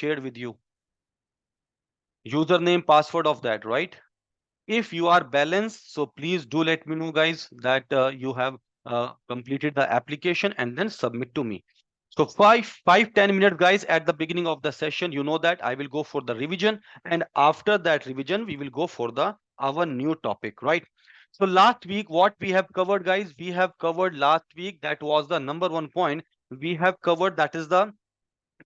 shared with you? Username, password of that, right? If you are balanced, so please do let me know, guys, that you have completed the application and then submit to me. So 10 minutes, guys, at the beginning of the session, you know that I will go for the revision, and after that revision, we will go for the our new topic, right? So last week, what we have covered, guys, we have covered last week. That was the number one point we have covered. That is the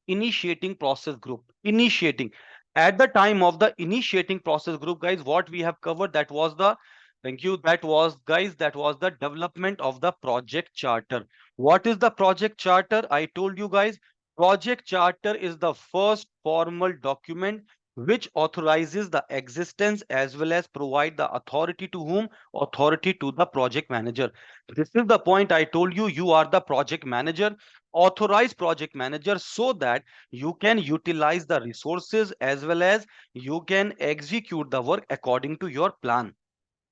initiating process group. Initiating, at the time of the initiating process group, guys, what we have covered, that was the, thank you, that was, guys, that was the development of the project charter. What is the project charter? I told you, guys, project charter is the first formal document which authorizes the existence as well as provide the authority to whom? Authority to the project manager. This is the point I told you. You are the project manager, authorized project manager, so that you can utilize the resources as well as you can execute the work according to your plan,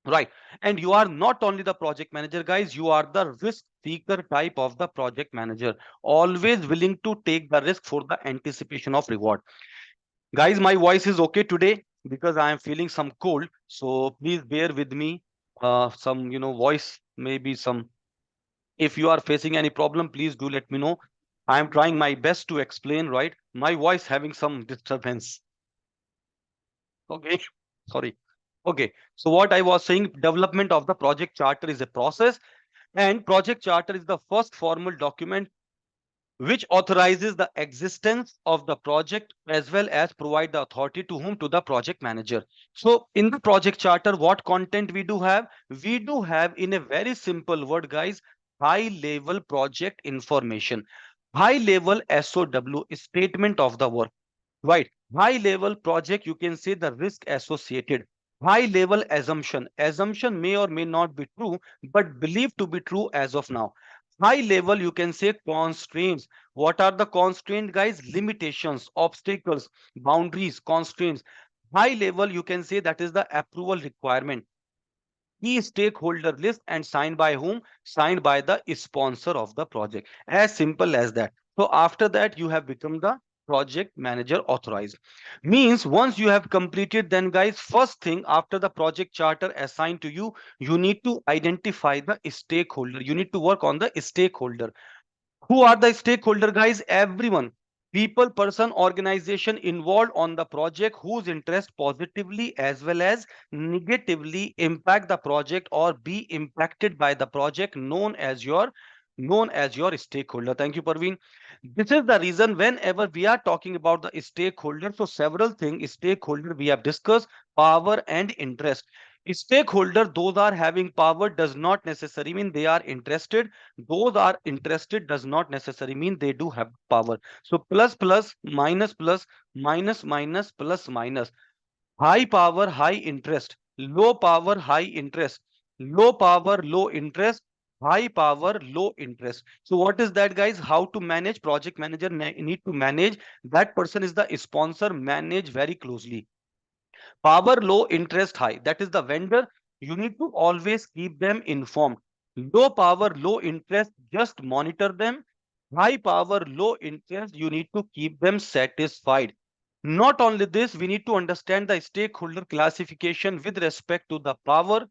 right? And you are not only the project manager, guys, you are the risk seeker type of the project manager, always willing to take the risk for the anticipation of reward. Guys, my voice is okay today because I am feeling some cold, so please bear with me. Some, voice maybe some, if you are facing any problem, please do let me know. I am trying my best to explain, right? My voice having some disturbance. Okay. Sorry. Okay. So what I was saying, development of the project charter is a process, and project charter is the first formal document which authorizes the existence of the project as well as provide the authority to whom? To the project manager. So in the project charter, what content we do have? We do have, in a very simple word, guys, high level project information, high level SOW, statement of the work, right? High level project, you can say the risk associated. High level assumption, assumption may or may not be true but believed to be true as of now. High level, you can say constraints. What are the constraints, guys? Limitations, obstacles, boundaries, constraints. High level, you can say that is the approval requirement, key stakeholder list, and signed by whom? Signed by the sponsor of the project. As simple as that. So after that, you have become the project manager authorized. Means once you have completed, then, guys, first thing after the project charter assigned to you, you need to identify the stakeholder. You need to work on the stakeholder. Who are the stakeholder, guys? Everyone, people, person, organization involved on the project whose interest positively as well as negatively impact the project or be impacted by the project, known as your stakeholder. Thank you, Parveen. This is the reason whenever we are talking about the stakeholder, so several things stakeholder we have discussed: power and interest. Stakeholder, those are having power, does not necessarily mean they are interested. Those are interested does not necessarily mean they do have power. So plus plus, plus, minus minus, plus minus. High power, high interest. Low power, high interest. Low power, low interest. High power, low interest. So what is that, guys? How to manage? Project manager need to manage. That person is the sponsor, manage very closely. Power low, interest high, that is the vendor. You need to always keep them informed. Low power, low interest, just monitor them. High power, low interest, you need to keep them satisfied. Not only this, we need to understand the stakeholder classification with respect to the power,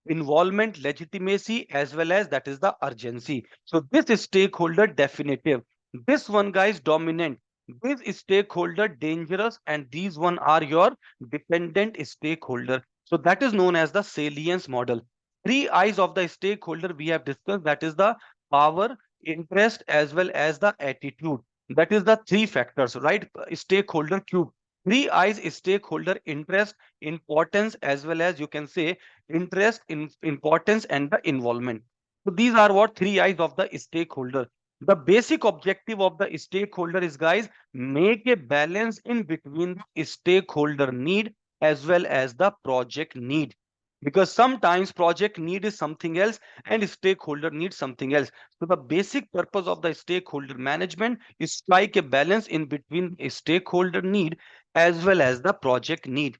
involvement, legitimacy, as well as that is the urgency. So this is stakeholder definitive. This one, guys, dominant. This is stakeholder dangerous, and these one are your dependent stakeholder. So that is known as the salience model. Three eyes of the stakeholder we have discussed, that is the power, interest, as well as the attitude. That is the three factors, right? Stakeholder cube. Three eyes: stakeholder, interest, importance, as well as you can say interest, in importance, and the involvement. So these are what three eyes of the stakeholder. The basic objective of the stakeholder is, guys, make a balance in between the stakeholder need as well as the project need, because sometimes project need is something else and stakeholder needs something else. So the basic purpose of the stakeholder management is strike a balance in between a stakeholder need as well as the project need.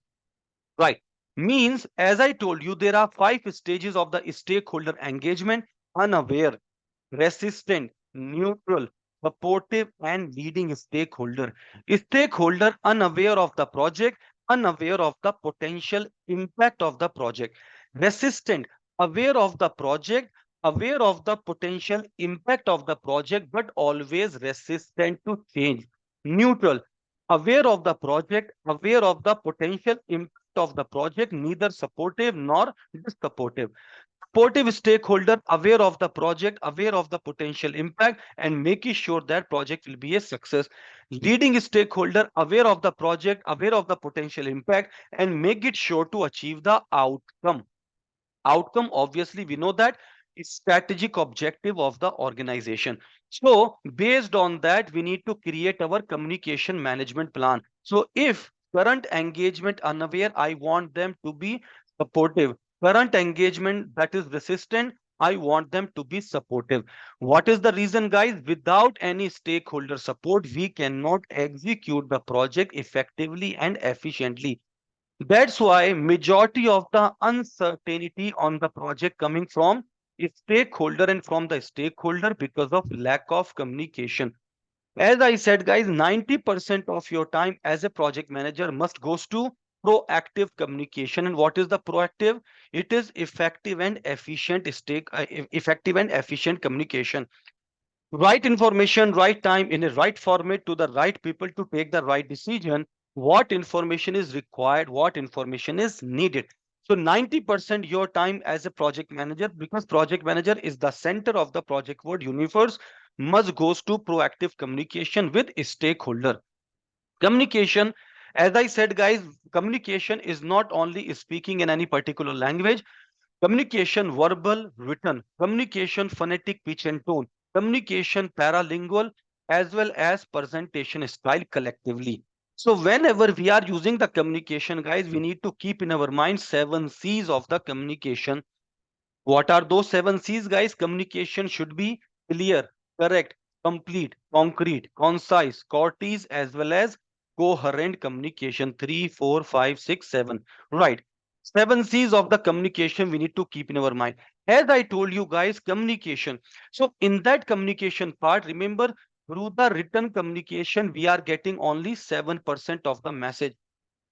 Right. Means, as I told you, there are five stages of the stakeholder engagement: unaware, resistant, neutral, supportive and leading stakeholder. Stakeholder unaware of the project, unaware of the potential impact of the project. Resistant, aware of the project, aware of the potential impact of the project, but always resistant to change. Neutral, aware of the project, aware of the potential impact of the project, neither supportive nor unsupportive. Supportive stakeholder aware of the project, aware of the potential impact, and making sure that project will be a success. Leading stakeholder aware of the project, aware of the potential impact, and make it sure to achieve the outcome. Outcome, obviously, we know that is strategic objective of the organization. So, based on that, we need to create our communication management plan. So, if current engagement unaware, I want them to be supportive. Current engagement that is resistant, I want them to be supportive. What is the reason, guys? Without any stakeholder support, we cannot execute the project effectively and efficiently. That's why majority of the uncertainty on the project coming from stakeholder and from the stakeholder because of lack of communication. As I said, guys, 90% of your time as a project manager must goes to proactive communication. And what is the proactive? It is effective and effective and efficient communication. Right information, right time, in a right format to the right people to take the right decision. What information is required, what information is needed. So 90% your time as a project manager, because project manager is the center of the project world universe, must goes to proactive communication with stakeholder. Communication, as I said, guys, communication is not only speaking in any particular language. Communication verbal, written, communication phonetic, pitch and tone, communication paralingual, as well as presentation style collectively. So whenever we are using the communication, guys, we need to keep in our mind 7 C's of the communication. What are those 7 C's, guys? Communication should be clear, correct, complete, concrete, concise, courteous, as well as coherent communication. Three, four, five, six, seven. Right. 7 C's of the communication we need to keep in our mind. As I told you, guys, communication. So in that communication part, remember, through the written communication, we are getting only 7% of the message.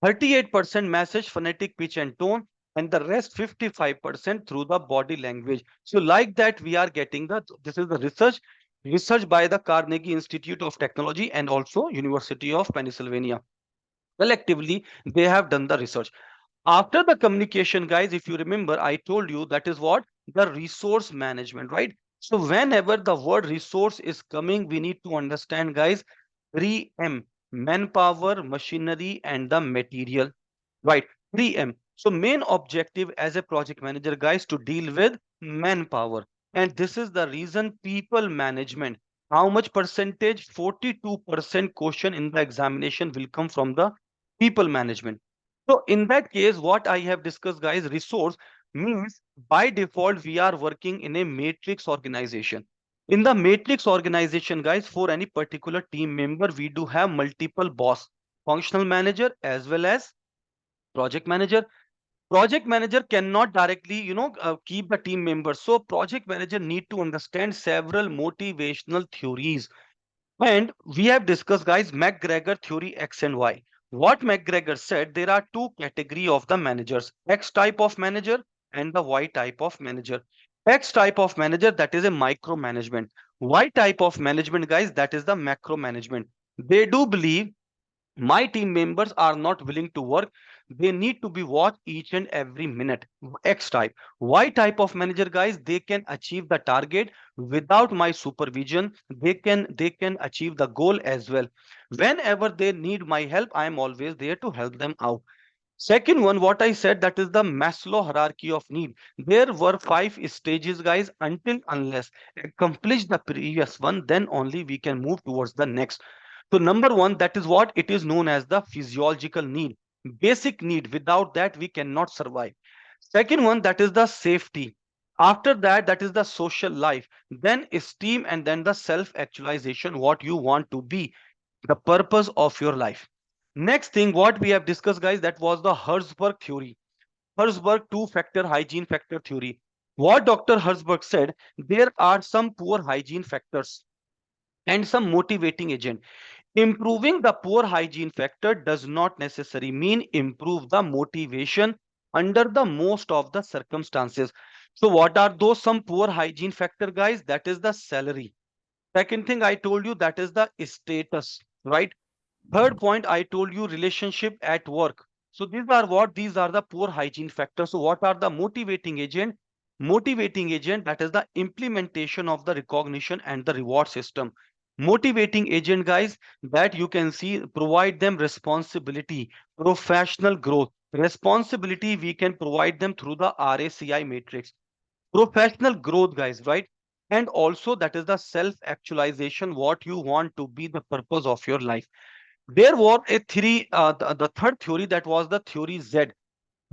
38% message, phonetic, pitch, and tone, and the rest 55% through the body language. So, like that, we are getting the this is the research by the Carnegie Institute of Technology and also University of Pennsylvania. Collectively, they have done the research. After the communication, guys, if you remember, I told you that is what the resource management, right? So, whenever the word resource is coming, we need to understand, guys, 3M: manpower, machinery, and the material, right? 3M. So, main objective as a project manager, guys, to deal with manpower. And this is the reason people management. How much percentage? 42% question in the examination will come from the people management. So in that case, what I have discussed, guys, resource means by default, we are working in a matrix organization. In the matrix organization, guys, for any particular team member, we do have multiple boss, functional manager, as well as project manager. Project manager cannot directly, keep the team members. So project manager need to understand several motivational theories, and we have discussed, guys, McGregor theory X and Y. What McGregor said, there are two category of the managers: X type of manager and the Y type of manager. X type of manager, that is a micromanagement. Y type of management, guys, that is the macro management. They do believe my team members are not willing to work, they need to be watched each and every minute. X type. Y type of manager, guys, they can achieve the target without my supervision. They can achieve the goal as well. Whenever they need my help, I am always there to help them out. Second one, what I said, that is the Maslow hierarchy of need. There were 5 stages, guys. Until unless accomplish the previous one, then only we can move towards the next. So number one, that is what it is known as the physiological need, basic need. Without that, we cannot survive. Second one, that is the safety. After that, that is the social life. Then esteem, and then the self-actualization, what you want to be, the purpose of your life. Next thing, what we have discussed, guys, that was the Herzberg theory. Herzberg two-factor hygiene factor theory. What Dr. Herzberg said, there are some poor hygiene factors and some motivating agent. Improving the poor hygiene factor does not necessarily mean improve the motivation under the most of the circumstances. So what are those some poor hygiene factor, guys? That is the salary. Second thing I told you, that is the status, right? Third point, I told you relationship at work. So these are what? These are the poor hygiene factors. So what are the motivating agent? Motivating agent, that is the implementation of the recognition and the reward system. Motivating agent, guys, that you can see provide them responsibility, professional growth. Responsibility we can provide them through the RACI matrix. Professional growth, guys, right? And also that is the self actualization, what you want to be the purpose of your life. There was a theory, the third theory, that was the theory Z.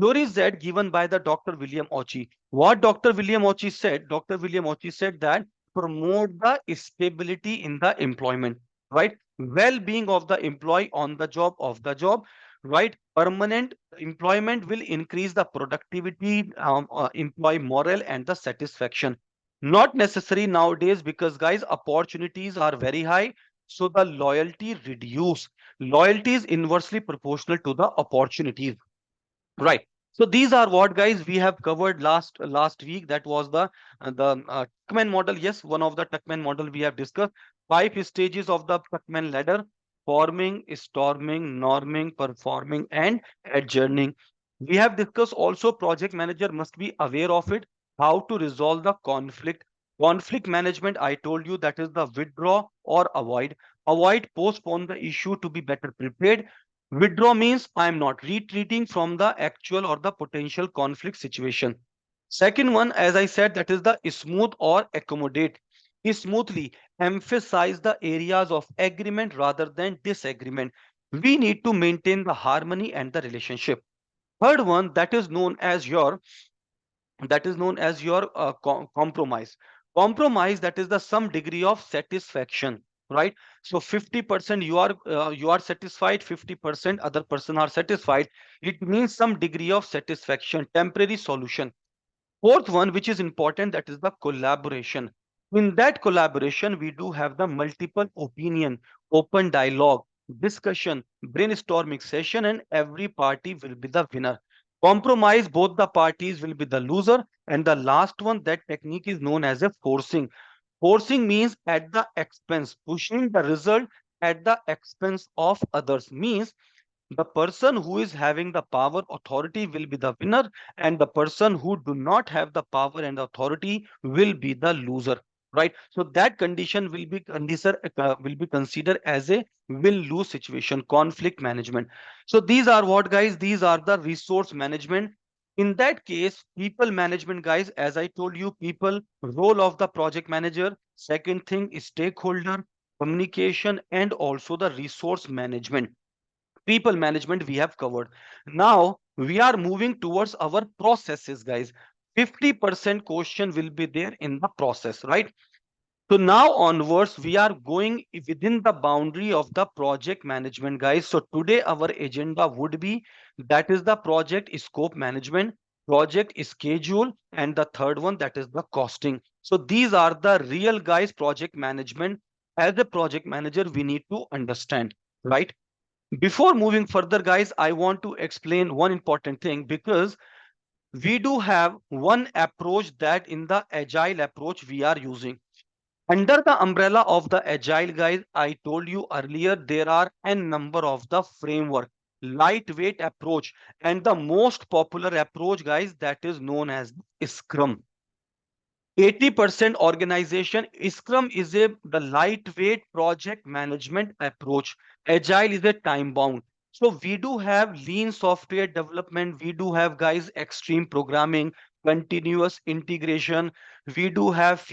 Theory Z given by the Dr. William Ochi. What Dr. William Ochi said? Dr. William Ochi said that promote the stability in the employment, right? Well-being of the employee on the job of the job, right? Permanent employment will increase the productivity, employee morale and the satisfaction. Not necessary nowadays because guys, opportunities are very high, so the loyalty reduce. Loyalty is inversely proportional to the opportunities. Right. So these are what, guys, we have covered last week. That was the Tuckman model. Yes, one of the Tuckman model we have discussed. 5 stages of the Tuckman ladder: forming, storming, norming, performing, and adjourning. We have discussed also project manager must be aware of it. How to resolve the conflict. Conflict management, I told you, that is the withdraw or avoid. Avoid, postpone the issue to be better prepared. Withdraw means I am not retreating from the actual or the potential conflict situation. Second one, as I said, that is the smooth or accommodate. Smoothly emphasize the areas of agreement rather than disagreement. We need to maintain the harmony and the relationship. Third one, that is known as your compromise. Compromise, that is the some degree of satisfaction, right? So 50% you are satisfied, 50% other person are satisfied. It means some degree of satisfaction, temporary solution. Fourth one, which is important, that is the collaboration. In that collaboration, we do have the multiple opinion, open dialogue, discussion, brainstorming session, and every party will be the winner. Compromise, both the parties will be the loser. And the last one, that technique is known as a forcing. Forcing means at the expense, pushing the result at the expense of others. Means the person who is having the power authority will be the winner, and the person who do not have the power and authority will be the loser, right? So that condition will be considered as a win lose situation, conflict management. So these are what, guys, these are the resource management. In that case, people management, guys, as I told you, people role of the project manager. Second thing is stakeholder communication and also the resource management. People management we have covered. Now we are moving towards our processes, guys. 50% question will be there in the process, right? So now onwards, we are going within the boundary of the project management, guys. So today our agenda would be, that is the project scope management, project schedule, and the third one, that is the costing. So these are the real, guys, project management. As a project manager, we need to understand, right? Before moving further, guys, I want to explain one important thing, because we do have one approach, that in the agile approach we are using. Under the umbrella of the agile, guys, I told you earlier, there are a number of the framework, lightweight approach, and the most popular approach, guys, that is known as Scrum. 80% organization. Scrum is the lightweight project management approach. Agile is a time bound. So we do have lean software development. We do have, guys, extreme programming, continuous integration. We do have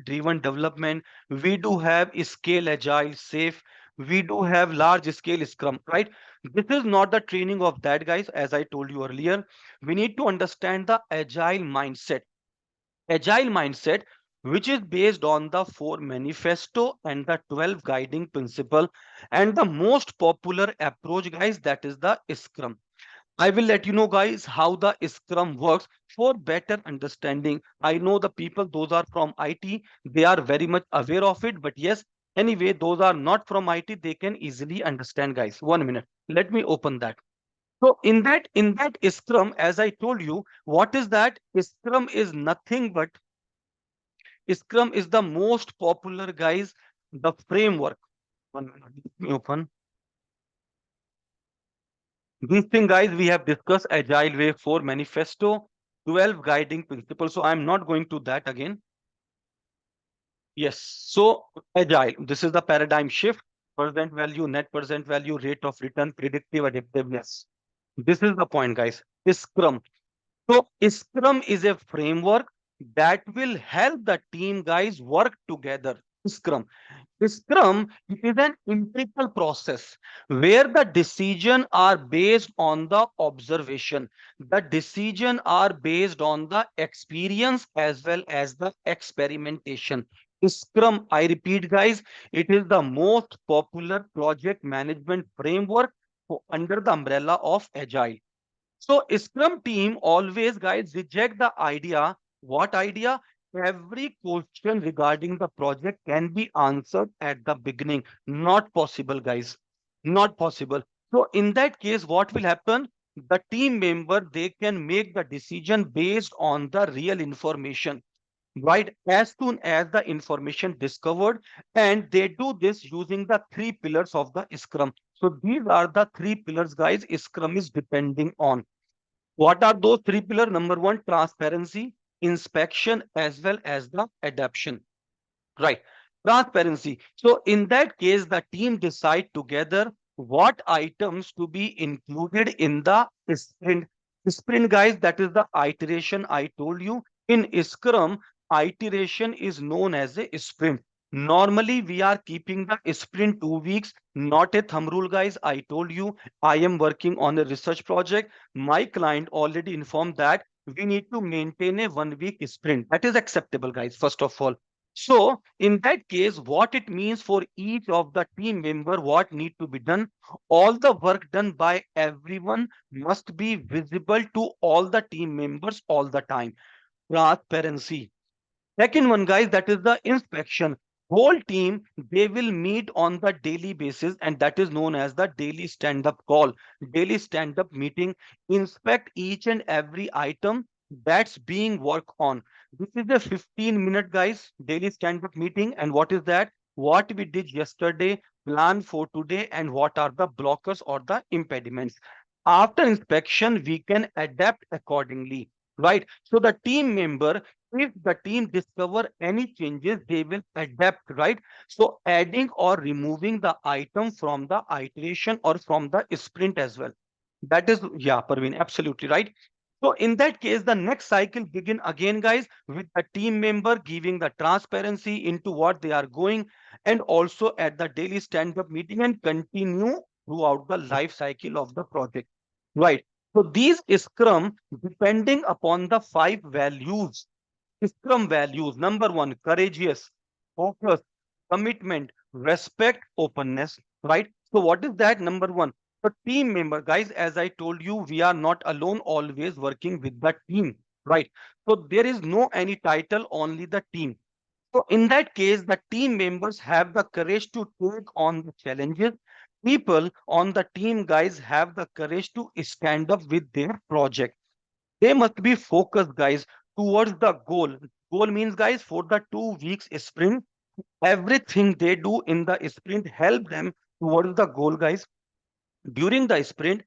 driven development. We do have scale agile, safe. We do have large scale Scrum, right? This is not the training of that, guys. As I told you earlier, we need to understand the agile mindset. Agile mindset, which is based on the four manifesto and the 12 guiding principle, and the most popular approach, guys, that is the Scrum. I will let you know, guys, how the Scrum works for better understanding. I know the people, those are from IT, they are very much aware of it, but yes, Anyway, those are not from IT, they can easily understand, guys. 1 minute. Let me open that. So in that Scrum, as I told you, what is that? Scrum is nothing but Scrum is the most popular, guys, the framework. 1 minute. Let me open. This thing, guys, we have discussed Agile Way 4 Manifesto, 12 guiding principles. So I'm not going to that again. Yes. So Agile, this is the paradigm shift, present value, net present value, rate of return, predictive adaptiveness. This is the point, guys. Scrum. So Scrum is a framework that will help the team guys work together. Scrum. Scrum is an empirical process where the decision are based on the observation. The decision are based on the experience as well as the experimentation. Scrum, I repeat, guys, it is the most popular project management framework under the umbrella of Agile. So Scrum team always, guys, reject the idea. What idea? Every question regarding the project can be answered at the beginning. Not possible, guys. Not possible. So in that case, what will happen? The team member, they can make the decision based on the real information, right? As soon as the information discovered, and they do this using the three pillars of the Scrum. So these are the three pillars, guys, Scrum is depending on. What are those three pillars? Number one, transparency, inspection, as well as the adaptation. Right. Transparency. So in that case, the team decide together what items to be included in the sprint. Sprint, guys, that is the iteration I told you. In Scrum, iteration is known as a sprint. Normally, we are keeping the sprint 2 weeks, not a thumb rule, guys. I told you I am working on a research project. My client already informed that we need to maintain a 1 week sprint. That is acceptable, guys, first of all. So in that case, what it means for each of the team member, what need to be done, all the work done by everyone must be visible to all the team members all the time. Transparency. Second one, guys, that is the inspection. Whole team, they will meet on the daily basis, and that is known as the daily stand-up call, daily stand-up meeting. Inspect each and every item that's being worked on. This is a 15-minute, guys, daily stand-up meeting. And what is that? What we did yesterday, plan for today, and what are the blockers or the impediments. After inspection, we can adapt accordingly, right? So the team member, if the team discover any changes, they will adapt, right? So adding or removing the item from the iteration or from the sprint as well. That is, yeah, Parveen, absolutely right. So in that case, the next cycle begin again, guys, with the team member giving the transparency into what they are going, and also at the daily stand-up meeting, and continue throughout the life cycle of the project. Right. So these Scrum, depending upon the five values, Scrum values. Number one, courageous, focus, commitment, respect, openness. Right. So what is that? Number one. So team member, guys, as I told you, we are not alone, always working with the team. Right. So there is no any title, only the team. So in that case, the team members have the courage to take on the challenges. People on the team, guys, have the courage to stand up with their project. They must be focused, guys, towards the goal. Goal means, guys, for the 2 weeks sprint, everything they do in the sprint help them towards the goal, guys. During the sprint,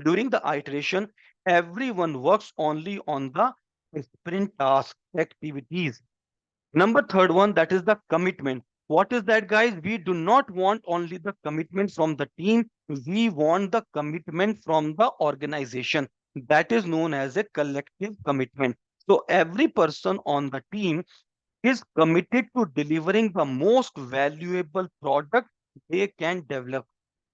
during the iteration, everyone works only on the sprint task activities. Number third one, that is the commitment. What is that, guys? We do not want only the commitment from the team. We want the commitment from the organization. That is known as a collective commitment. So every person on the team is committed to delivering the most valuable product they can develop,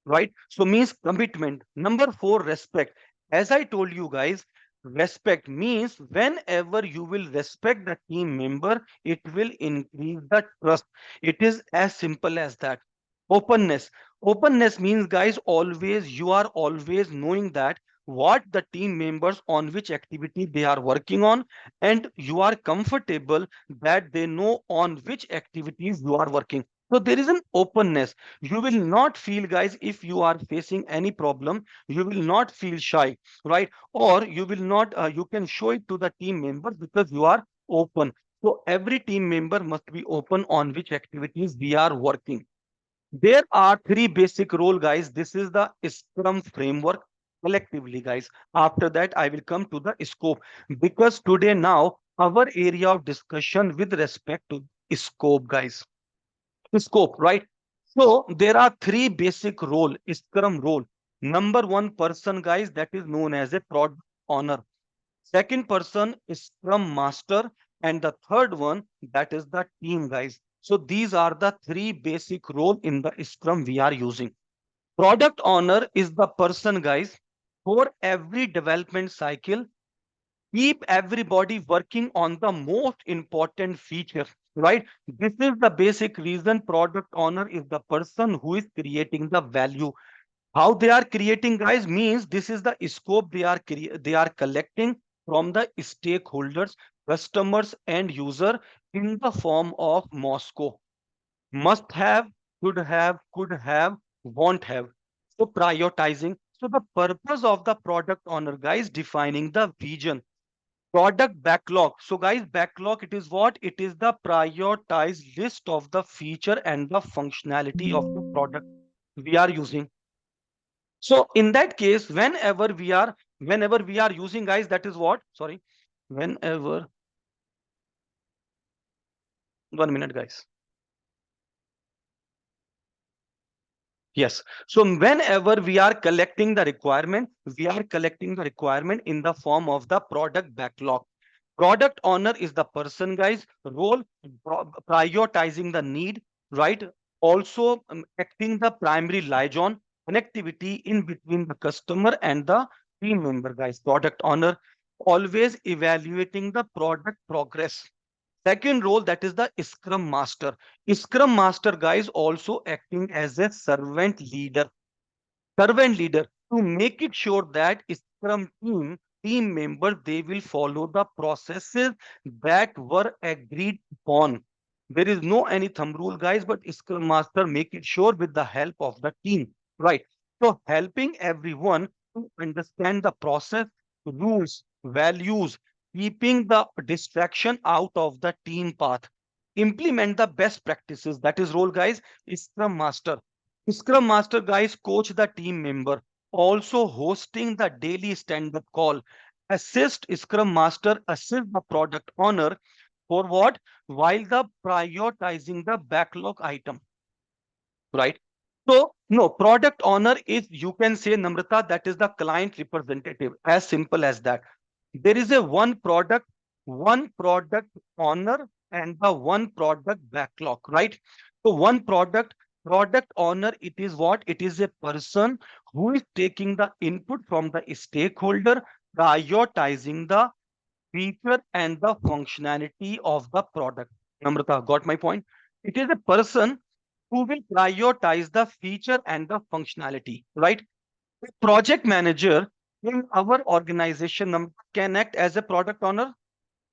right? So means commitment. Number four, respect. As I told you, guys, respect means whenever you will respect the team member, it will increase the trust. It is as simple as that. Openness. Openness means, guys, always you are always knowing that what the team members on which activity they are working on, and you are comfortable that they know on which activities you are working. So there is an openness. You will not feel, guys, if you are facing any problem, you will not feel shy, right? Or you will not, you can show it to the team members because you are open. So every team member must be open on which activities we are working. There are three basic role, guys. This is the Scrum framework collectively, guys. After that, I will come to the scope because today now our area of discussion with respect to scope, guys. Scope, right? So there are three basic role, Scrum role. Number one person, guys, that is known as a product owner. Second person is Scrum Master, and the third one that is the team, guys. So these are the three basic role in the Scrum we are using. Product owner is the person, guys, for every development cycle keep everybody working on the most important feature, right? This is the basic reason product owner is the person who is creating the value. How they are creating, guys, means this is the scope they are collecting from the stakeholders, customers, and user in the form of Moscow. Must have, should have, could have, won't have. So prioritizing. So the purpose of the product owner, guys, defining the vision. Product backlog. So guys, backlog, it is what? It is the prioritized list of the feature and the functionality of the product we are using. So in that case, whenever we are using, guys, that is what? Sorry, whenever, 1 minute, guys. Yes. So whenever we are collecting the requirement, we are collecting the requirement in the form of the product backlog. Product owner is the person, guys, role prioritizing the need, right? Also acting the primary liaison, connectivity in between the customer and the team member, guys. Product owner always evaluating the product progress. Second role, that is the Scrum Master. Scrum Master, guys, also acting as a servant leader to make it sure that Scrum team members they will follow the processes that were agreed upon. There is no any thumb rule, guys, but Scrum Master make it sure with the help of the team, right? So helping everyone to understand the process, rules, values, keeping the distraction out of the team path. Implement the best practices. That is role, guys, Scrum Master. Scrum Master, guys, coach the team member, also hosting the daily stand-up call. Assist Scrum Master, assist the product owner for what? While the prioritizing the backlog item, right? So, no, product owner is, you can say, Namrata, that is the client representative, as simple as that. There is a one product owner and the one product backlog, right? So product owner, it is what? It is a person who is taking the input from the stakeholder, prioritizing the feature and the functionality of the product. Namrata, got my point? It is a person who will prioritize the feature and the functionality, right? Project manager in our organization can act as a product owner.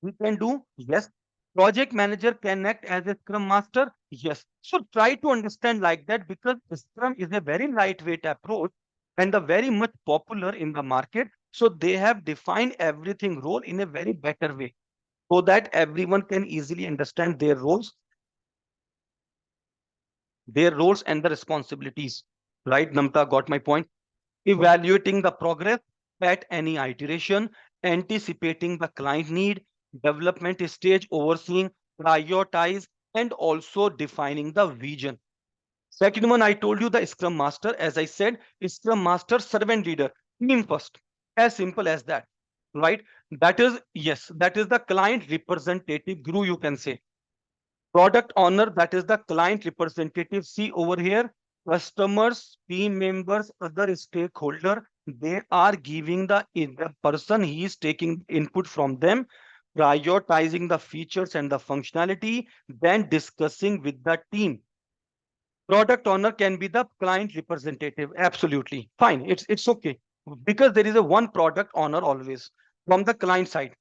We can do, yes. Project manager can act as a scrum master, yes. So try to understand like that because scrum is a very lightweight approach and the very much popular in the market. So they have defined everything role in a very better way so that everyone can easily understand their roles and the responsibilities. Right, Namta, got my point? Evaluating the progress at any iteration, anticipating the client need, development stage overseeing, prioritize, and also defining the vision. Second one, I told you the Scrum Master. As I said, Scrum Master, servant leader, team first. As simple as that, right? That is, yes, that is the client representative, Guru, you can say. Product owner, that is the client representative. See over here, customers, team members, other stakeholder, they are giving the person, he is taking input from them, prioritizing the features and the functionality, then discussing with the team. Product owner can be the client representative. Absolutely fine. It's okay because there is a one product owner always from the client side,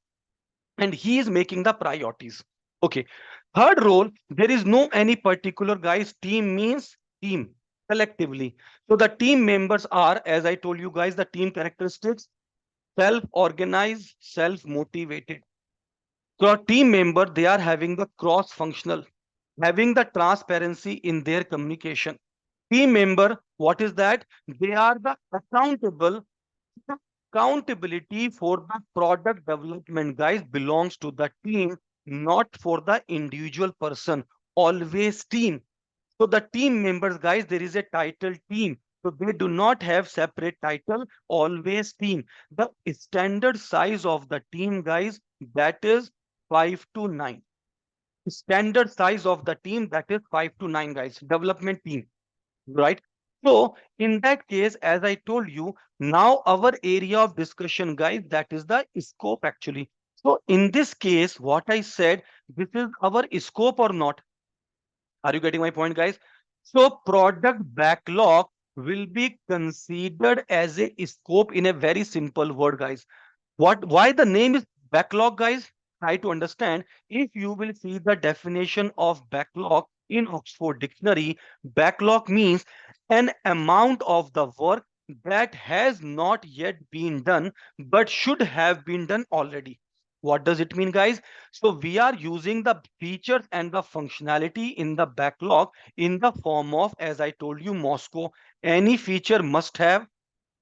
and he is making the priorities. Okay. Third role, there is no any particular guys. Team means team collectively. So the team members are, as I told you guys, the team characteristics: self-organized, self-motivated. So a team member, they are having the cross-functional, having the transparency in their communication. Team member, what is that? They are the accountable. The accountability for the product development, guys, belongs to the team, not for the individual person. Always team. So the team members, guys, there is a title team. So they do not have separate title, always team. The standard size of the team, guys, that is 5 to 9. Standard size of the team, that is 5 to 9, guys. Development team, right? So in that case, as I told you, now our area of discussion, guys, that is the scope actually. So in this case, what I said, this is our scope or not? Are you getting my point, guys? So product backlog will be considered as a scope in a very simple word, guys. Why the name is backlog, guys? Try to understand. If you will see the definition of backlog in Oxford Dictionary, backlog means an amount of the work that has not yet been done but should have been done already. What does it mean, guys? So we are using the features and the functionality in the backlog in the form of, as I told you, Moscow. Any feature must have,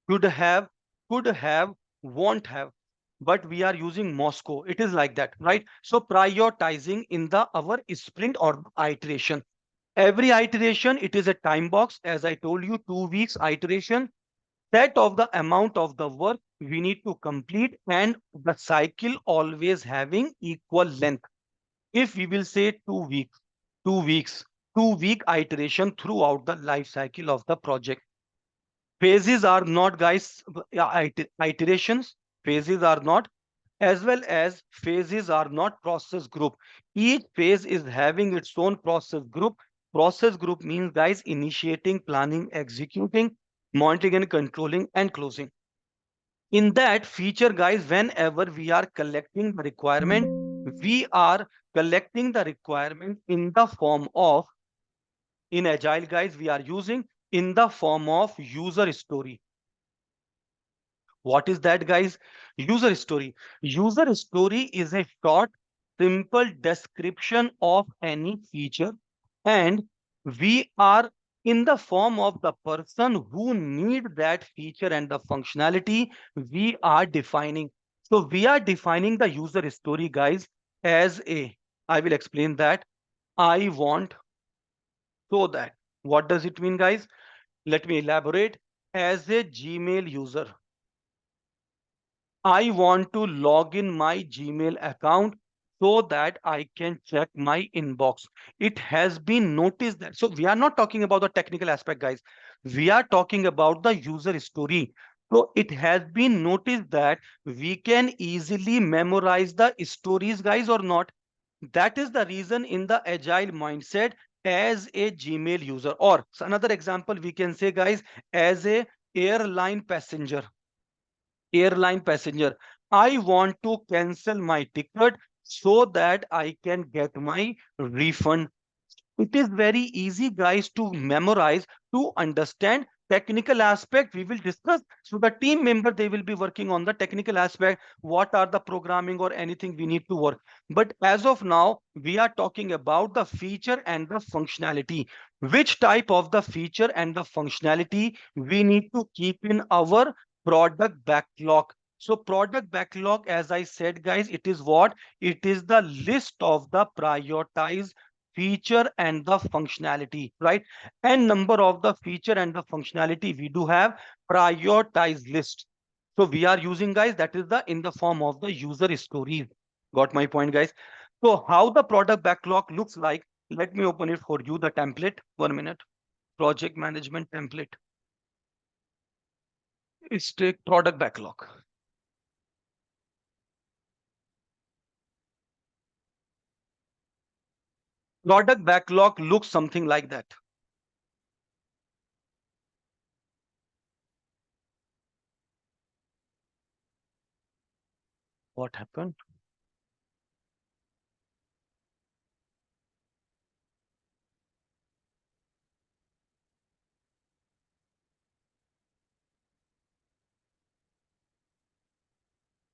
should have, could have, won't have. But we are using Moscow. It is like that, right? So prioritizing in the our sprint or iteration. Every iteration, it is a time box. As I told you, 2 weeks iteration, set of the amount of the work we need to complete, and the cycle always having equal length. If we will say 2 weeks, 2 weeks, 2 week iteration throughout the life cycle of the project. Phases are not, guys, iterations. Phases are not, as well as phases are not process group. Each phase is having its own process group. Process group means, guys, initiating, planning, executing, monitoring and controlling, and closing. In that feature, guys, whenever we are collecting the requirement, we are collecting the requirement in the form of, in agile, guys, we are using in the form of user story. What is that, guys? User story. User story is a short, simple description of any feature, and we are in the form of the person who need that feature and the functionality we are defining. So we are defining the user story, guys, as a, I will explain that. I want, so that. What does it mean, guys? Let me elaborate. As a Gmail user, I want to log in my Gmail account so that I can check my inbox. It has been noticed that. So we are not talking about the technical aspect, guys. We are talking about the user story. So it has been noticed that we can easily memorize the stories, guys, or not. That is the reason in the agile mindset, as a Gmail user, or so another example we can say, guys, as a airline passenger. Airline passenger, I want to cancel my ticket so that I can get my refund. It is very easy, guys, to memorize, to understand. Technical aspect we will discuss. So the team member, they will be working on the technical aspect. What are the programming or anything we need to work? But as of now, we are talking about the feature and the functionality. Which type of the feature and the functionality we need to keep in our product backlog? So product backlog, as I said, guys, it is what? It is the list of the prioritized feature and the functionality, right? And number of the feature and the functionality we do have prioritized list. So we are using, guys, that is the in the form of the user stories. Got my point, guys? So how the product backlog looks like, let me open it for you, the template. 1 minute. Project management template. It's take product backlog. Product backlog looks something like that. What happened?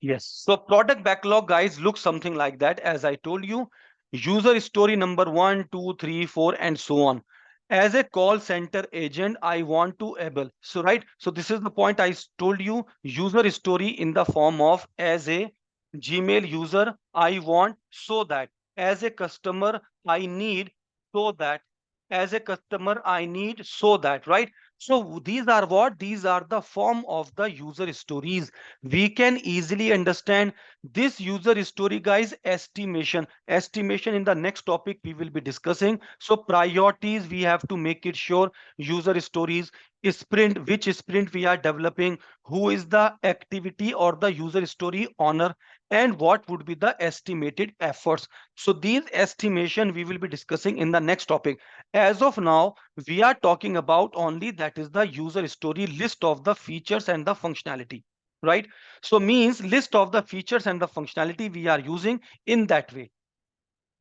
Yes. So product backlog, guys, looks something like that. As I told you, user story number one, two, three, four, and so on. As a call center agent, I want to able. So right. So this is the point told you. User story in the form of as a Gmail user, I want so that as a customer, I need so that as a customer, I need so that right. So these are what? These are the form of the user stories. We can easily understand this user story, guys. Estimation in the next topic we will be discussing. So priorities, we have to make it sure. User stories, sprint, which sprint we are developing, who is the activity or the user story owner, and what would be the estimated efforts. So these estimation we will be discussing in the next topic. As of now, we are talking about only that is the user story list of the features and the functionality, right? So means list of the features and the functionality we are using in that way.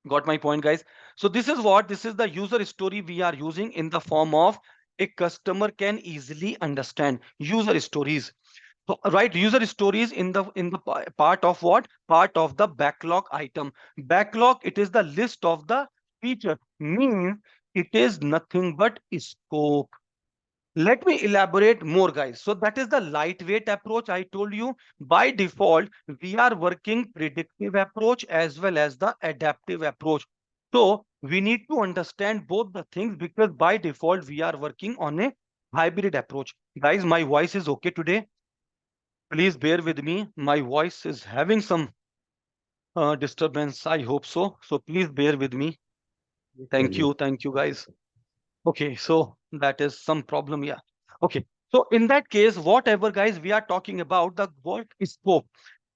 Got my point, guys? So this is what, this is the user story we are using in the form of a customer can easily understand user stories. So, right, user stories in the part of what? Part of the backlog item. Backlog, it is the list of the feature. Means it is nothing but scope. Let me elaborate more, guys. So that is the lightweight approach I told you. By default, we are working predictive approach as well as the adaptive approach. So we need to understand both the things because by default, we are working on a hybrid approach. Guys, my voice is okay today. Please bear with me. My voice is having some disturbance. I hope so. So please bear with me. Yes, sir, Thank yes. you. Thank you, guys. Okay, so that is some problem. Yeah. Okay. So in that case, whatever, guys, we are talking about the word scope.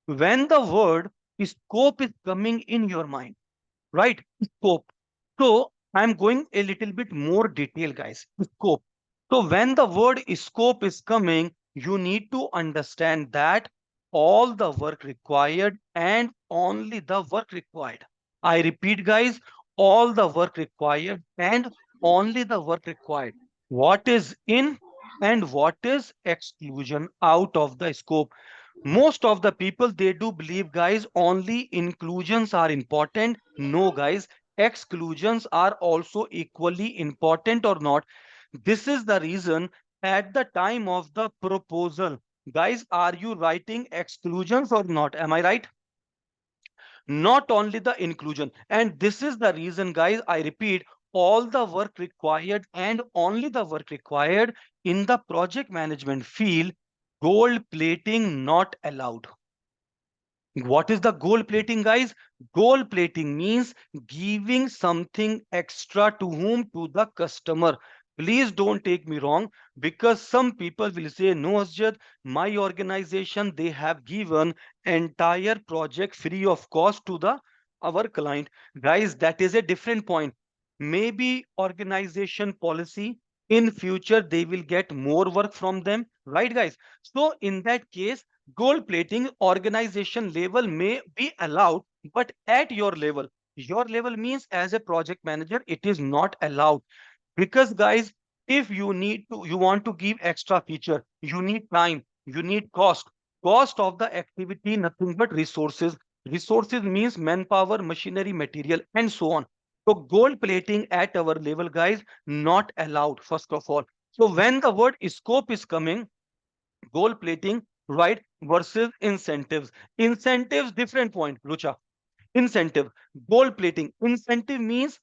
When the word scope is coming in your mind, right? Scope. So I'm going a little bit more detail, guys. Scope. So when the word scope is coming, you need to understand that all the work required and only the work required. I repeat, guys, all the work required and only the work required. What is in and what is exclusion out of the scope. Most of the people, they do believe, guys, only inclusions are important. No, guys, exclusions are also equally important or not. This is the reason at the time of the proposal, guys, are you writing exclusions or not? Am I right? Not only the inclusion. And this is the reason, guys, I repeat, all the work required and only the work required in the project management field, gold plating not allowed. What is the gold plating, guys? Gold plating means giving something extra to whom? To the customer. Please don't take me wrong, because some people will say, no, Asjad, my organization, they have given entire project free of cost to the our client. Guys, that is a different point. Maybe organization policy in future, they will get more work from them, right, guys? So in that case, gold plating organization level may be allowed, but at your level means as a project manager, it is not allowed. Because, guys, if you want to give extra feature, you need time, you need cost of the activity, nothing but resources. Resources means manpower, machinery, material, and so on. So gold plating at our level, guys, not allowed, first of all. So when the word scope is coming, gold plating, right, versus incentives. Incentives, different point, Rucha. Incentive, gold plating. Incentive means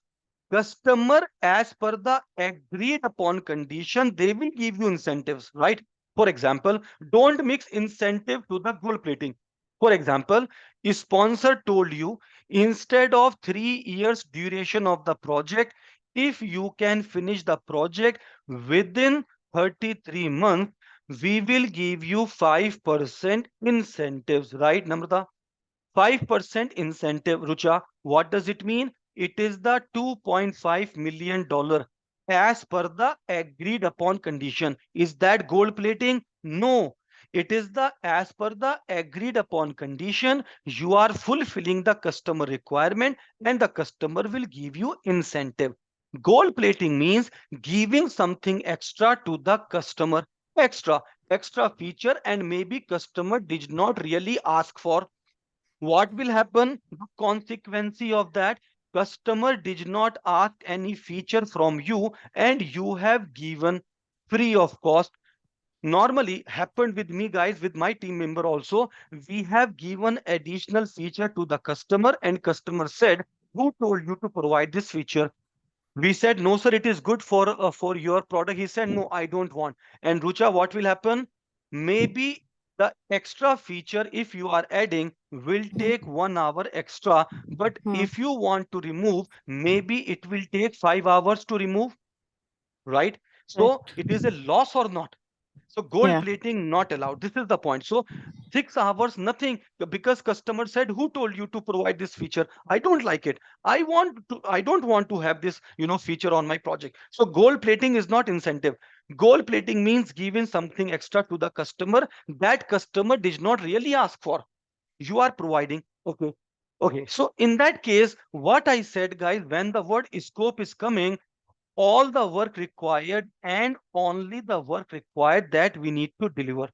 customer, as per the agreed upon condition, they will give you incentives, right? For example, don't mix incentive to the gold plating. For example, a sponsor told you, instead of 3 years duration of the project, if you can finish the project within 33 months, we will give you 5% incentives, right, Namrata? 5% incentive, Rucha. What does it mean? It is the $2.5 million as per the agreed upon condition. Is that gold plating? No. It is the as per the agreed upon condition. You are fulfilling the customer requirement and the customer will give you incentive. Gold plating means giving something extra to the customer. Extra. extra feature and maybe customer did not really ask for. What will happen? The consequence of that, customer did not ask any feature from you and you have given free of cost. Normally happened with me guys, with my team member also, we have given additional feature to the customer and customer said, who told you to provide this feature? We said, no, sir, it is good for your product. He said, no, I don't want. And Rucha, what will happen? Maybe the extra feature, if you are adding, will Hmm. take 1 hour extra. But Hmm. if you want to remove, maybe it will take 5 hours to remove, right? So Correct. it is a loss or not? So gold Yeah. plating not allowed. This is the point. So 6 hours, nothing, because customer said, who told you to provide this feature? I don't like it. I don't want to have this, feature on my project. So gold plating is not incentive. Gold plating means giving something extra to the customer that customer did not really ask for. You are providing. Okay. Okay. So in that case, what I said, guys, when the word scope is coming, all the work required and only the work required that we need to deliver.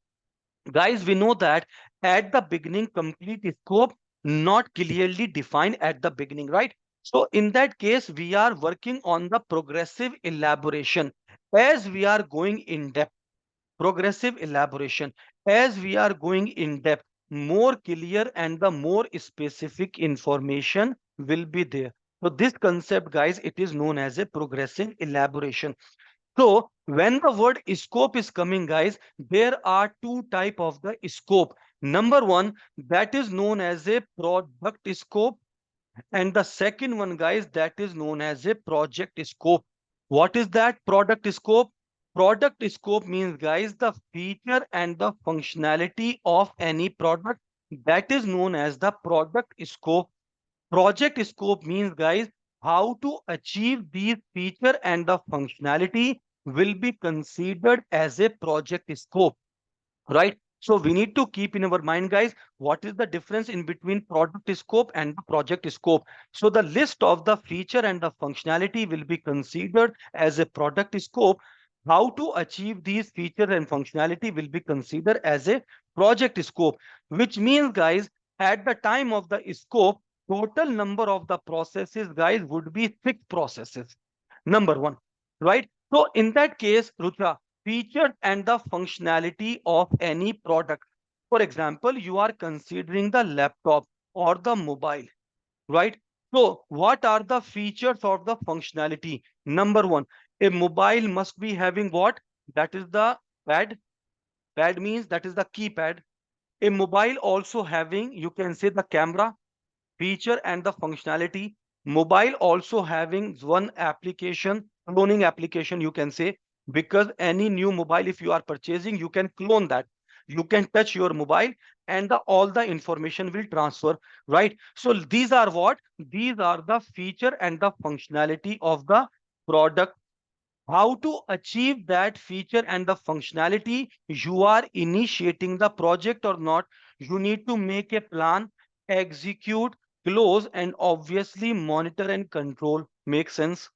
Guys, we know that at the beginning, complete scope not clearly defined at the beginning, right? So in that case, we are working on the progressive elaboration as we are going in depth. Progressive elaboration as we are going in depth, more clear and the more specific information will be there. So this concept, guys, it is known as a progressive elaboration. So when the word scope is coming, guys, there are two type of the scope. Number one, that is known as a product scope, and the second one, guys, that is known as a project scope. What is that product scope? Product scope means, guys, the feature and the functionality of any product. That is known as the product scope. Project scope means, guys, how to achieve these feature and the functionality will be considered as a project scope, right? So we need to keep in our mind, guys, what is the difference in between product scope and the project scope. So the list of the feature and the functionality will be considered as a product scope. How to achieve these feature and functionality will be considered as a project scope, which means, guys, at the time of the scope, total number of the processes, guys, would be 6 processes. Number one, right? So in that case, Rucha, features and the functionality of any product. For example, you are considering the laptop or the mobile, right? So what are the features of the functionality? Number one, a mobile must be having what? That is the pad. Pad means that is the keypad. A mobile also having, you can say, the camera feature and the functionality. Mobile also having one application, cloning application, you can say, because any new mobile, if you are purchasing, you can clone that. You can touch your mobile and all the information will transfer, right? So these are what? These are the feature and the functionality of the product. How to achieve that feature and the functionality? You are initiating the project or not, you need to make a plan, execute, close, and obviously monitor and control. Make sense,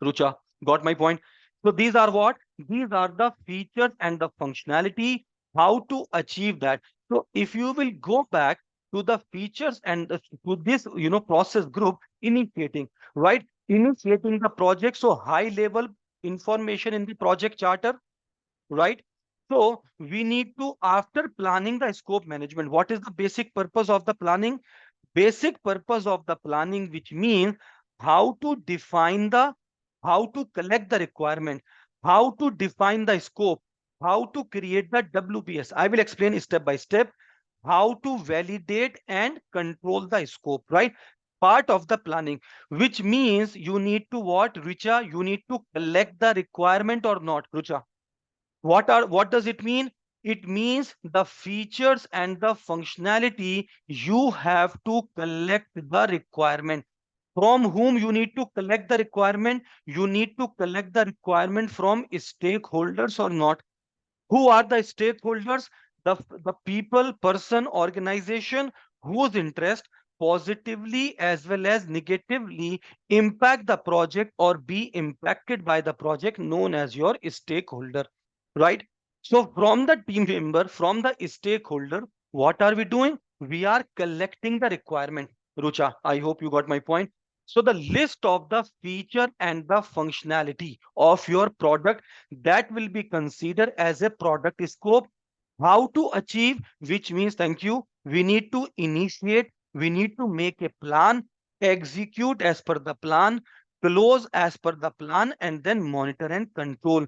Rucha? Got my point? So these are what? These are the features and the functionality. How to achieve that? So if you will go back to the features and to this, process group initiating, right? Initiating the project. So high level information in the project charter, right? So we need to, after planning the scope management, what is the basic purpose of the planning? Basic purpose of the planning, which means how to define the, how to collect the requirement, how to define the scope, how to create the WPS. I will explain step by step how to validate and control the scope, right? Part of the planning, which means you need to what, Richa? You need to collect the requirement or not, Richa? What does it mean? It means the features and the functionality. You have to collect the requirement. From whom you need to collect the requirement? You need to collect the requirement from stakeholders or not? Who are the stakeholders? The people, person, organization whose interest positively as well as negatively impact the project or be impacted by the project, known as your stakeholder, right? So from the team member, from the stakeholder, what are we doing? We are collecting the requirement. Rucha, I hope you got my point. So the list of the feature and the functionality of your product, that will be considered as a product scope. How to achieve, which means, thank you, we need to initiate, we need to make a plan, execute as per the plan, close as per the plan, and then monitor and control.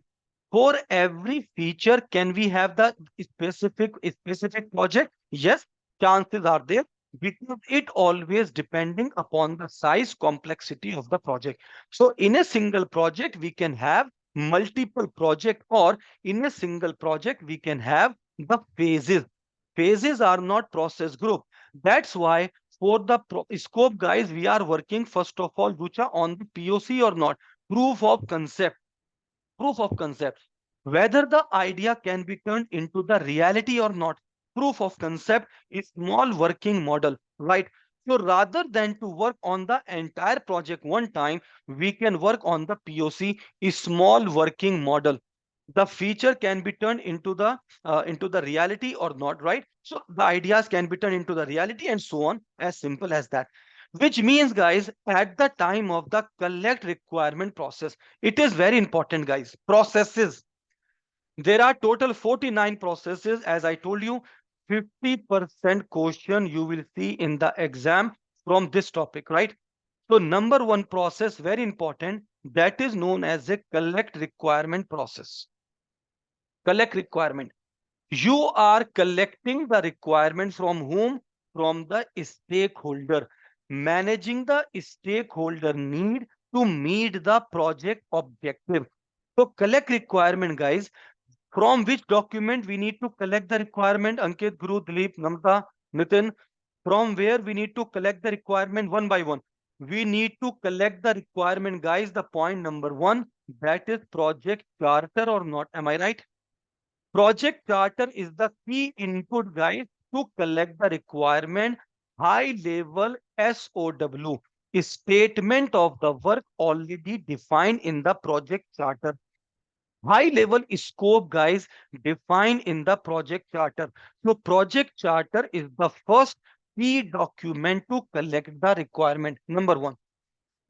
For every feature, can we have the specific project? Yes, chances are there, because it always depending upon the size, complexity of the project. So in a single project we can have multiple project, or in a single project we can have the phases are not process group. That's why for the scope, guys, we are working first of all, Rucha, on the POC or not, proof of concept. Proof of concept, whether the idea can be turned into the reality or not. Proof of concept is small working model, right? So rather than to work on the entire project one time, we can work on the POC, a small working model. The feature can be turned into the reality or not, right? So the ideas can be turned into the reality, and so on, as simple as that. Which means, guys, at the time of the collect requirement process, it is very important, guys. Processes, there are total 49 processes, as I told you. 50% question you will see in the exam from this topic, right? So number one process, very important, that is known as a collect requirement process. Collect requirement, you are collecting the requirement from whom? From the stakeholder. Managing the stakeholder need to meet the project objective. So collect requirement, guys. From which document we need to collect the requirement? Ankit, Guru, Dilip, Namta, Nitin. From where we need to collect the requirement? One by one. We need to collect the requirement, guys. The point number one, that is project charter or not. Am I right? Project charter is the key input, guide to collect the requirement. High level SOW is statement of the work already defined in the project charter. High level scope, guys, defined in the project charter. So project charter is the first key document to collect the requirement. Number one,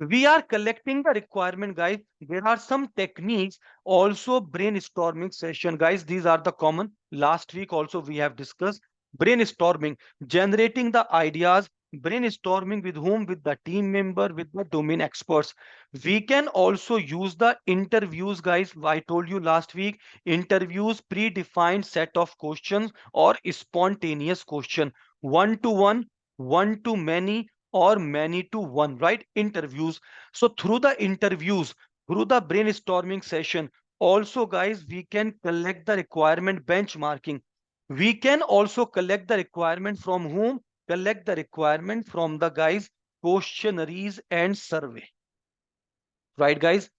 we are collecting the requirement, guys. There are some techniques, also brainstorming session, guys. These are the common. Last week also we have discussed brainstorming, generating the ideas, brainstorming with whom? With the team member, with the domain experts. We can also use the interviews, guys. I told you last week, interviews, predefined set of questions or spontaneous question, one to one to many, or many to one, right? Interviews. So through the interviews, through the brainstorming session, also, guys, we can collect the requirement benchmarking. We can also collect the requirement from whom? Collect the requirement from the, guys, questionnaires and survey, right, guys?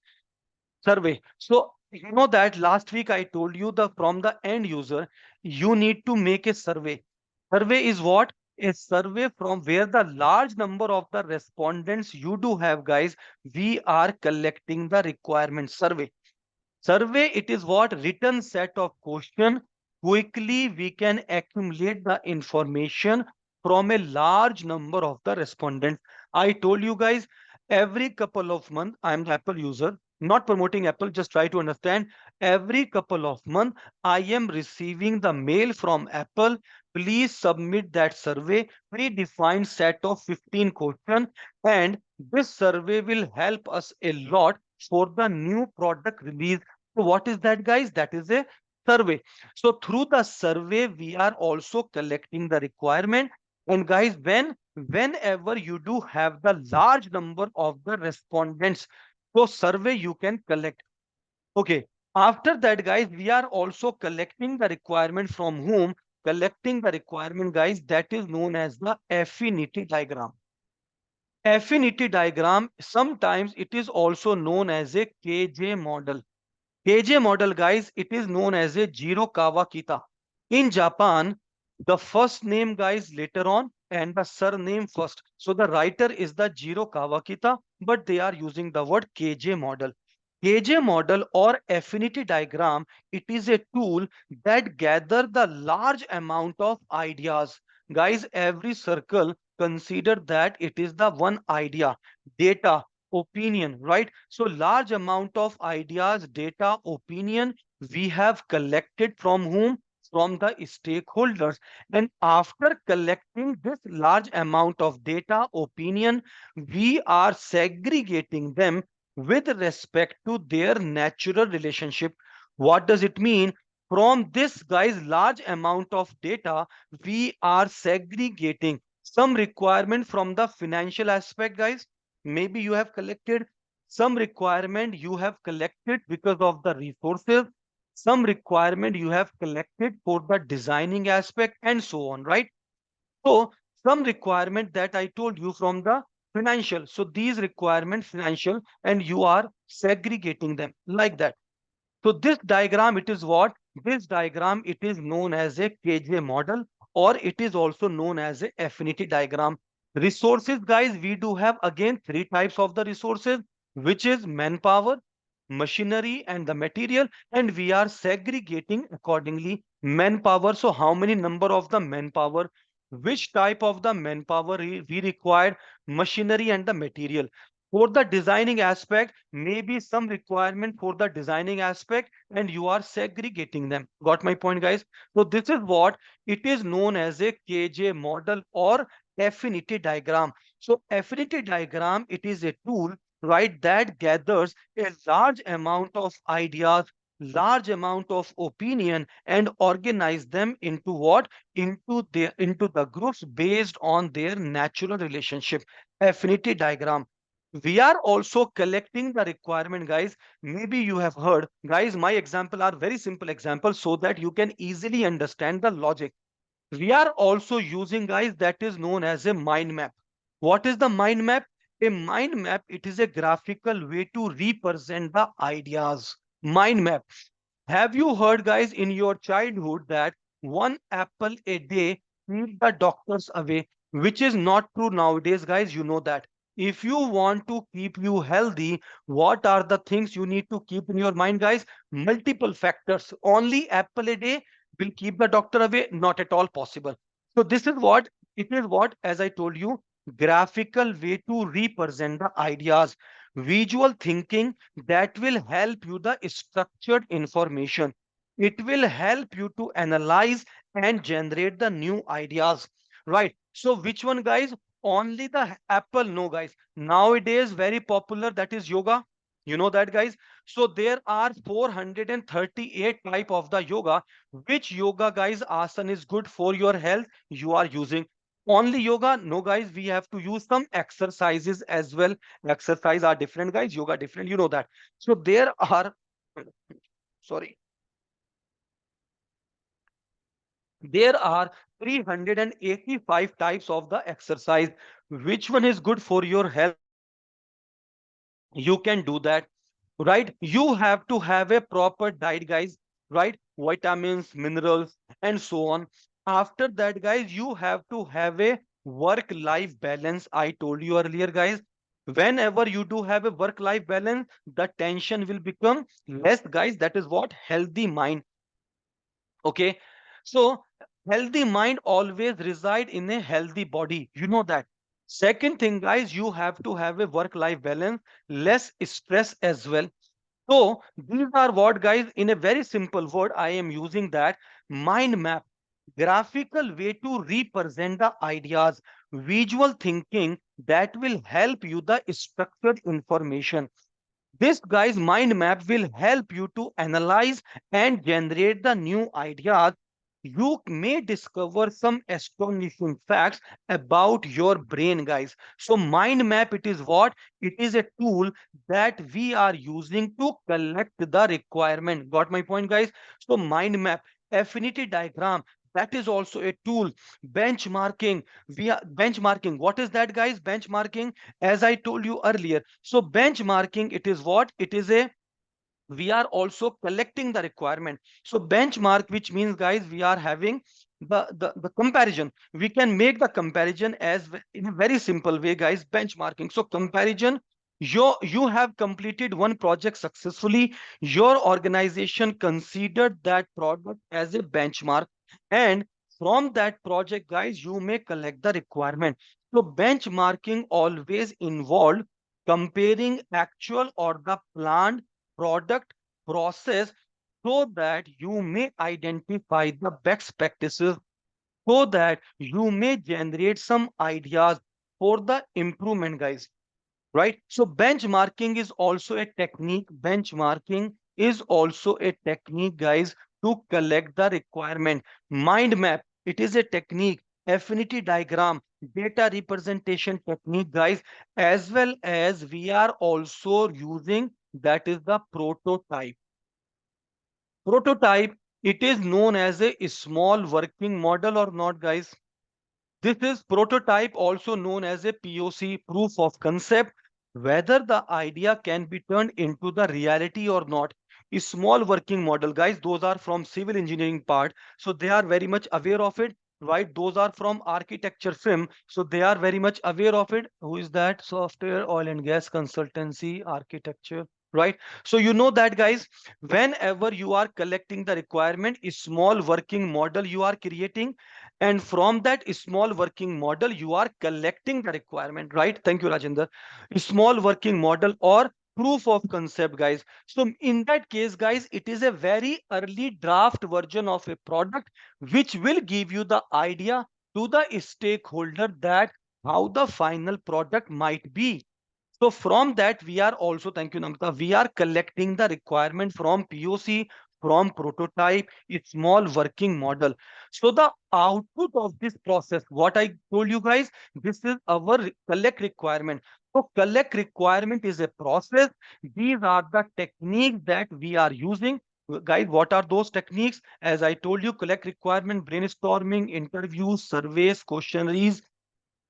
Survey. So you know that last week I told you, the from the end user, you need to make a survey. Survey is what? A survey from where the large number of the respondents you do have, guys. We are collecting the requirement. Survey. Survey, it is what? Written set of question. Quickly we can accumulate the information from a large number of the respondents. I told you, guys, every couple of months, I'm the Apple user, not promoting Apple, just try to understand. Every couple of months, I am receiving the mail from Apple. Please submit that survey, predefined set of 15 questions, and this survey will help us a lot for the new product release. So what is that, guys? That is a survey. So through the survey, we are also collecting the requirement. And guys, whenever you do have the large number of the respondents, so survey you can collect. Okay. After that, guys, we are also collecting the requirement from whom? Collecting the requirement, guys, that is known as the affinity diagram. Affinity diagram, sometimes it is also known as a KJ model. KJ model, guys, it is known as a Jiro Kawakita. In Japan, the first name, guys, later on, and the surname first. So the writer is the Jiro Kawakita, but they are using the word KJ model. KJ model or affinity diagram, it is a tool that gather the large amount of ideas. Guys, every circle, consider that it is the one idea, data, opinion, right? So large amount of ideas, data, opinion, we have collected from whom? From the stakeholders. And after collecting this large amount of data, opinion, we are segregating them with respect to their natural relationship. What does it mean? From this, guys, large amount of data, we are segregating some requirement from the financial aspect, guys. Maybe you have collected some requirement you have collected because of the resources, some requirement you have collected for the designing aspect, and so on, right? So some requirement that I told you from the financial. So these requirements financial, and you are segregating them like that. So this diagram, it is what? This diagram, it is known as a KJ model, or it is also known as a affinity diagram. Resources, guys, we do have again three types of the resources, which is manpower, machinery, and the material, and we are segregating accordingly manpower. So how many number of the manpower, which type of the manpower we require, machinery and the material. For the designing aspect, maybe some requirement for the designing aspect, and you are segregating them. Got my point, guys? So this is what it is known as a KJ model or affinity diagram. So affinity diagram, it is a tool, right, that gathers a large amount of ideas, large amount of opinion, and organize them into what? Into the groups based on their natural relationship. Affinity diagram, we are also collecting the requirement, guys. Maybe you have heard, guys, my example are very simple examples so that you can easily understand the logic. We are also using, guys, that is known as a mind map. What is the mind map? A mind map, it is a graphical way to represent the ideas. Mind map, have you heard, guys, in your childhood that one apple a day keep the doctors away, which is not true nowadays, guys? You know that. If you want to keep you healthy, what are the things you need to keep in your mind, guys? Multiple factors. Only apple a day will keep the doctor away? Not at all possible. So this is what it is. What, as I told you, graphical way to represent the ideas, visual thinking that will help you the structured information. It will help you to analyze and generate the new ideas, right? So which one, guys? Only the apple? No, guys. Nowadays very popular, that is yoga. You know that, guys. So there are 438 type of the yoga. Which yoga, guys, asana is good for your health? You are using only yoga? No, guys, we have to use some exercises as well. Exercise are different, guys, yoga different, you know that. So there are, sorry, there are 385 types of the exercise. Which one is good for your health? You can do that, right? You have to have a proper diet, guys, right? Vitamins, minerals, and so on. After that, guys, you have to have a work life balance. I told you earlier, guys, whenever you do have a work life balance, the tension will become less, guys. That is what healthy mind. Okay, so healthy mind always reside in a healthy body, you know that. Second thing, guys, you have to have a work life balance, less stress as well. So these are what, guys, in a very simple word, I am using that mind map, graphical way to represent the ideas, visual thinking that will help you the structured information. This, guy's mind map will help you to analyze and generate the new ideas. You may discover some astonishing facts about your brain, guys. So mind map, it is what? It is a tool that we are using to collect the requirement. Got my point, guys? So mind map, affinity diagram, that is also a tool. Benchmarking, we are benchmarking. What is that, guys? Benchmarking, as I told you earlier. So benchmarking, it is what? It is a, we are also collecting the requirement. So benchmark, which means, guys, we are having the comparison. We can make the comparison as in a very simple way, guys. Benchmarking, so comparison, You have completed one project successfully. Your organization considered that product as a benchmark, and from that project, guys, you may collect the requirement. So benchmarking always involved comparing actual or the planned product process so that you may identify the best practices, so that you may generate some ideas for the improvement, guys. Right? So benchmarking is also a technique. Benchmarking is also a technique, guys, to collect the requirement. Mind map, it is a technique. Affinity diagram, data representation technique, guys, as well as we are also using that is the prototype. Prototype, it is known as a small working model or not, guys. This is prototype, also known as a POC, proof of concept, whether the idea can be turned into the reality or not. A small working model, guys, those are from civil engineering part, so they are very much aware of it, right? Those are from architecture firm, so they are very much aware of it. Who is that? Software, oil and gas consultancy, architecture, right? So you know that, guys, whenever you are collecting the requirement, a small working model you are creating, and from that small working model you are collecting the requirement, right? Thank you, Rajendra. Small working model or proof of concept, guys. So in that case, guys, it is a very early draft version of a product which will give you the idea to the stakeholder that how the final product might be. So from that, we are also, thank you, Namita, we are collecting the requirement from POC, from prototype, a small working model. So the output of this process, what I told you guys, this is our collect requirement. So collect requirement is a process. These are the techniques that we are using. Guys, what are those techniques? As I told you, collect requirement, brainstorming, interviews, surveys, questionnaires,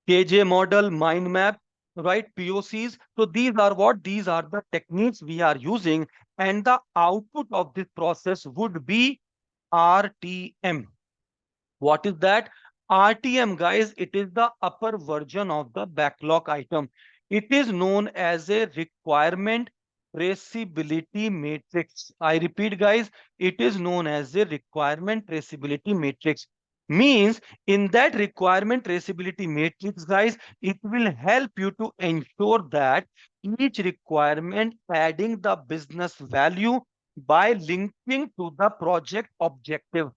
KJ model, mind map, right? POCs. So these are what? These are the techniques we are using, and the output of this process would be RTM. What is that? RTM, guys, it is the upper version of the backlog item. It is known as a requirement traceability matrix. I repeat, guys, it is known as a requirement traceability matrix. Means in that requirement traceability matrix, guys, it will help you to ensure that each requirement adding the business value by linking to the project objective.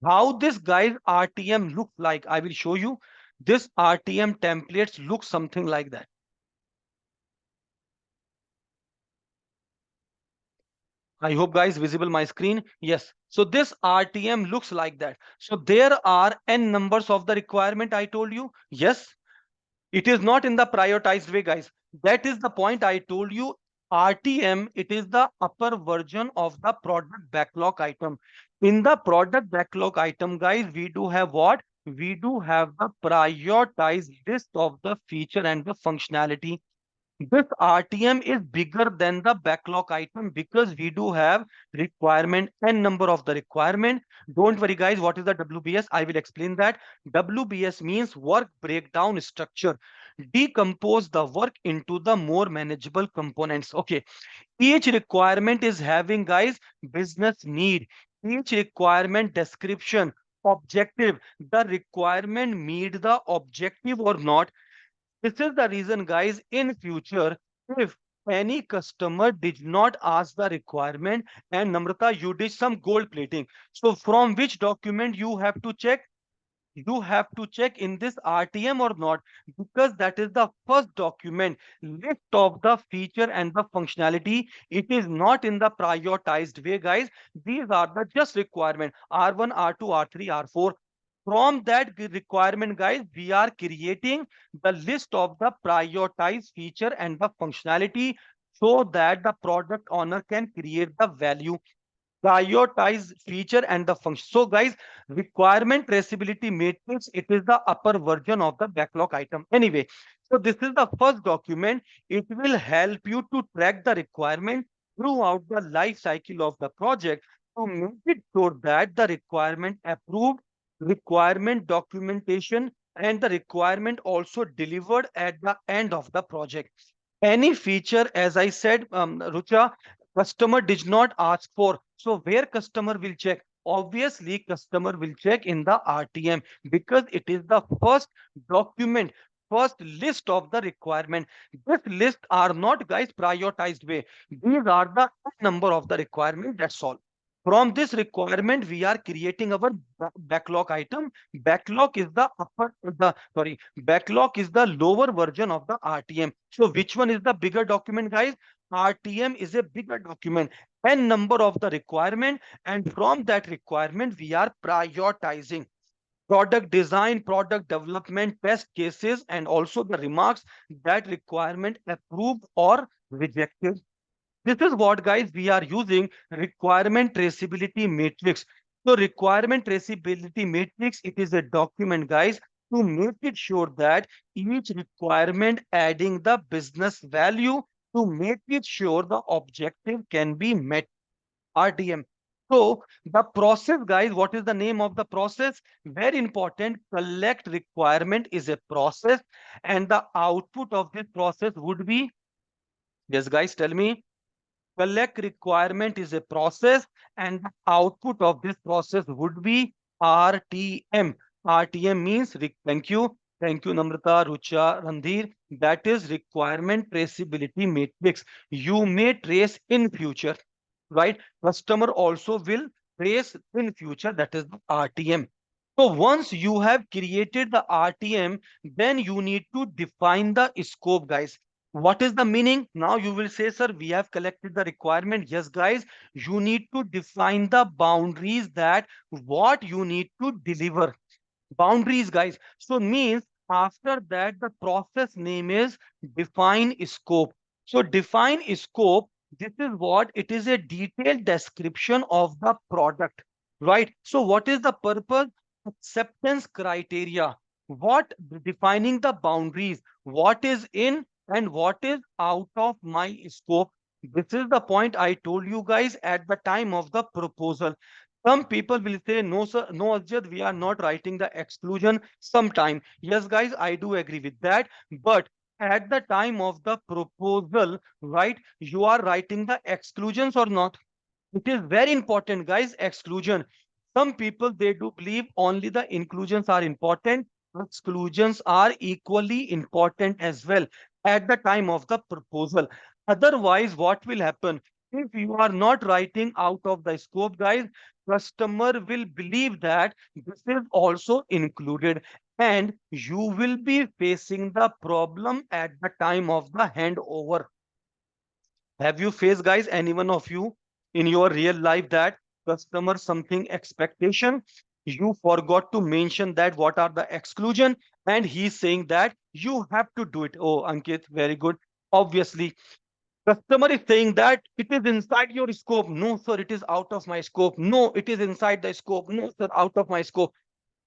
How this guy's RTM looks like, I will show you. This RTM templates look something like that. I hope guys visible my screen. Yes. So this RTM looks like that. So there are n numbers of the requirement I told you. Yes. It is not in the prioritized way, guys. That is the point I told you. RTM, it is the upper version of the product backlog item. In the product backlog item, guys, we do have what? We do have the prioritized list of the feature and the functionality. This RTM is bigger than the backlog item because we do have requirement and number of the requirement. Don't worry, guys. What is the WBS? I will explain that. WBS means work breakdown structure. Decompose the work into the more manageable components. Okay. Each requirement is having, guys, business need. Each requirement description, objective. The requirement meet the objective or not. This is the reason, guys, in future, if any customer did not ask the requirement and Namrata, you did some gold plating. So from which document you have to check? You have to check in this RTM or not, because that is the first document list of the feature and the functionality. It is not in the prioritized way, guys. These are the just requirement R1, R2, R3, R4. From that requirement, guys, we are creating the list of the prioritized feature and the functionality so that the product owner can create the value. Prioritize feature and the function. So guys, requirement traceability matrix, it is the upper version of the backlog item. Anyway, so this is the first document. It will help you to track the requirement throughout the life cycle of the project to make it sure that the requirement approved, requirement documentation, and the requirement also delivered at the end of the project. Any feature, as I said, Rucha, customer did not ask for. So where customer will check? Obviously, customer will check in the RTM because it is the first document, first list of the requirement. This list are not, guys, prioritized way. These are the number of the requirement. That's all. From this requirement, we are creating our backlog item. Backlog is the backlog is the lower version of the RTM. So which one is the bigger document, guys? RTM is a bigger document, n number of the requirement, and from that requirement, we are prioritizing product design, product development, test cases, and also the remarks that requirement approved or rejected. This is what, guys, we are using requirement traceability matrix. So requirement traceability matrix, it is a document, guys, to make it sure that each requirement adding the business value to make it sure the objective can be met. RTM. So the process, guys, what is the name of the process? Very important. Collect requirement is a process, and the output of this process would be, yes, guys, tell me. Collect requirement is a process, and the output of this process would be RTM. RTM means, thank you, Namrata, Rucha, Randhir. That is requirement traceability matrix. You may trace in future, right? Customer also will trace in future. That is the RTM. So once you have created the RTM, then you need to define the scope, guys. What is the meaning? Now you will say, sir, we have collected the requirement. Yes, guys, you need to define the boundaries that what you need to deliver. Boundaries, guys. So means after that, the process name is define scope. So define scope, this is what it is, a detailed description of the product, right? So what is the purpose? Acceptance criteria. What defining the boundaries, what is in and what is out of my scope. This is the point I told you guys at the time of the proposal. Some people will say, no, sir, no, Ajit, we are not writing the exclusion sometime. Yes, guys, I do agree with that. But at the time of the proposal, right, you are writing the exclusions or not? It is very important, guys, exclusion. Some people, they do believe only the inclusions are important. Exclusions are equally important as well at the time of the proposal. Otherwise, what will happen? If you are not writing out of the scope, guys, customer will believe that this is also included, and you will be facing the problem at the time of the handover. Have you faced, guys, any one of you in your real life that customer something expectation, you forgot to mention that what are the exclusion, and he's saying that you have to do it? Oh, Ankit, very good. Obviously, customer is saying that it is inside your scope. No, sir, it is out of my scope. No, it is inside the scope. No, sir, out of my scope.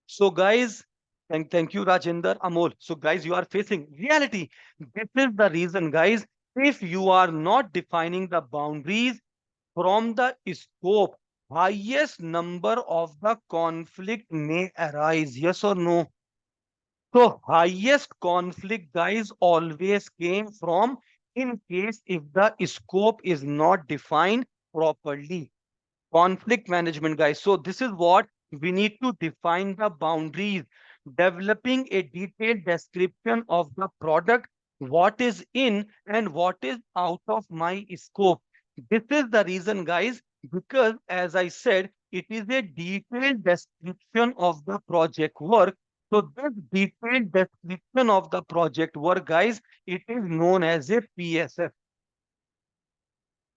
So, guys, thank you, Rajender, Amol. So, guys, you are facing reality. This is the reason, guys. If you are not defining the boundaries from the scope, highest number of the conflict may arise. Yes or no? So, highest conflict, guys, always came from in case if the scope is not defined properly. Conflict management, guys. So this is what we need to define the boundaries, developing a detailed description of the product, what is in and what is out of my scope. This is the reason, guys, because as I said, it is a detailed description of the project work. So this detailed description of the project work, guys, it is known as a PSF.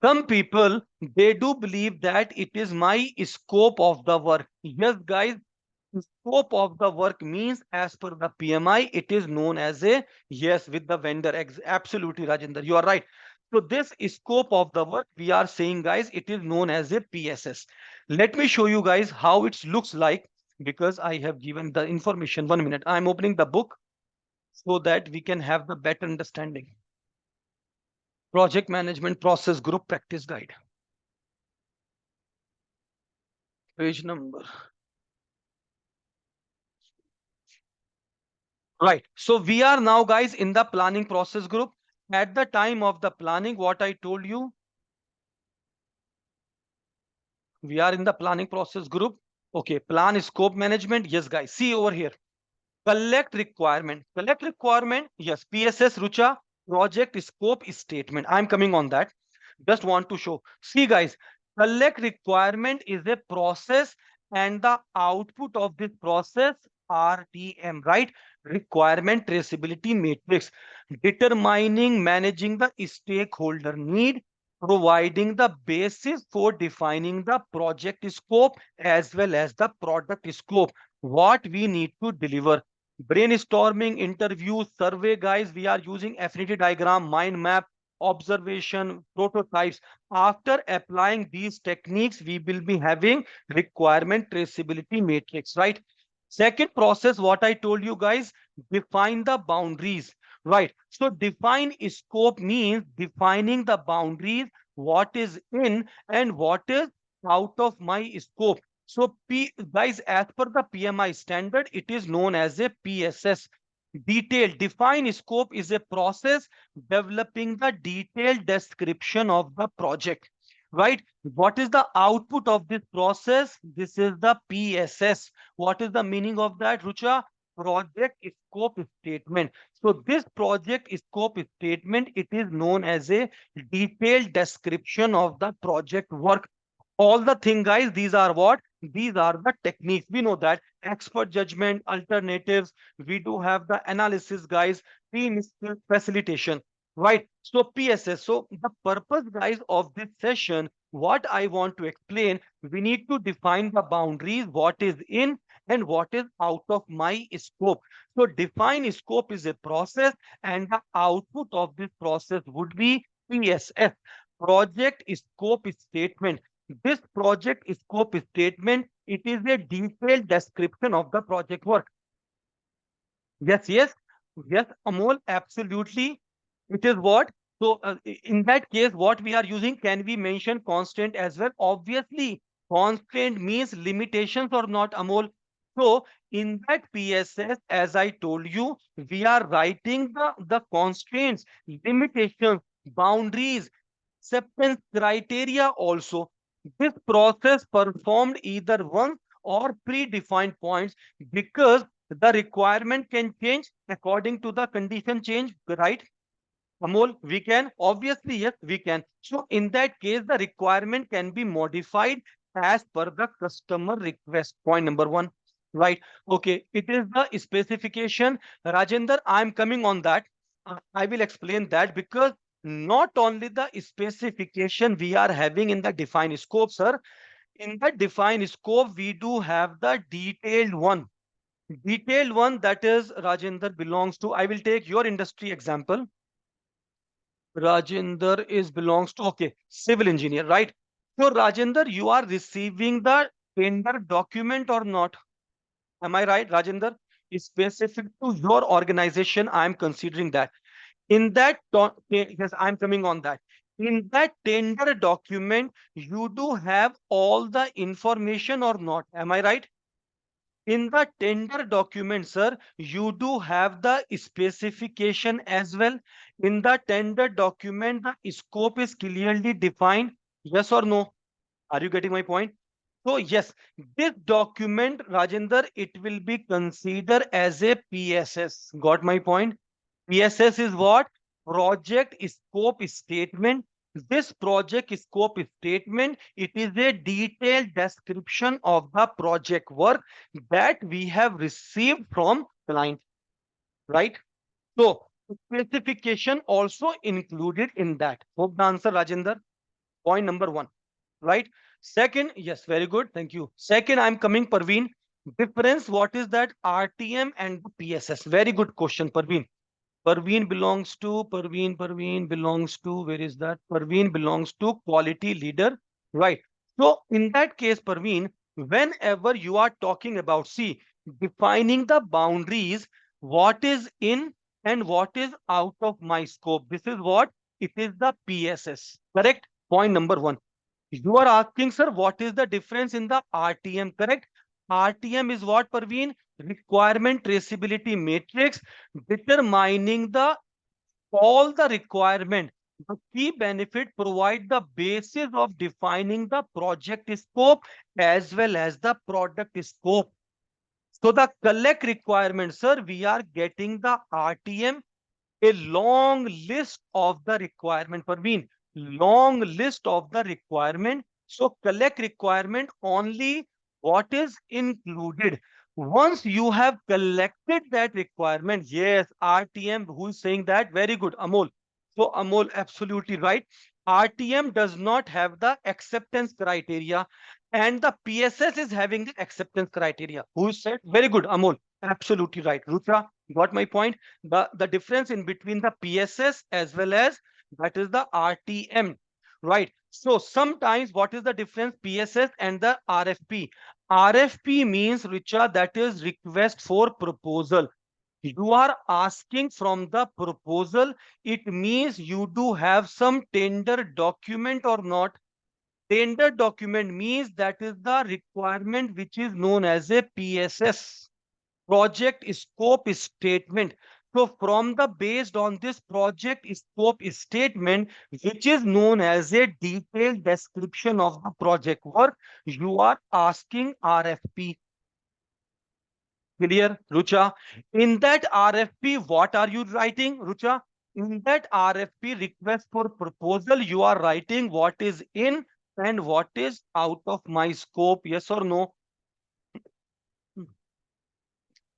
Some people, they do believe that it is my scope of the work. Yes, guys, scope of the work means as per the PMI, it is known as a, yes, with the vendor. Absolutely, Rajendra, you are right. So this scope of the work, we are saying, guys, it is known as a PSS. Let me show you guys how it looks like, because I have given the information. 1 minute. I'm opening the book so that we can have the better understanding. Project Management Process Group Practice Guide. Page number. Right. So we are now, guys, in the planning process group. at the time of the planning, what I told you, we are in the planning process group. Okay, plan scope management. Yes, guys, see over here. Collect requirement. Collect requirement. Yes, PSS, Rucha, project scope statement. I'm coming on that. Just want to show. See, guys, collect requirement is a process, and the output of this process, RTM, right? Requirement traceability matrix, determining, managing the stakeholder need, providing the basis for defining the project scope as well as the product scope, what we need to deliver. Brainstorming, interviews, survey, guys, we are using affinity diagram, mind map, observation, prototypes. After applying these techniques, we will be having requirement traceability matrix, right? Second process, what I told you guys, define the boundaries, right? So define scope means defining the boundaries, what is in and what is out of my scope. So guys, as per the PMI standard, it is known as a PSS. Detailed define scope is a process developing the detailed description of the project, right? What is the output of this process? This is the PSS. What is the meaning of that, Rucha? Project scope statement. So this project scope statement, it is known as a detailed description of the project work. All the thing, guys, these are what? These are the techniques. We know that expert judgment, alternatives. We do have the analysis, guys, team skill facilitation, right? So PSS. So the purpose, guys, of this session, what I want to explain, we need to define the boundaries, what is in and what is out of my scope. So define scope is a process, and the output of this process would be PSS, project scope statement. This project scope statement, it is a detailed description of the project work. Yes, yes, yes, Amol, absolutely. It is what? So in that case, what we are using, can we mention constant as well? Obviously, constant means limitations or not, Amol. So in that PSS, as I told you, we are writing the constraints, limitations, boundaries, acceptance criteria also. This process performed either once or predefined points, because the requirement can change according to the condition change, right? Amol, we can? Obviously, yes, we can. So in that case, the requirement can be modified as per the customer request. Point number one, right? Okay, it is the specification. Rajender, I'm coming on that. I will explain that, because not only the specification we are having in the defined scope, sir. In the defined scope, we do have the detailed one. Detailed one, that is, Rajender, belongs to, I will take your industry example. Rajender is belongs to, okay, civil engineer, right? So Rajender, you are receiving the tender document or not? Am I right, Rajender? Is specific to your organization. I am considering that. In that, yes, I'm coming on that. In that tender document, you do have all the information or not? Am I right? In the tender document, sir, you do have the specification as well. In the tender document, the scope is clearly defined. Yes or no? Are you getting my point? So yes, this document, Rajender, it will be considered as a PSS. Got my point? PSS is what? Project scope statement. This project scope statement, it is a detailed description of the project work that we have received from client, right? So specification also included in that. Hope the answer, Rajender. Point number one, right? Second, yes, very good. Thank you. Second, I'm coming, Parveen. Difference, what is that? RTM and PSS. Very good question, Parveen. Parveen belongs to, where is that? Parveen belongs to quality leader, right? So in that case, Parveen, whenever you are talking about, see, defining the boundaries, what is in and what is out of my scope. This is what? It is the PSS, correct? Point number one. You are asking, sir, what is the difference in the RTM, correct? RTM is what, Parveen? Requirement traceability matrix, determining the all the requirement. The key benefit provide the basis of defining the project scope as well as the product scope. So the collect requirement, sir, we are getting the RTM, a long list of the requirement, Parveen, long list of the requirement. So collect requirement only what is included. Once you have collected that requirement, yes, RTM, who is saying that? Very good, Amol. So Amol, absolutely right. RTM does not have the acceptance criteria, and the PSS is having the acceptance criteria. Who said? Very good, Amol. Absolutely right. Rucha, got my point. The difference in between the PSS as well as that is the RTM, right? So sometimes what is the difference PSS and the RFP? RFP means, Richa, that is request for proposal. You are asking from the proposal. It means you do have some tender document or not. Tender document means that is the requirement which is known as a PSS, project scope statement. So from the based on this project scope statement, which is known as a detailed description of the project work, you are asking RFP. Clear, Rucha? In that RFP, what are you writing, Rucha? In that RFP request for proposal, you are writing what is in and what is out of my scope, yes or no?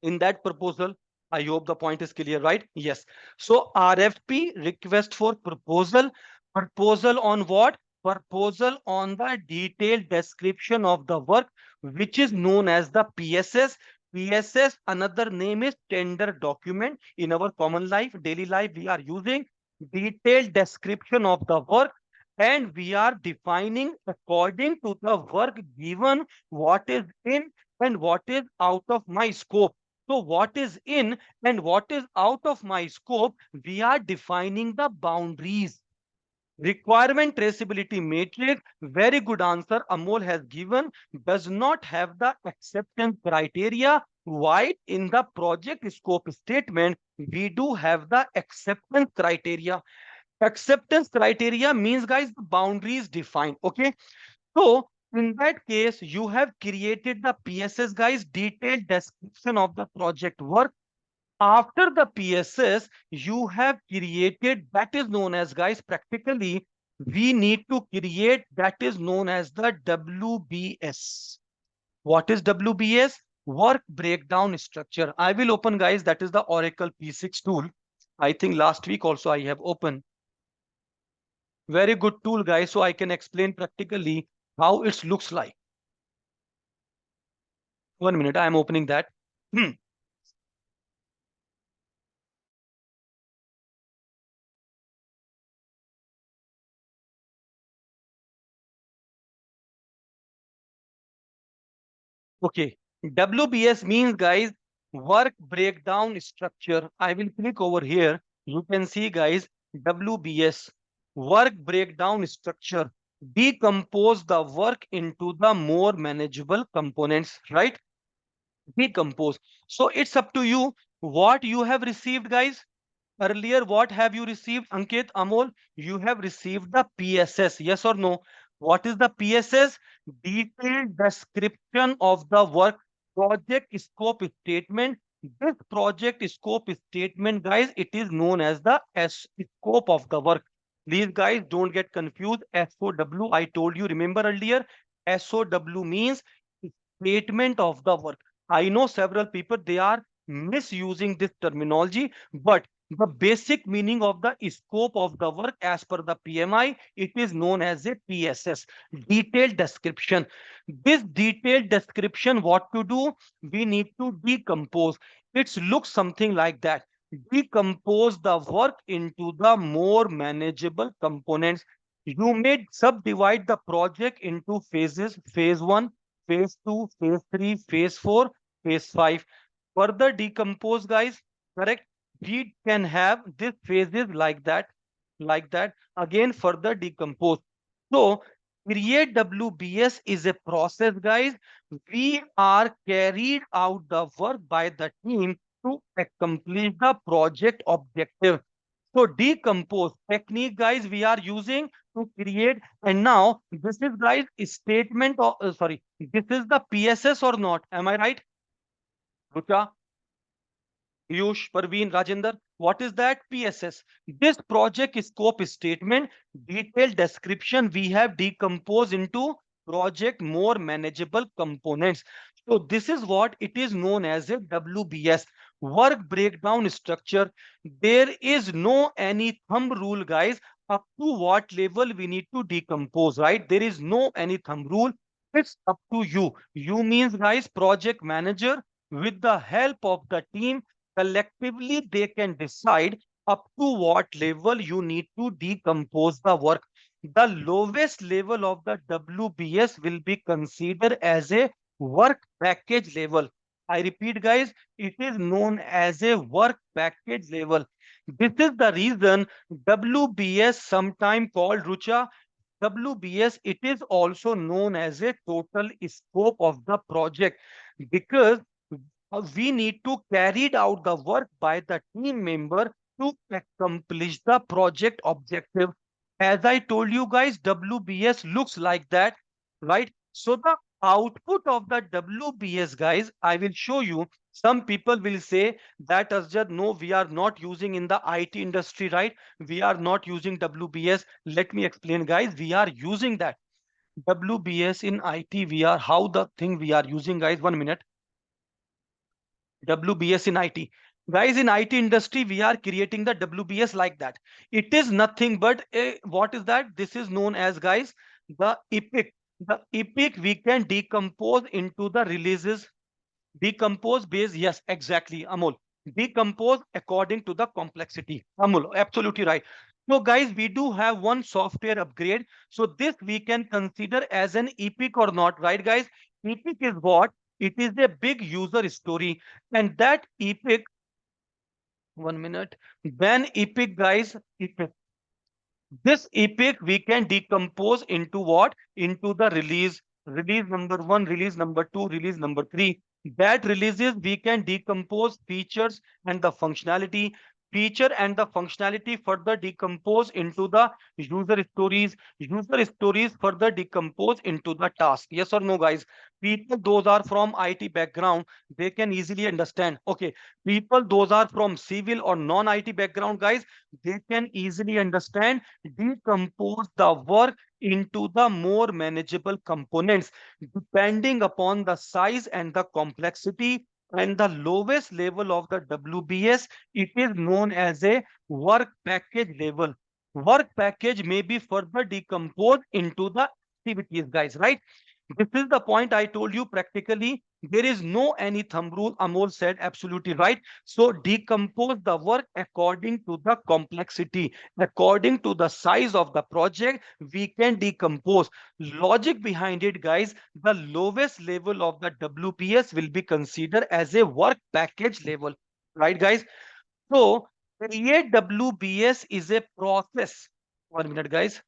In that proposal, I hope the point is clear, right? Yes. So RFP, request for proposal. Proposal on what? Proposal on the detailed description of the work, which is known as the PSS. PSS, another name is tender document. In our common life, daily life, we are using detailed description of the work, and we are defining according to the work given what is in and what is out of my scope. So what is in and what is out of my scope, we are defining the boundaries. Requirement traceability matrix, very good answer Amol has given, does not have the acceptance criteria. Why? In the project scope statement, we do have the acceptance criteria. Acceptance criteria means, guys, the boundaries defined. Okay. So in that case, you have created the PSS, guys, detailed description of the project work. After the PSS, you have created that is known as, guys, practically, we need to create that is known as the WBS. What is WBS? Work breakdown structure. I will open, guys, that is the Oracle P6 tool. I think last week also I have opened. Very good tool, guys. So I can explain practically how it looks like. 1 minute, I am opening that. Okay. WBS means, guys, work breakdown structure. I will click over here. You can see, guys, WBS, work breakdown structure. Decompose the work into the more manageable components, right? Decompose. So it's up to you what you have received, guys. Earlier, what have you received, Ankit, Amol? You have received the PSS, yes or no? What is the PSS? Detailed description of the work, project scope statement. This project scope statement, guys, it is known as the scope of the work. Please, guys, don't get confused. SOW, I told you, remember earlier, SOW means statement of the work. I know several people, they are misusing this terminology, but the basic meaning of the scope of the work as per the PMI, it is known as a PSS, detailed description. This detailed description, what to do? We need to decompose. It looks something like that. Decompose the work into the more manageable components. You may subdivide the project into phases, phase one, phase two, phase three, phase four, phase five. Further decompose, guys, correct? We can have these phases like that. Again, further decompose. So, create WBS is a process, guys. We are carried out the work by the team to accomplish the project objective. So decompose technique, guys, we are using to create. And now this is, guys, a statement of, sorry, this is the PSS or not? Am I right? Rucha, Piyush, Parveen, Rajender, what is that? PSS. This project scope statement, detailed description, we have decomposed into project more manageable components. So this is what it is known as a WBS, work breakdown structure. There is no any thumb rule, guys, up to what level we need to decompose, right? There is no any thumb rule. It's up to you. You means, guys, project manager, with the help of the team, collectively they can decide up to what level you need to decompose the work. The lowest level of the WBS will be considered as a work package level. I repeat, guys, it is known as a work package level. This is the reason WBS, sometime called, Rucha, WBS, it is also known as a total scope of the project, because we need to carry out the work by the team member to accomplish the project objective. As I told you, guys, WBS looks like that, right? So the output of the WBS, guys, I will show you. Some people will say that, Asjad, no, we are not using in the IT industry, right? We are not using WBS. Let me explain, guys. We are using that WBS in IT. We are, how the thing we are using, guys. 1 minute. WBS in IT. Guys, in IT industry, we are creating the WBS like that. It is nothing but a, what is that? This is known as, guys, the epic. The epic we can decompose into the releases. Decompose base, yes, exactly, Amol. Decompose according to the complexity. Amol, absolutely right. So, guys, we do have one software upgrade. So, this we can consider as an epic or not, right, guys? Epic is what? It is a big user story. And that epic, 1 minute, when epic, guys, epic, this epic we can decompose into what? Into the release. Release number one, release number two, release number three. That releases we can decompose features and the functionality. Feature and the functionality further decompose into the user stories. User stories further decompose into the task. Yes or no, guys? People, those are from IT background, they can easily understand. Okay, people, those are from civil or non-IT background, guys, they can easily understand. Decompose the work into the more manageable components depending upon the size and the complexity. And the lowest level of the WBS, it is known as a work package level. Work package may be further decomposed into the activities, guys, right? This is the point I told you. Practically, there is no any thumb rule. Amol said absolutely right. So decompose the work according to the complexity, according to the size of the project. We can decompose. Logic behind it, guys. The lowest level of the WPS will be considered as a work package level, right, guys? So create WBS is a process. 1 minute, guys.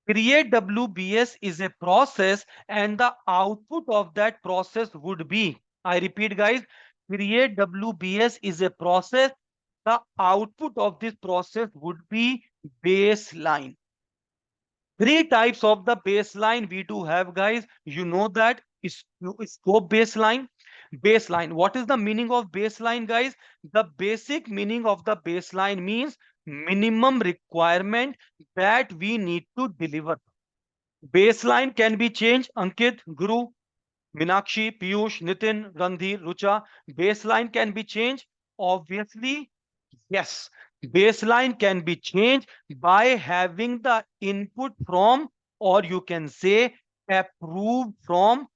Create WBS is a process, and the output of that process would be, I repeat, guys, create WBS is a process. The output of this process would be baseline. Three types of the baseline we do have, guys. You know that is scope baseline. Baseline. What is the meaning of baseline, guys? The basic meaning of the baseline means minimum requirement that we need to deliver. Baseline can be changed. Ankit, Guru, Minakshi, Piyush, Nitin, Randhir, Rucha. Baseline can be changed. Obviously, yes. Baseline can be changed by having the input from, or you can say approved from,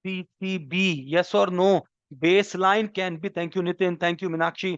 PCB. Yes or no? Baseline can be, thank you, Nitin. Thank you, Minakshi.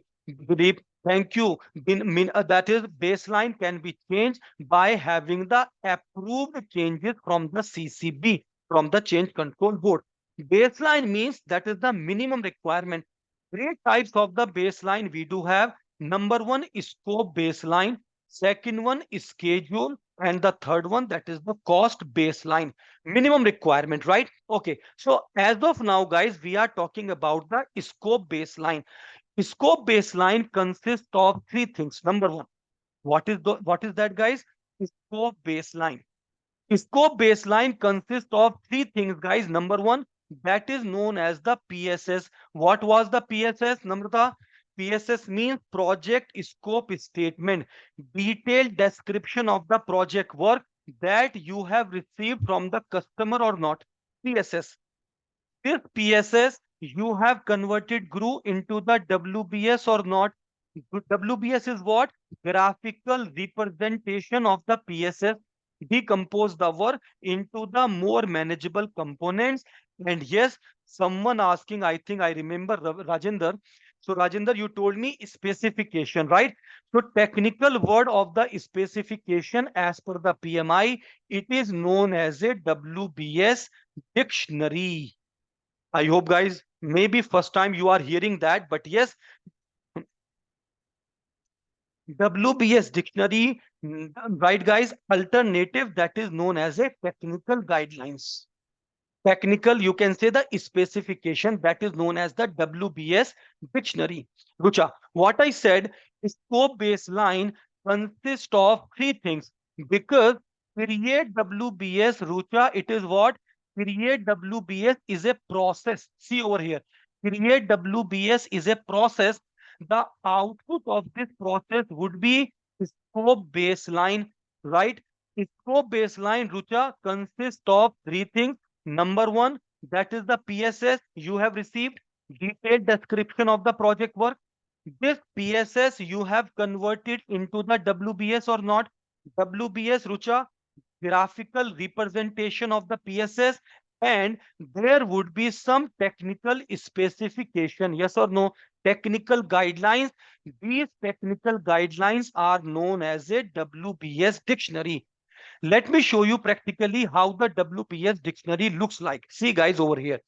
Deep. Thank you. That is, baseline can be changed by having the approved changes from the CCB, from the change control board. Baseline means that is the minimum requirement. Three types of the baseline we do have. Number one is scope baseline. Second one is schedule. And the third one, that is the cost baseline. Minimum requirement, right? Okay. So as of now, guys, we are talking about the scope baseline. Scope baseline consists of three things. Number one, What is that, guys? Scope baseline. Scope baseline consists of three things, guys. Number one, that is known as the PSS. What was the PSS, Namrata? PSS means project scope statement, detailed description of the project work that you have received from the customer or not. PSS. This PSS you have converted GRU into the WBS or not? WBS is what? Graphical representation of the PSS. Decompose the work into the more manageable components. And yes, someone asking, I think I remember Rajender. So Rajender, you told me specification, right? So technical word of the specification as per the PMI, it is known as a WBS dictionary. I hope, guys, maybe first time you are hearing that, but yes, WBS dictionary, right, guys, alternative that is known as a technical guidelines. Technical, you can say the specification that is known as the WBS dictionary. Rucha, what I said, scope baseline consists of three things because create WBS, Rucha, it is what? Create WBS is a process. See over here. Create WBS is a process. The output of this process would be scope baseline, right? Scope baseline, Rucha, consists of three things. Number one, that is the PSS you have received, detailed description of the project work. This PSS you have converted into the WBS or not? WBS, Rucha, graphical representation of the PSS, and there would be some technical specification. Yes or no? Technical guidelines. These technical guidelines are known as a WBS dictionary. Let me show you practically how the WPS dictionary looks like. See, guys, over here.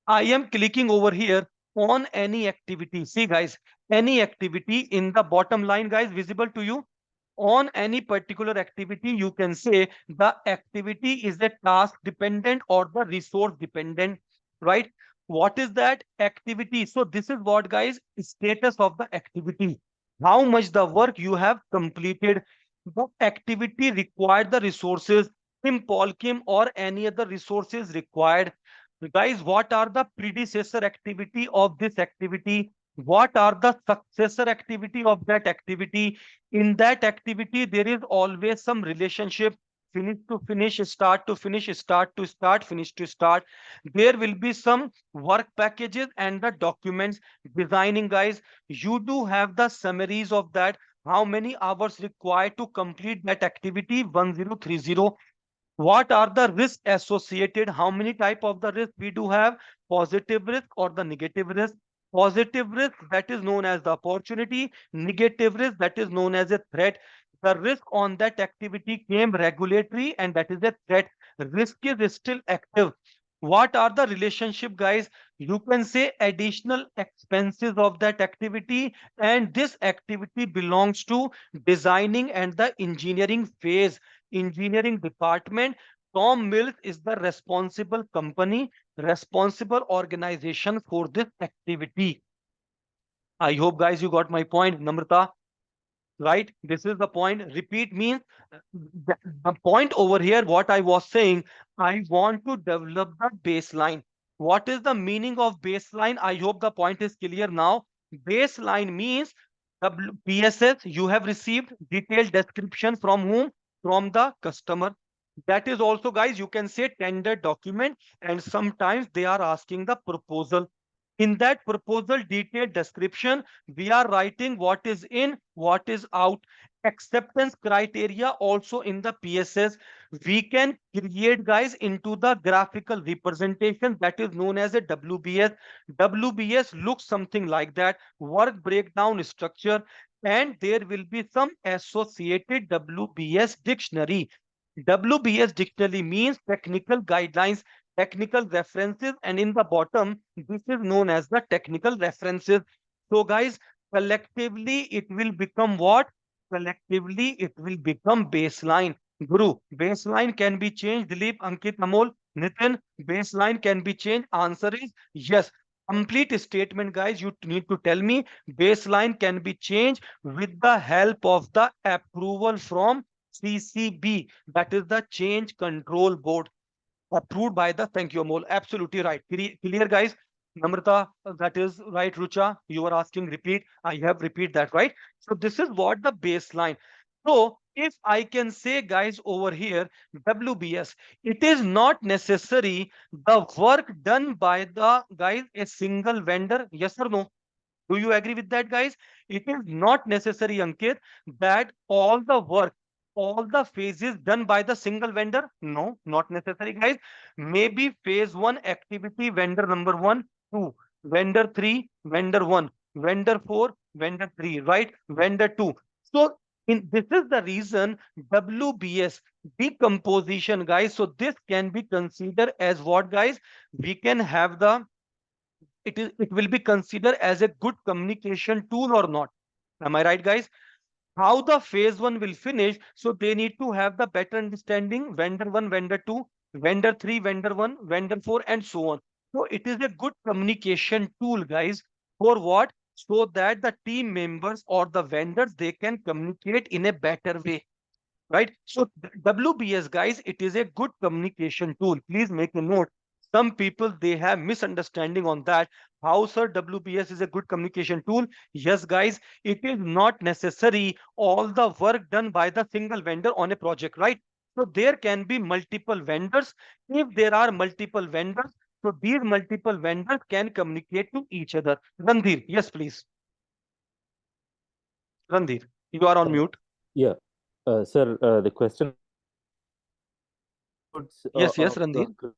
I am clicking over here on any activity. See, guys, any activity in the bottom line, guys, visible to you. On any particular activity, you can say the activity is a task dependent or the resource dependent, right? What is that activity? So this is what, guys, status of the activity. How much the work you have completed. The activity required the resources, Polkim or any other resources required. Guys, what are the predecessor activity of this activity? What are the successor activity of that activity? In that activity, there is always some relationship, finish to finish, start to finish, start to start, finish to start. There will be some work packages and the documents designing, guys. You do have the summaries of that. How many hours required to complete that activity? 1030. What are the risks associated? How many type of the risk we do have? Positive risk or the negative risk? Positive risk, that is known as the opportunity. Negative risk, that is known as a threat. The risk on that activity came regulatory and that is a threat. Risk is still active. What are the relationship, guys? You can say additional expenses of that activity, and this activity belongs to designing and the engineering phase, engineering department. Tom Mills is the responsible company, responsible organization for this activity. I hope, guys, you got my point, Namrata. Right? This is the point. Repeat means the point over here, what I was saying, I want to develop the baseline. What is the meaning of baseline? I hope the point is clear now. Baseline means PSS you have received detailed description from whom? From the customer. That is also, guys, you can say tender document, and sometimes they are asking the proposal. In that proposal detailed description, we are writing what is in, what is out. Acceptance criteria also in the PSS. We can create, guys, into the graphical representation that is known as a WBS. WBS looks something like that. Work breakdown structure, and there will be some associated WBS dictionary. WBS dictionary means technical guidelines, technical references, and in the bottom, this is known as the technical references. So, guys, collectively, it will become what? Collectively, it will become baseline. Guru, baseline can be changed. Dilip, Ankit, Amol, Nitin, baseline can be changed. Answer is yes. complete statement, guys. You need to tell me baseline can be changed with the help of the approval from CCB, that is the Change Control Board, approved by the, thank you Amol, absolutely right. Clear, guys. Namrata, that is right. Rucha, you are asking repeat, I have repeat that, right? So this is what the baseline. So if I can say, guys, over here, WBS, it is not necessary the work done by the, guys, a single vendor, yes or no? Do you agree with that, guys? It is not necessary, Ankit, that all the phases done by the single vendor. No, not necessary, guys. Maybe phase one activity, vendor number one, two, vendor three, vendor one, vendor four, vendor three, right? Vendor two. So this is the reason WBS decomposition, guys. So this can be considered as what, guys? We can have the, it will be considered as a good communication tool or not. Am I right, guys? How the phase one will finish, so they need to have the better understanding, vendor one, vendor two, vendor three, vendor one, vendor four, and so on. So it is a good communication tool, guys. For what? So that the team members or the vendors, they can communicate in a better way, right? So WBS, guys, it is a good communication tool. Please make a note. Some people, they have misunderstanding on that. How, sir, WBS is a good communication tool? Yes, guys, it is not necessary all the work done by the single vendor on a project, right? So there can be multiple vendors. If there are multiple vendors, so these multiple vendors can communicate to each other. Randhir, yes, please. Randhir, you are on Uh, mute. yeah, sir, the question Yes, yes, of Randhir.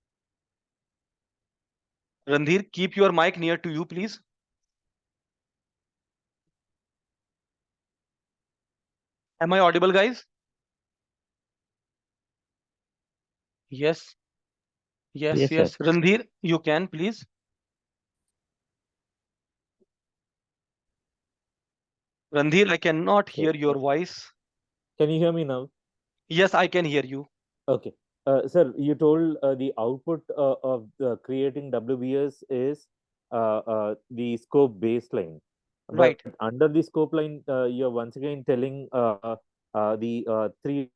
Randhir, keep your mic near to you, please. Am I audible, guys? Yes, yes, yes, sir. yes. Randhir, you can, please. Randhir, I cannot So, hear your voice. can you hear me now? Yes, I can hear you. Okay. Sir, you told the output of creating WBS is the scope baseline. But Right, under the scope line, you're once again telling the three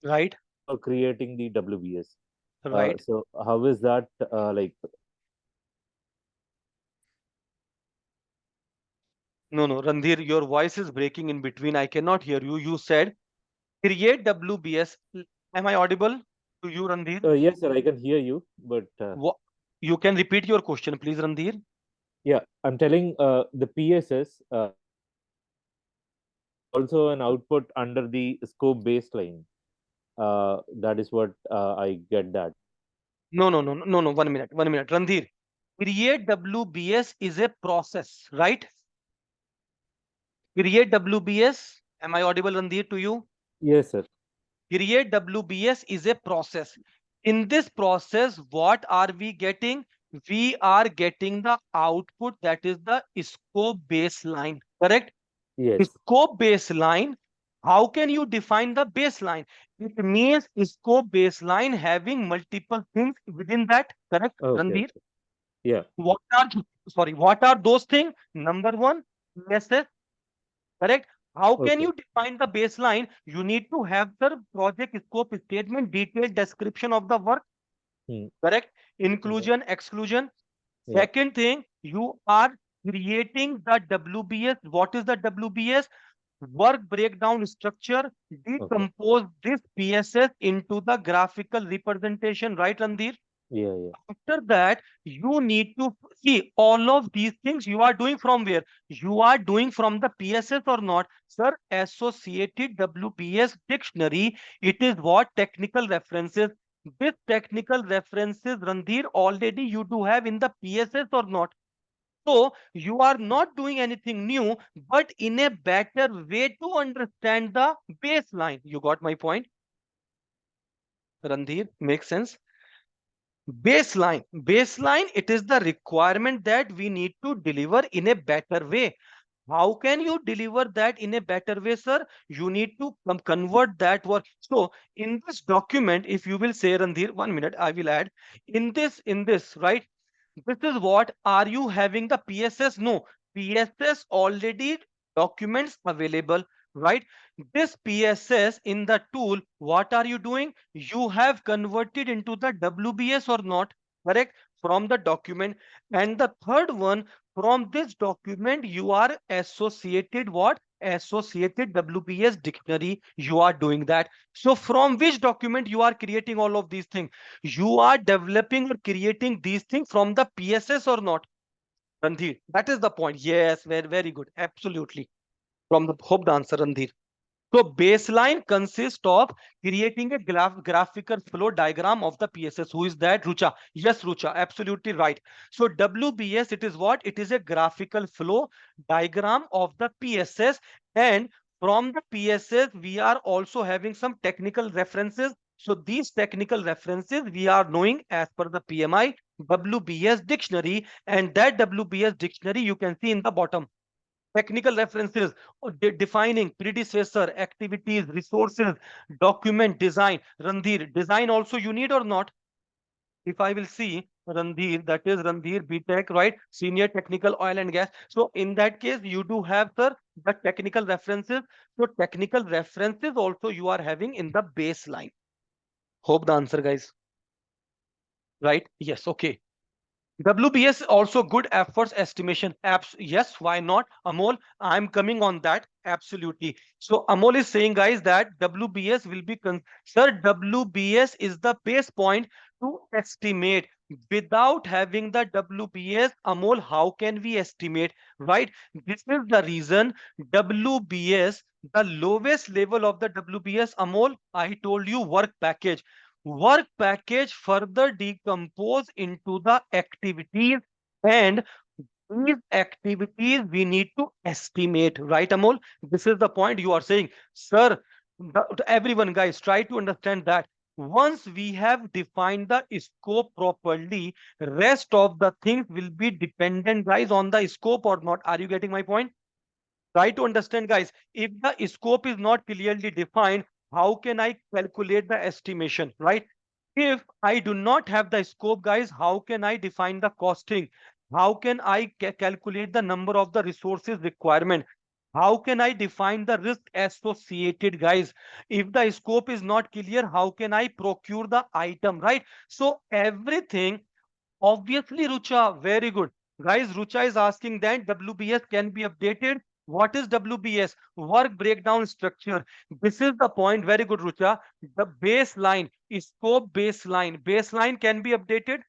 right, for creating the WBS. right. So how is that like? No, no, Randhir, your voice is breaking in between. I cannot hear you. You said create WBS. Am I audible to you, Randhir? Yes, sir, I can hear you, but You can repeat your question, please, Randhir. yeah, I'm telling the PSS also an output under the scope baseline. That is what I get that. No, no, no, no, no, no. 1 minute, 1 minute. Randhir, create WBS is a process, right? Create WBS. Am I audible, Randhir, to you? Yes, sir. Create WBS is a process. In this process, what are we getting? We are getting the output, that is the scope baseline, correct? Yes. Scope baseline. How can you define the baseline? It means scope baseline having multiple things within that, correct, Okay. Randhir? Okay. Yeah. What are, sorry, what are those things? Number one, PSS, correct? How can Okay. you define the baseline? You need to have the project scope statement, detailed description of the work, Hmm. correct? Yeah. Inclusion, exclusion. Yeah. Second thing, you are creating the WBS. What is the WBS? Work breakdown structure. Okay. Decompose this PSS into the graphical representation, right, Randir? Yeah. Yeah. After that, you need to see all of these things you are doing from where? You are doing from the PSS or not? Sir, associated WPS dictionary, it is what? Technical references. This technical references, Randhir, already you do have in the PSS or not? So you are not doing anything new, but in a better way to understand the baseline. You got my point, Randhir? Makes sense? Baseline, it is the requirement that we need to deliver in a better way. How can you deliver that in a better way, sir? You need to convert that work. So in this document, if you will say, Randhir, 1 minute, I will add in this, right? This is what, are you having the PSS? No, PSS already documents available, right? This PSS in the tool, what are you doing? You have converted into the WBS or not, correct? From the document. And the third one, from this document, you are associated what? Associated WBS dictionary. You are doing that. So from which document you are creating all of these things? You are developing or creating these things from the PSS or not, Randhir? That is the point. Yes, very, very good. Absolutely. From the hope the answer, Randhir. So baseline consists of creating a graphical flow diagram of the PSS. Who is that? Rucha. Yes, Rucha. Absolutely right. So WBS, it is what? It is a graphical flow diagram of the PSS. And from the PSS, we are also having some technical references. So these technical references we are knowing as per the PMI WBS dictionary. And that WBS dictionary you can see in the bottom. Technical references, or defining predecessor, activities, resources, document, design. Randhir, design also you need or not? If I will see Randhir, that is Randhir BTech, right? Senior Technical Oil and Gas. So in that case, you do have, sir, the technical references. So technical references also you are having in the baseline. Hope the answer, guys. Right? Yes. Okay. WBS also good efforts estimation apps. Yes, why not? Amol, I'm coming on that. Absolutely. So Amol is saying, guys, that WBS will be, sir, WBS is the base point to estimate. Without having the WBS, Amol, how can we estimate? Right? This is the reason WBS, the lowest level of the WBS, Amol, I told you work package. Work package further decompose into the activities, and these activities we need to estimate, right, Amol? This is the point you are saying, sir. Everyone, guys, try to understand that once we have defined the scope properly, rest of the things will be dependent, guys, on the scope or not. Are you getting my point? Try to understand, guys. If the scope is not clearly defined, how can I calculate the estimation, right? If I do not have the scope, guys, how can I define the costing? How can I calculate the number of the resources requirement? How can I define the risk associated, guys? If the scope is not clear, how can I procure the item, right? So everything, obviously, Rucha, very good. Guys, Rucha is asking that WBS can be updated. What is WBS? Work breakdown structure. This is the point. Very good, Rucha. The baseline, scope baseline. Baseline can be updated.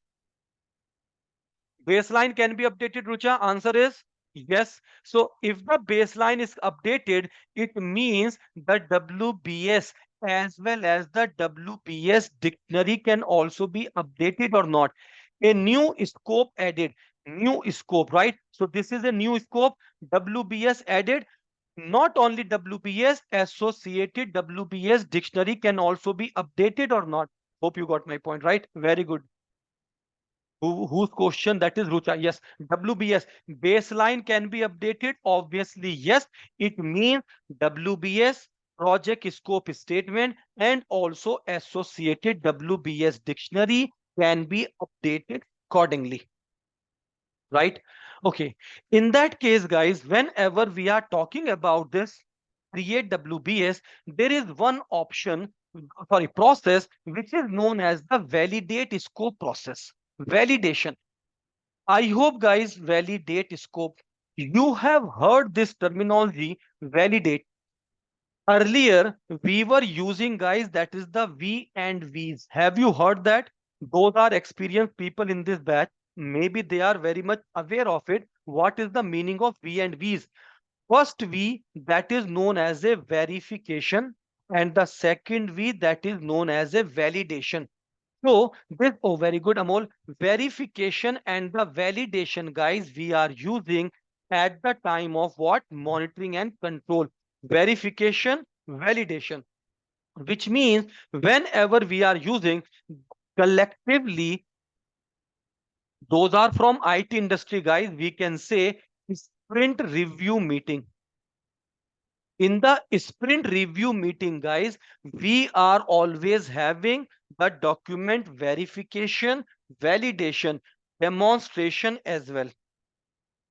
Baseline can be updated, Rucha. Answer is yes. So if the baseline is updated, it means the WBS as well as the WBS dictionary can also be updated or not. A new scope added, new scope, right? So this is a new scope, WBS added. Not only WBS, associated WBS dictionary can also be updated or not. Hope you got my point, right? Very good. Whose question? That is Rucha. Yes, WBS baseline can be updated. Obviously, yes. It means WBS project scope statement and also associated WBS dictionary can be updated accordingly. Right? Okay. In that case, guys, whenever we are talking about this create WBS, there is one option, sorry, process, which is known as the validate scope process. Validation. I hope, guys, validate scope. You have heard this terminology, validate. Earlier, we were using, guys, that is the V and V's. Have you heard that? Those are experienced people in this batch. Maybe they are very much aware of it. What is the meaning of V and V's? First V, that is known as a verification, and the second V, that is known as a validation. So this, oh, very good, Amol. Verification and the validation, guys, we are using at the time of what? Monitoring and control. Verification, validation, which means whenever we are using collectively, those are from IT industry, guys, we can say sprint review meeting. In the sprint review meeting, guys, we are always having the document verification, validation, demonstration as well.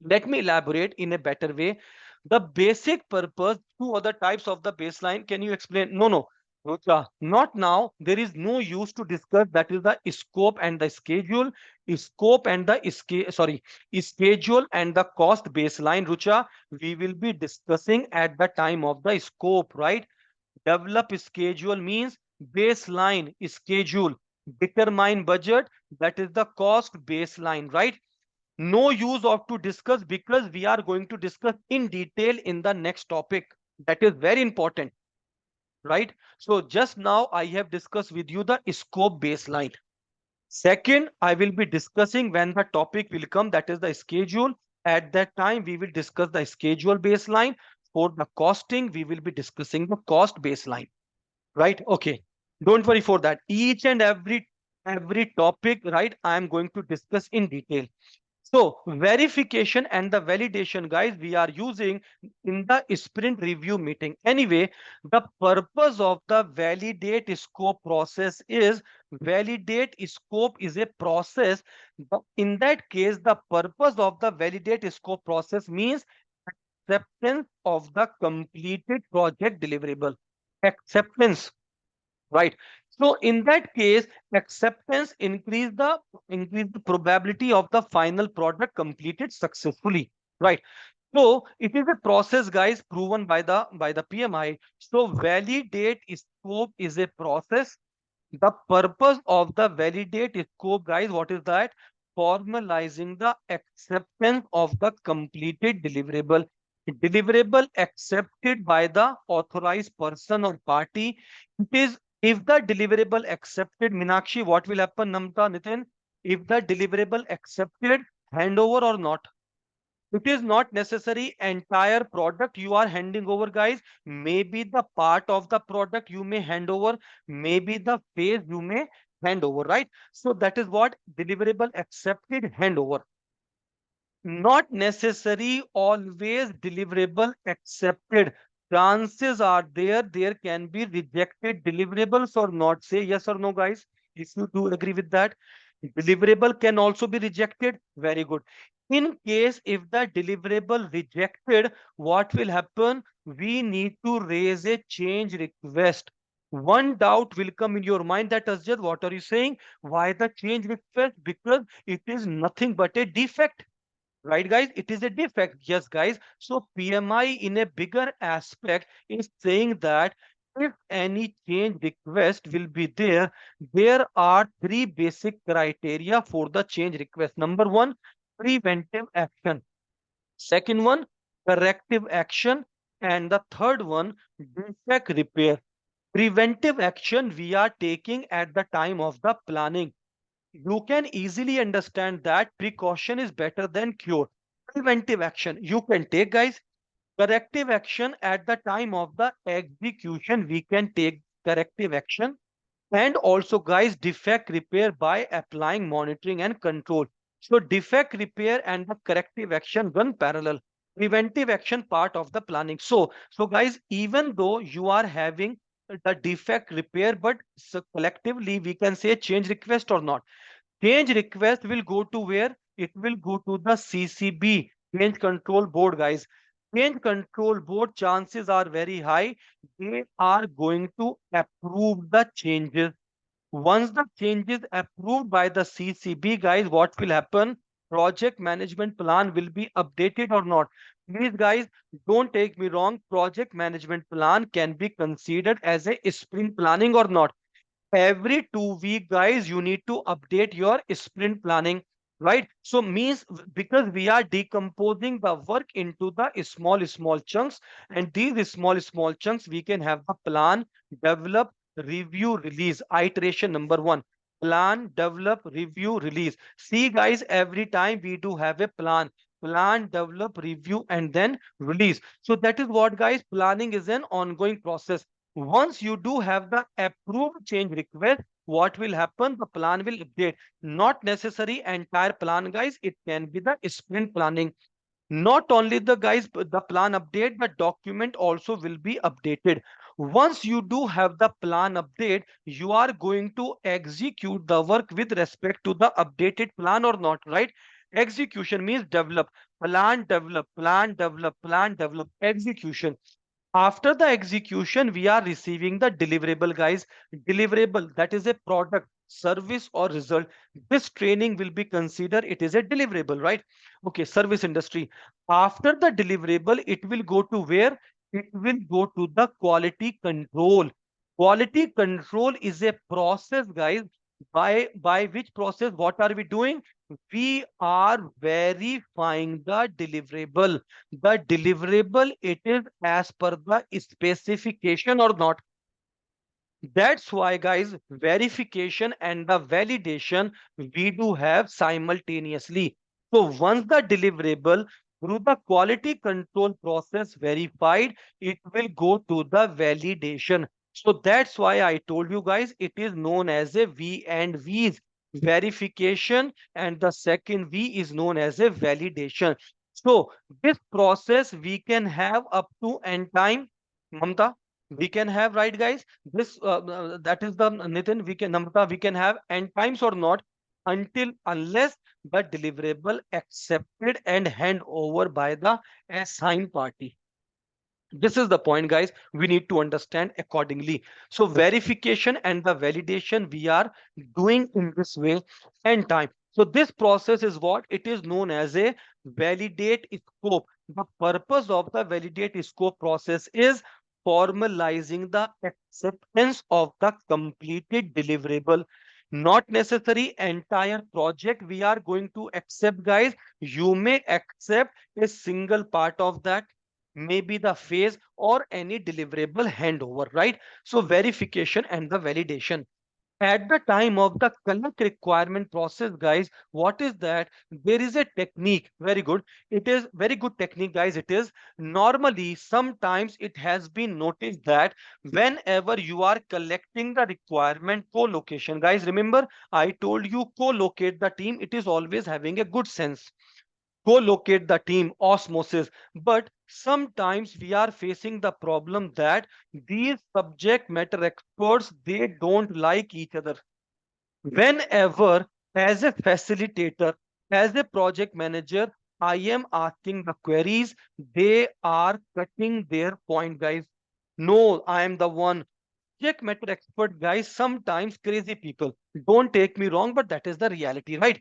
Let me elaborate in a better way. The basic purpose, two other types of the baseline. Can you explain? No, no. Rucha, not now. There is no use to discuss. That is the scope and the schedule. Scope and the schedule and the cost baseline. Rucha, we will be discussing at the time of the scope, right? Develop schedule means baseline schedule. Determine budget. That is the cost baseline, right? No use of to discuss because we are going to discuss in detail in the next topic. That is very important, right? So just now I have discussed with you the scope baseline. Second, I will be discussing when the topic will come, that is the schedule. At that time, we will discuss the schedule baseline. For the costing, we will be discussing the cost baseline, right? Okay, don't worry for that. Each and every topic, right, I am going to discuss in detail. So verification and the validation, guys, we are using in the sprint review meeting. Anyway, the purpose of the validate scope process is validate scope is a process. In that case, the purpose of the validate scope process means acceptance of the completed project deliverable. Acceptance, right? So in that case, acceptance increase the probability of the final product completed successfully, right? So it is a process, guys, proven by the PMI. So validate scope is a process. The purpose of the validate scope, guys, what is that? Formalizing the acceptance of the completed deliverable. Deliverable accepted by the authorized person or party. It is if the deliverable accepted, Minakshi, what will happen, Namta, Nitin? If the deliverable accepted, handover or not? It is not necessary entire product you are handing over, guys. Maybe the part of the product you may hand over, maybe the phase you may hand over, right? So that is what deliverable accepted handover. Not necessary always deliverable accepted. Chances are there can be rejected deliverables or not. Say yes or no, guys. If you do agree with that, deliverable can also be rejected. Very good. In case if the deliverable rejected, what will happen? We need to raise a change request. One doubt will come in your mind that Asjad, what are you saying? Why the change request? Because it is nothing but a defect. Right, guys? It is a defect. Yes, guys. So PMI in a bigger aspect is saying that if any change request will be there, there are three basic criteria for the change request. Number one, preventive action. Second one, corrective action. And the third one, defect repair. Preventive action we are taking at the time of the planning. You can easily understand that precaution is better than cure. Preventive action you can take, guys. Corrective action at the time of the execution, we can take corrective action. And also, guys, defect repair by applying monitoring and control. So defect repair and the corrective action run parallel. Preventive action part of the planning. So guys, even though you are having the defect repair, but so collectively we can say change request or not. Change request will go to where? It will go to the CCB, change control board, guys. Change control board, chances are very high. They are going to approve the changes. Once the changes approved by the CCB, guys, what will happen? Project management plan will be updated or not. Please, guys, don't take me wrong. Project management plan can be considered as a sprint planning or not. Every 2 week, guys, you need to update your sprint planning, right? So means because we are decomposing the work into the small chunks, and these small chunks we can have the plan, develop, review, release. Iteration number one, plan, develop, review, release. See, guys, every time we do have a plan, develop, review, and then release. So that is what, guys, planning is an ongoing process. Once you do have the approved change request, what will happen? The plan will update. Not necessary entire plan, guys. It can be the sprint planning. Not only the guys, the plan update, the document also will be updated. Once you do have the plan update, you are going to execute the work with respect to the updated plan or not, right? Execution means develop, plan, develop, plan, develop, plan, develop, execution. After the execution, we are receiving the deliverable, guys. Deliverable, that is a product, service, or result. This training will be considered, it is a deliverable, right? Okay, service industry. After the deliverable, it will go to where? It will go to the quality control. Quality control is a process, guys. By which process, what are we doing? We are verifying the deliverable. The deliverable, it is as per the specification or not. That's why, guys, verification and the validation we do have simultaneously. So once the deliverable through the quality control process verified, it will go to the validation. So that's why I told you guys, it is known as a V and V's, verification, and the second V is known as a validation. So this process we can have up to n time, Mamta, we can have, right, guys? This that is the Nitin, we can, Namrata, we can have n times or not, until unless the deliverable accepted and hand over by the assigned party. This is the point, guys, we need to understand accordingly. So verification and the validation we are doing in this way and time. So this process is what it is known as a validate scope. The purpose of the validate scope process is formalizing the acceptance of the completed deliverable. Not necessary entire project we are going to accept, guys. You may accept a single part of that, maybe the phase or any deliverable handover, right? So verification and the validation. At the time of the collect requirement process, guys, what is that? There is a technique. Very good. It is very good technique, guys. It is normally, sometimes it has been noticed that whenever you are collecting the requirement co-location, guys, remember I told you co-locate the team. It is always having a good sense, co-locate the team, osmosis. But sometimes we are facing the problem that these subject matter experts, they don't like each other. Whenever, as a facilitator, as a project manager, I am asking the queries, they are cutting their point, guys. No, I am the one. Subject matter expert, guys, sometimes crazy people. Don't take me wrong, but that is the reality, right?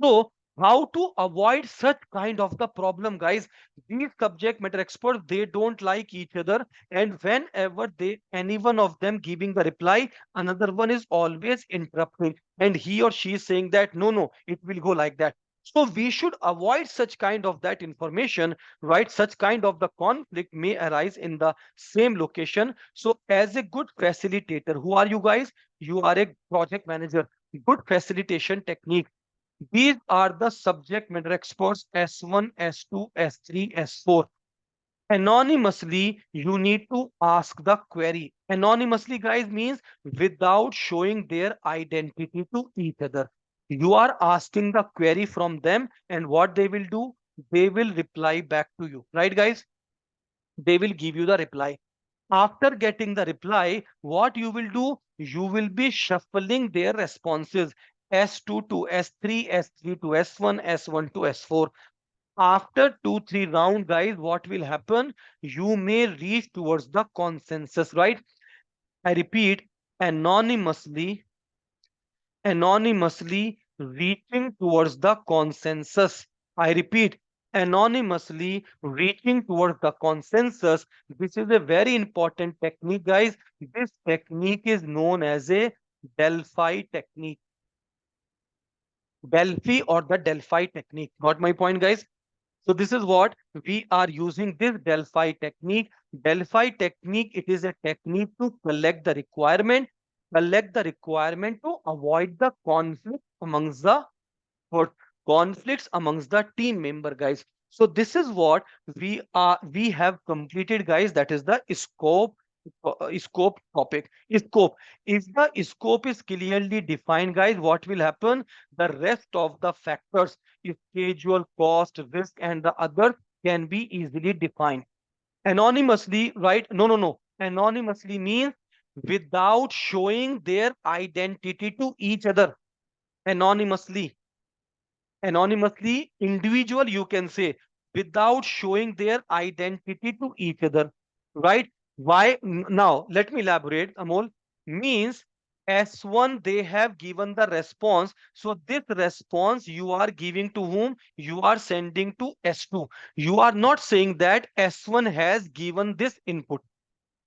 So how to avoid such kind of the problem, guys? These subject matter experts, they don't like each other, and whenever they, any one of them giving the reply, another one is always interrupting, and he or she is saying that no, no, it will go like that. So we should avoid such kind of that information, right? Such kind of the conflict may arise in the same location. So as a good facilitator, who are you guys? You are a project manager. Good facilitation technique, these are the subject matter experts S1, S2, S3, S4. Anonymously, you need to ask the query. Anonymously, guys, means without showing their identity to each other. You are asking the query from them, and what they will do, they will reply back to you, right, guys? They will give you the reply. After getting the reply, what you will do, you will be shuffling their responses, S2 to S3, S3 to S1, S1 to S4. After 2 3 round, guys, what will happen? You may reach towards the consensus, right? I repeat, anonymously, anonymously reaching towards the consensus. I repeat, anonymously reaching towards the consensus. This is a very important technique, guys. This technique is known as a Delphi technique. Delphi or the Delphi technique. Got my point, guys? So this is what we are using, this Delphi technique. Delphi technique, it is a technique to collect the requirement to avoid the conflict amongst the what conflicts amongst the team member, guys. So this is what we have completed, guys. That is the scope, scope topic. Scope, if the scope is clearly defined, guys, what will happen? The rest of the factors, schedule, cost, risk, and the other can be easily defined. Anonymously, right? No, no, no. Anonymously means without showing their identity to each other. Anonymously. Anonymously, individual, you can say, without showing their identity to each other. Right? Why? Now, let me elaborate, Amol. Means S1, they have given the response. So, this response you are giving to whom? You are sending to S2. You are not saying that S1 has given this input.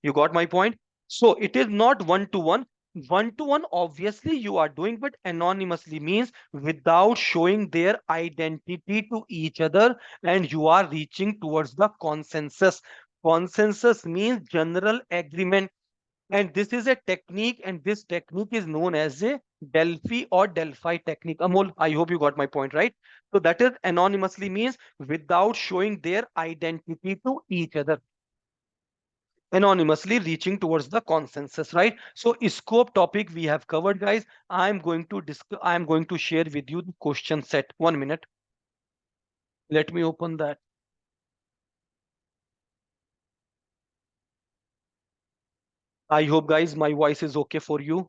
You got my point? So it is not one to one. One to one, obviously, you are doing, but anonymously means without showing their identity to each other, and you are reaching towards the consensus. Consensus means general agreement, and this is a technique, and this technique is known as a Delphi or Delphi technique. Amol, I hope you got my point, right? So that is anonymously means without showing their identity to each other, anonymously reaching towards the consensus, right? So scope topic we have covered, guys. I'm going to share with you the question set. 1 minute, let me open that. I hope, guys, my voice is okay for you.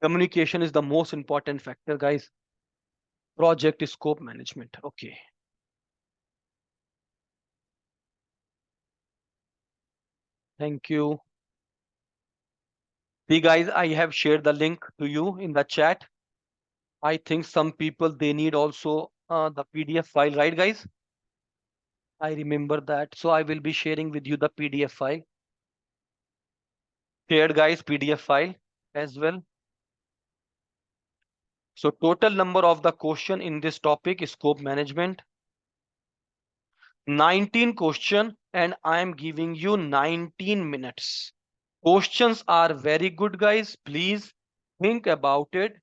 Communication is the most important factor, guys. Project scope management. Okay, thank you. See, guys, I have shared the link to you in the chat. I think some people, they need also the PDF file, right, guys? I remember that, so I will be sharing with you the PDF file. Shared, guys, PDF file as well. So total number of the question in this topic is scope management, 19 question, and I am giving you 19 minutes. Questions are very good, guys. Please think about it.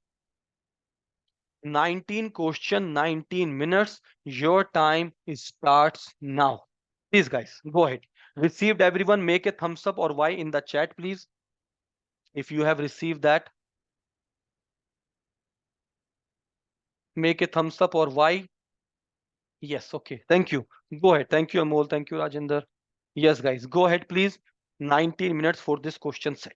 19 question, 19 minutes. Your time starts now. Please, guys, go ahead. Received, everyone, make a thumbs up or Y in the chat, please. If you have received that, make a thumbs up or Y. Yes, okay. Thank you. Go ahead. Thank you, Amol. Thank you, Rajender. Yes, guys, go ahead, please. 19 minutes for this question set.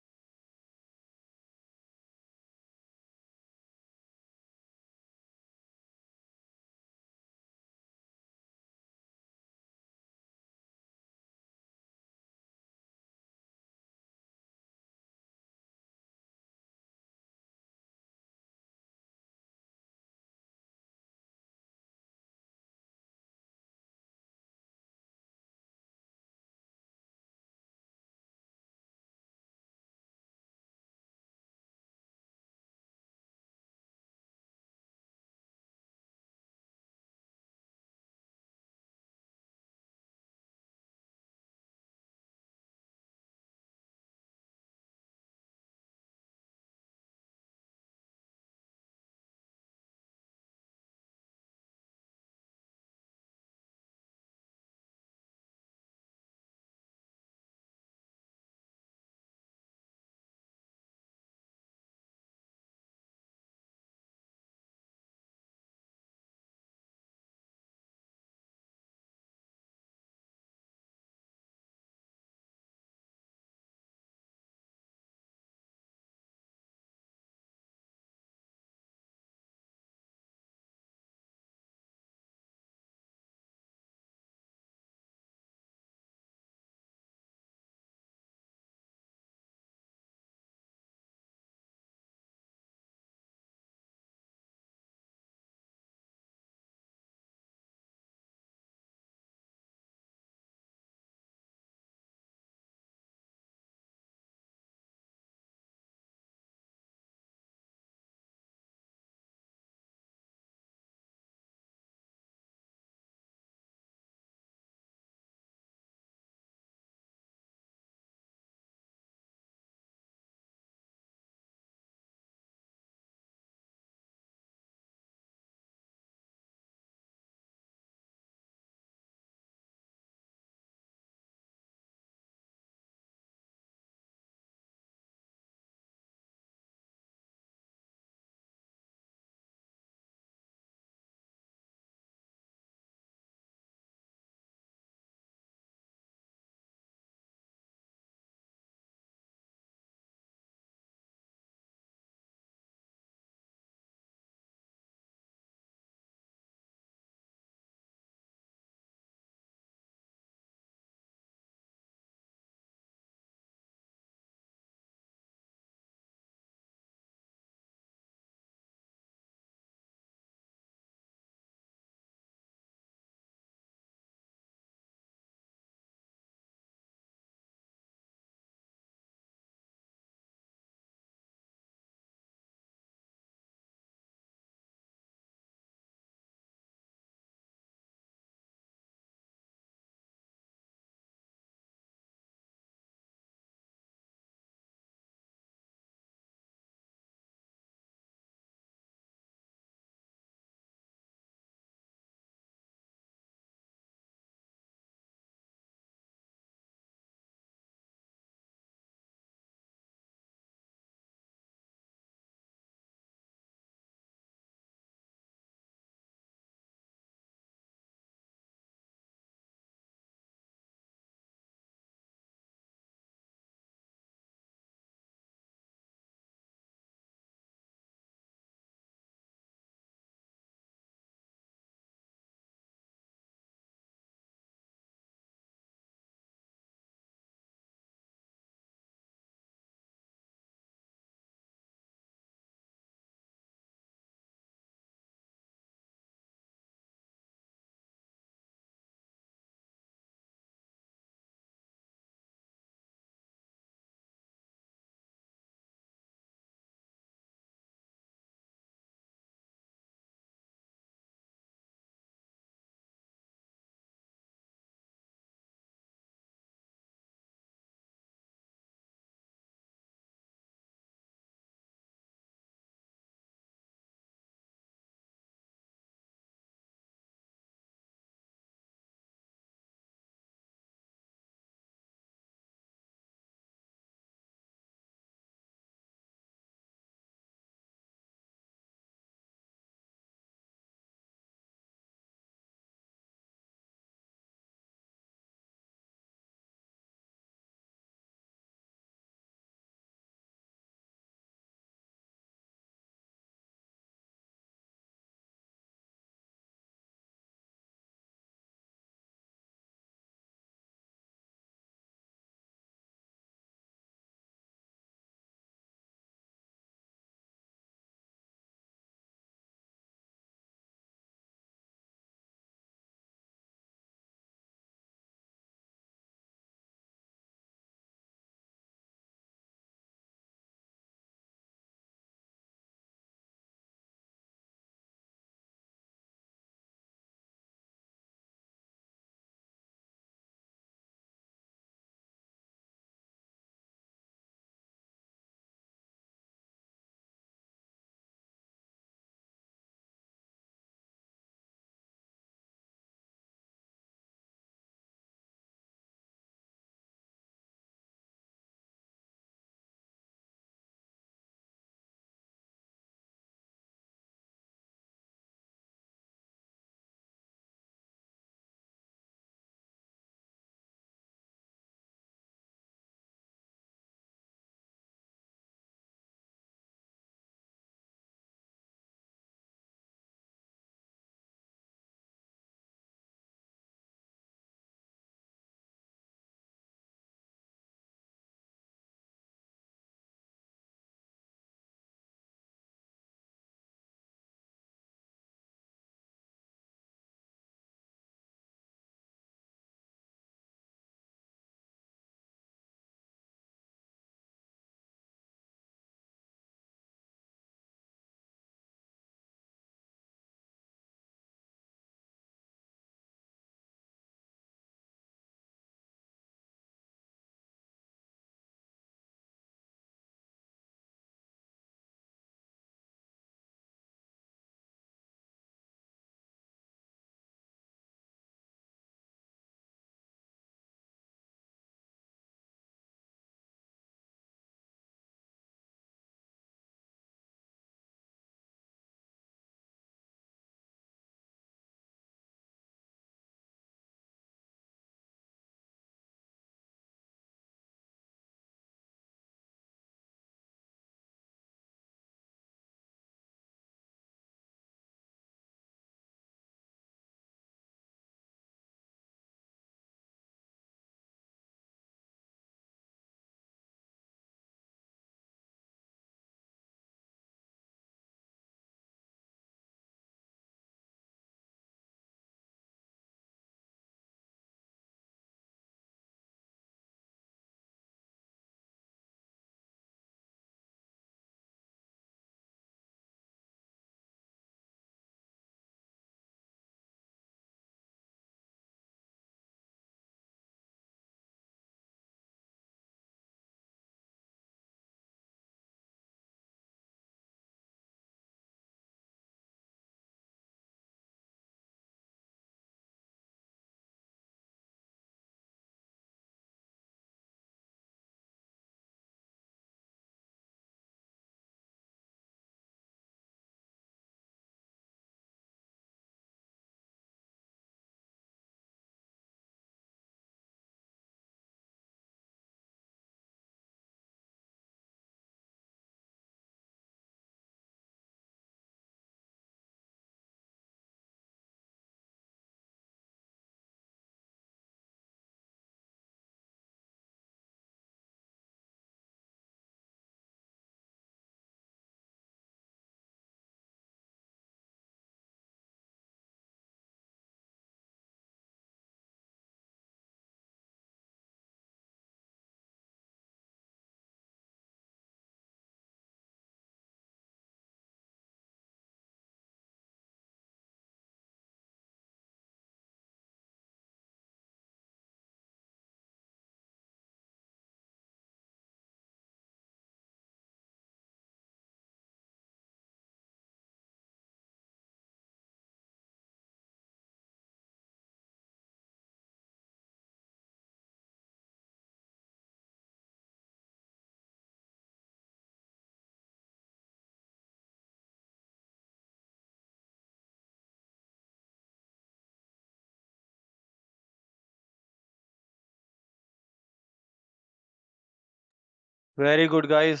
Very good, guys.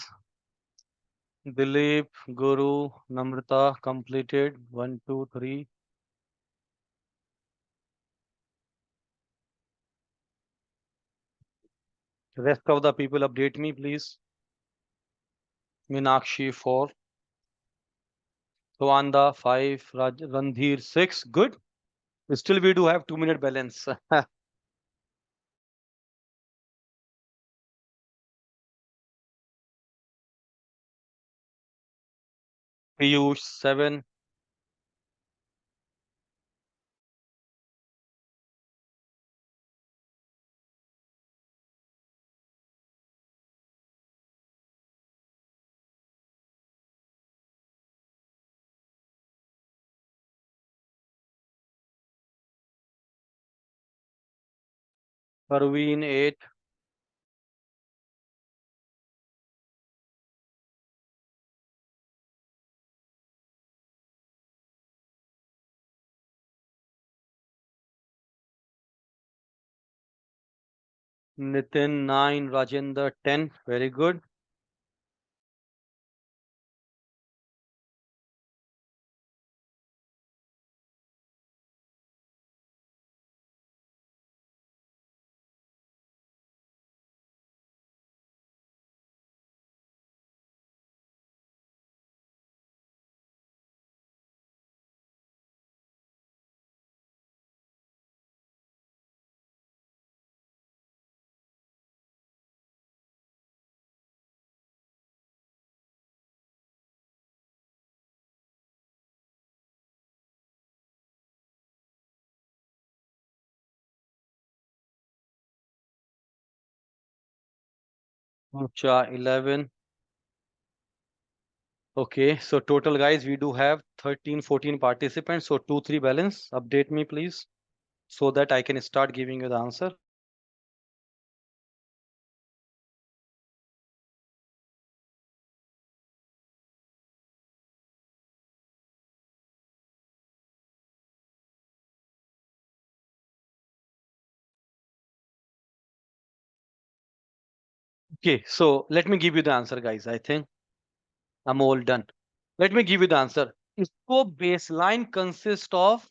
Dilip, Guru, Namrata completed. 1, 2, 3. Rest of the people update me, please. Minakshi 4. Swanda 5. Randhir 6. Good. Still, we do have 2-minute balance. Piyush 7. Parveen 8. Nitin 9. Rajendra 10. Very good. Ucha 11. Okay, so total guys, we do have 13, 14 participants. So 2, 3 balance. Update me, please, so that I can start giving you the answer. Okay, so let me give you the answer, guys. I think I'm all done. Let me give you the answer. Scope baseline consists of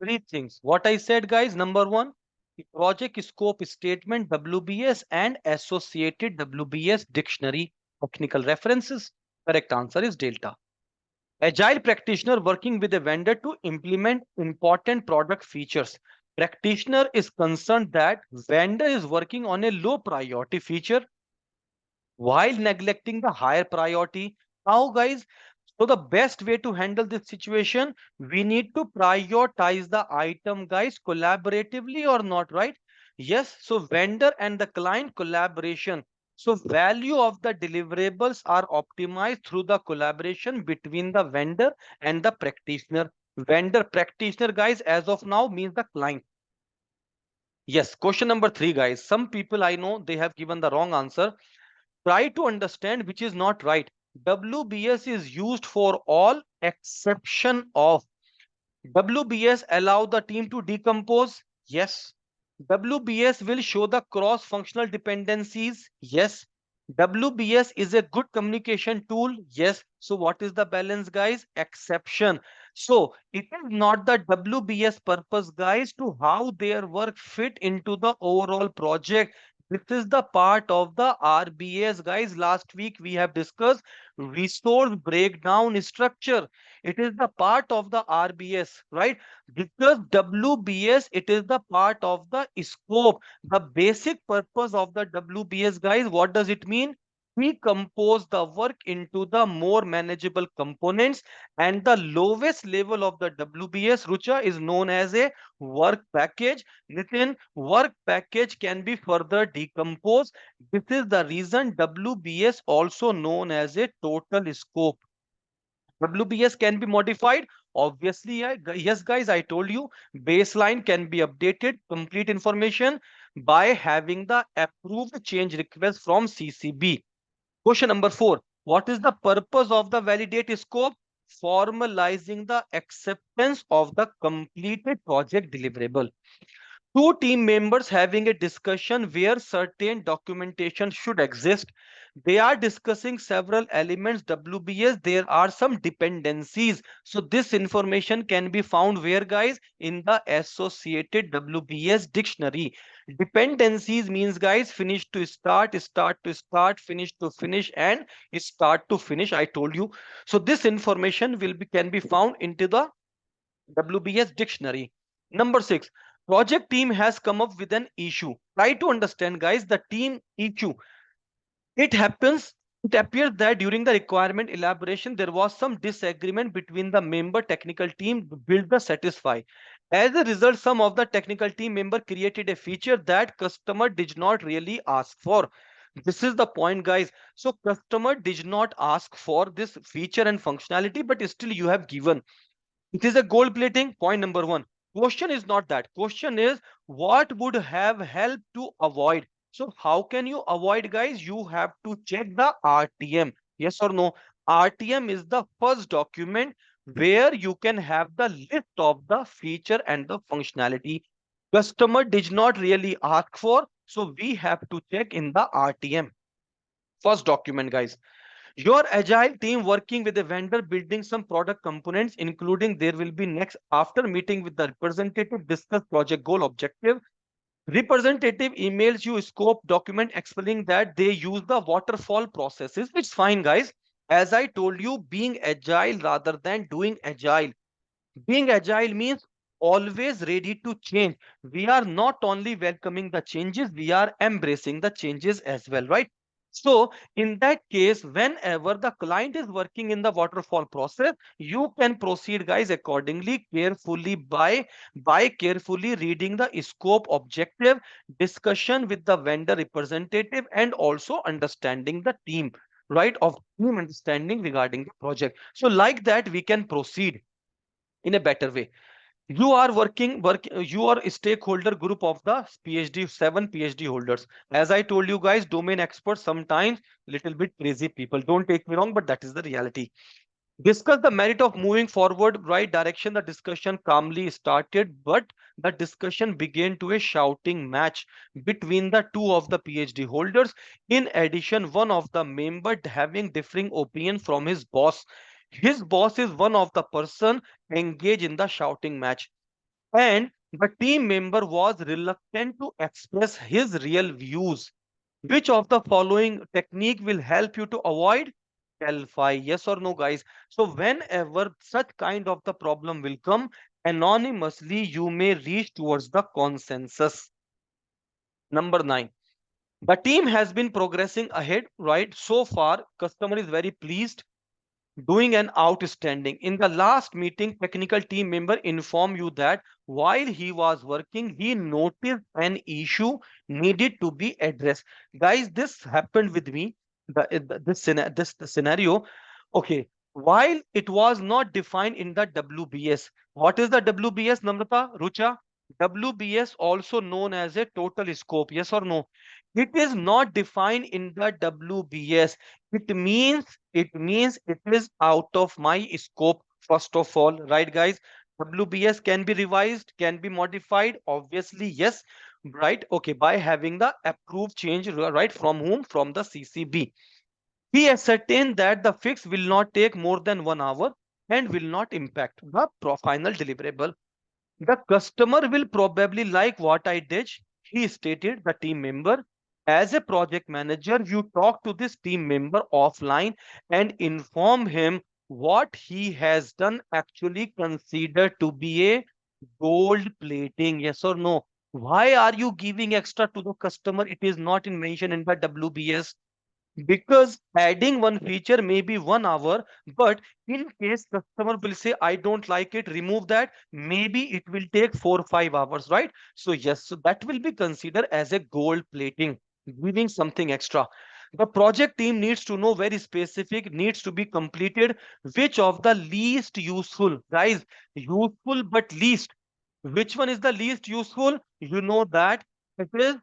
three things. What I said, guys, number one, the project scope statement, WBS, and associated WBS dictionary technical references. Correct answer is Delta. Agile practitioner working with a vendor to implement important product features. Practitioner is concerned that vendor is working on a low priority feature while neglecting the higher priority. How, guys? So the best way to handle this situation, we need to prioritize the item, guys, collaboratively or not, right? Yes. So vendor and the client collaboration. So value of the deliverables are optimized through the collaboration between the vendor and the practitioner. Vendor practitioner, guys, as of now means the client. Yes. Question number 3, guys. Some people I know they have given the wrong answer. Try to understand which is not right. WBS is used for all exception of. WBS allow the team to decompose. Yes. WBS will show the cross functional dependencies. Yes. WBS is a good communication tool. Yes. So what is the balance, guys? Exception. So it is not the WBS purpose, guys, to how their work fit into the overall project. This is the part of the RBS, guys. Last week we have discussed resource breakdown structure. It is the part of the RBS, right? Because WBS, it is the part of the scope. The basic purpose of the WBS, guys, what does it mean? We compose the work into the more manageable components, and the lowest level of the WBS, Rucha, is known as a work package. Within work package can be further decomposed. This is the reason WBS also known as a total scope. WBS can be modified. Obviously, yes, guys, I told you baseline can be updated, complete information by having the approved change request from CCB. Question number 4. What is the purpose of the validate scope? Formalizing the acceptance of the completed project deliverable. two team members having a discussion where certain documentation should exist. They are discussing several elements WBS. There are some dependencies. So this information can be found where, guys? In the associated WBS dictionary. Dependencies means, guys, finish to start, start to start, finish to finish, and start to finish. I told you. So this information will be can be found into the WBS dictionary. Number six, project team has come up with an issue. Try to understand, guys, the team issue. It happens, it appears that during the requirement elaboration, there was some disagreement between the member technical team to build the satisfy. As a result, some of the technical team member created a feature that customer did not really ask for. This is the point, guys. So customer did not ask for this feature and functionality, but still you have given. It is a gold plating. Point number one. Question is not that. Question is what would have helped to avoid. So how can you avoid, guys? You have to check the RTM. Yes or no? RTM is the first document where you can have the list of the feature and the functionality. Customer did not really ask for. So we have to check in the RTM. First document, guys. Your agile team working with a vendor building some product components, including there will be next after meeting with the representative, discuss project goal objective. Representative emails you scope document explaining that they use the waterfall processes. It's fine, guys. As I told you, being agile rather than doing agile. Being agile means always ready to change. We are not only welcoming the changes, we are embracing the changes as well, right? So in that case, whenever the client is working in the waterfall process, you can proceed, guys, accordingly, carefully by carefully reading the scope objective, discussion with the vendor representative, and also understanding the team, right? Of team understanding regarding the project. So like that, we can proceed in a better way. You are you are a stakeholder group of the PhD, 7 PhD holders. As I told you, guys, domain experts sometimes little bit crazy people. Don't take me wrong, but that is the reality. Discuss the merit of moving forward right direction. The discussion calmly started, but the discussion began to a shouting match between the two of the PhD holders. In addition, one of the member having differing opinion from his boss. His boss is one of the person engaged in the shouting match, and the team member was reluctant to express his real views. Which of the following technique will help you to avoid Delphi? Yes or no, guys? So whenever such kind of the problem will come, anonymously you may reach towards the consensus. Number nine. The team has been progressing ahead, right? So far, customer is very pleased, doing an outstanding. In the last meeting, technical team member informed you that while he was working, he noticed an issue needed to be addressed. Guys, this happened with me. The scenario. Okay, while it was not defined in the WBS. What is the WBS, Namrata, Rucha? WBS also known as a total scope. Yes or no? It is not defined in the WBS. It means it is out of my scope, first of all, right, guys? WBS can be revised, can be modified. Obviously, yes, right? Okay, by having the approved change, right? From whom? From the CCB. He ascertained that the fix will not take more than 1 hour and will not impact the final deliverable. The customer will probably like what I did, he stated, the team member. As a project manager, you talk to this team member offline and inform him what he has done actually considered to be a gold plating. Yes or no? Why are you giving extra to the customer? It is not in mention in the WBS, because adding one feature may be 1 hour, but in case customer will say I don't like it, remove that, maybe it will take 4 or 5 hours, right? So yes, so that will be considered as a gold plating, giving something extra. The project team needs to know very specific, needs to be completed, which of the least useful, guys, useful but least, which one is the least useful? You know that it is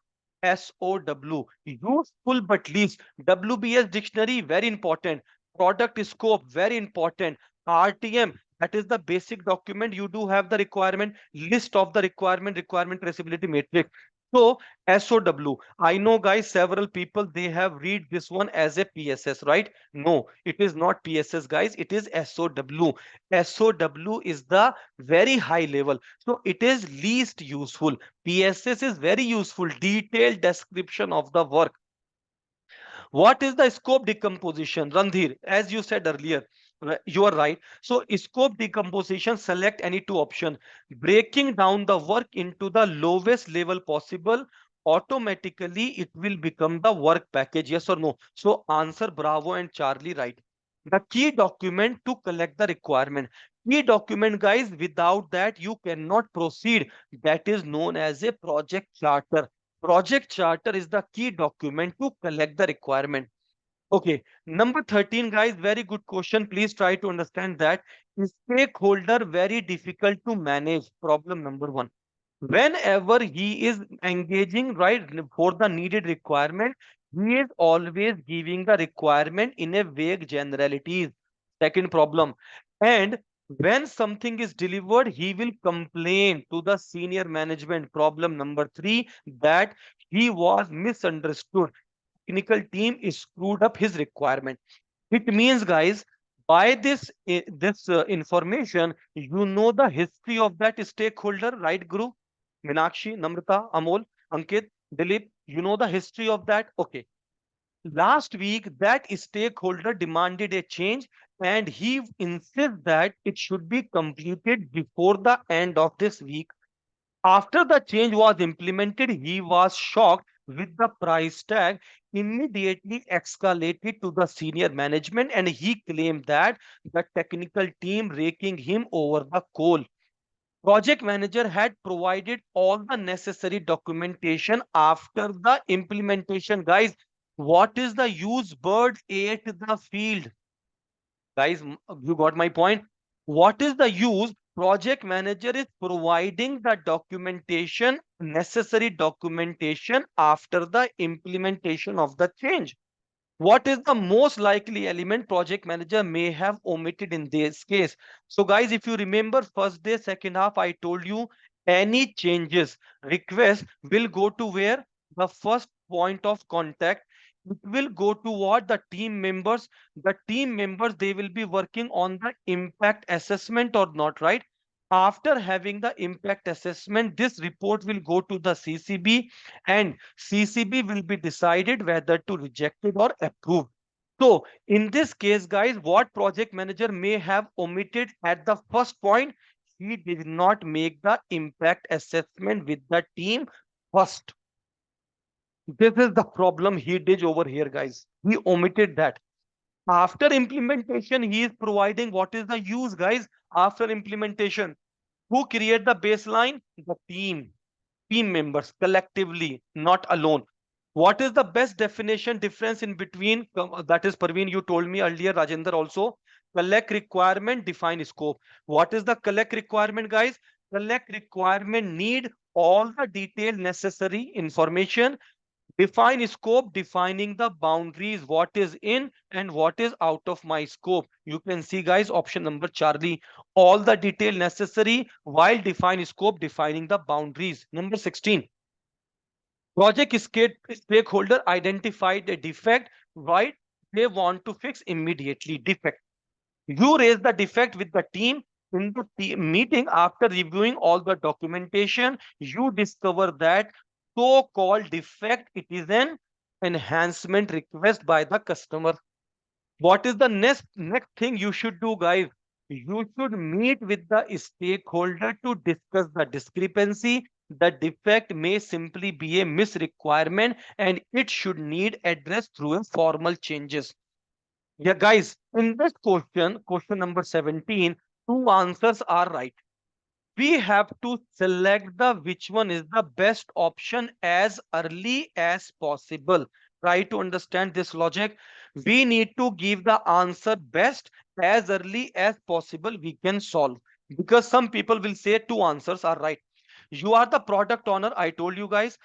SOW, useful but least. WBS dictionary, very important. Product scope, very important. RTM, That is the basic document. You do have the requirement list of the requirement traceability matrix. So SOW, I know guys, several people they have read this one as a PSS, right? No, it is not PSS, guys. It is SOW. SOW is the very high level. So it is least useful. PSS is very useful, detailed description of the work. What is the scope decomposition? Randhir, as you said earlier, you are right. So scope decomposition, select any two options. Breaking down the work into the lowest level possible, automatically it will become the work package. Yes or no? So answer Bravo and Charlie, right. The key document to collect the requirement. Key document, guys, without that you cannot proceed. That is known as a project charter. Project charter is the key document to collect the requirement. Okay, number 13, guys, very good question. Please try to understand that. Stakeholder very difficult to manage. Problem number one. Whenever he is engaging, right, for the needed requirement, he is always giving the requirement in a vague generalities. Second problem. And when something is delivered, he will complain to the senior management. Problem number three, that he was misunderstood. Technical team is screwed up his requirement. It means, guys, by this information, you know the history of that stakeholder, right, Guru? Minakshi, Namrata, Amol, Ankit, Dilip, you know the history of that? Okay. Last week, that stakeholder demanded a change and he insists that it should be completed before the end of this week. After the change was implemented, he was shocked with the price tag, immediately escalated to the senior management, and he claimed that the technical team raking him over the coal. Project manager had provided all the necessary documentation after the implementation. Guys, what is the use? Bird ate the field. Guys, you got my point. What is the use? Project manager is providing the documentation, necessary documentation after the implementation of the change. What is the most likely element project manager may have omitted in this case? So guys, if you remember first day, second half, I told you any changes, request will go to where? The first point of contact. It will go to what? The team members. The team members, they will be working on the impact assessment or not, right? After having the impact assessment, this report will go to the CCB and CCB will be decided whether to reject it or approve. So in this case, guys, what project manager may have omitted at the first point, he did not make the impact assessment with the team first. This is the problem he did over here, guys. He omitted that. After implementation, he is providing what is the use, guys, after implementation. Who create the baseline? The team members collectively, not alone. What is the best definition difference in between? That is, Parveen, you told me earlier, Rajendra also. Collect requirement, define scope. What is the collect requirement, guys? Collect requirement need all the detailed necessary information. Define scope, defining the boundaries, what is in and what is out of my scope. You can see, guys, option number Charlie, all the detail necessary while define scope, defining the boundaries. Number 16, project stakeholder identified a defect, right? They want to fix immediately defect. You raise the defect with the team in the meeting. After reviewing all the documentation, you discover that so-called defect, it is an enhancement request by the customer. What is the next thing you should do, guys? You should meet with the stakeholder to discuss the discrepancy. The defect may simply be a misrequirement and it should need addressed through a formal changes. Yeah, guys, in this question number 17, two answers are right. We have to select the which one is the best option as early as possible. Try to understand this logic. We need to give the answer best as early as possible we can solve. Because some people will say two answers are right. You are the product owner. I told you guys,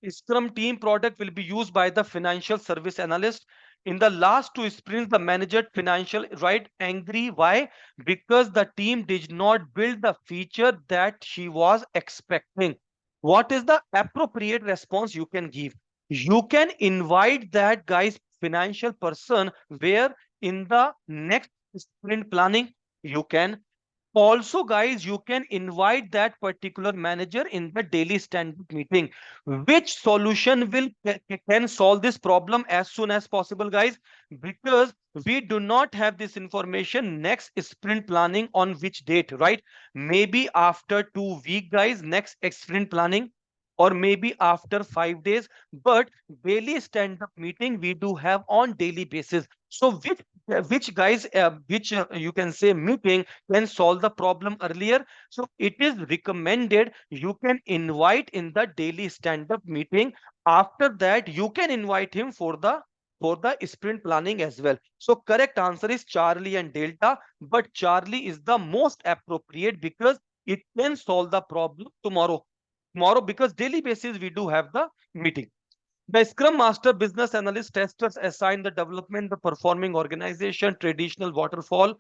Scrum team product will be used by the financial service analyst. In the last two sprints, the manager financial right angry. Why? Because the team did not build the feature that she was expecting. What is the appropriate response you can give? You can invite that guy's financial person where in the next sprint planning you can also, guys, you can invite that particular manager in the daily stand-up meeting. Which solution will can solve this problem as soon as possible, guys? Because we do not have this information next sprint planning on which date, right? Maybe after 2 weeks, guys, next sprint planning, or maybe after 5 days. But daily stand-up meeting we do have on daily basis. So which guys, which you can say meeting can solve the problem earlier. So it is recommended you can invite in the daily stand-up meeting. After that, you can invite him for the sprint planning as well. So correct answer is Charlie and Delta, but Charlie is the most appropriate because it can solve the problem tomorrow because daily basis we do have the meeting. The Scrum Master, Business Analyst, Testers assign the development, the performing organization, traditional waterfall,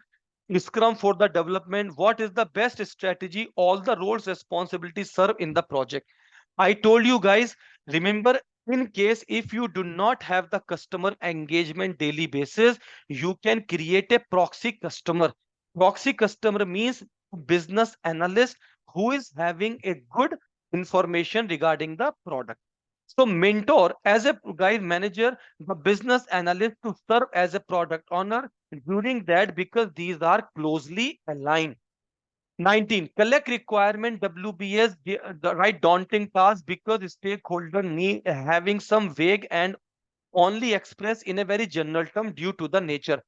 Scrum for the development. What is the best strategy? All the roles, responsibilities serve in the project. I told you guys, remember, in case if you do not have the customer engagement daily basis, you can create a proxy customer. Proxy customer means business analyst who is having a good information regarding the product. So mentor as a guide manager, the business analyst to serve as a product owner during that because these are closely aligned. 19, collect requirement WBS, the right daunting task because stakeholder need having some vague and only expressed in a very general term due to the nature.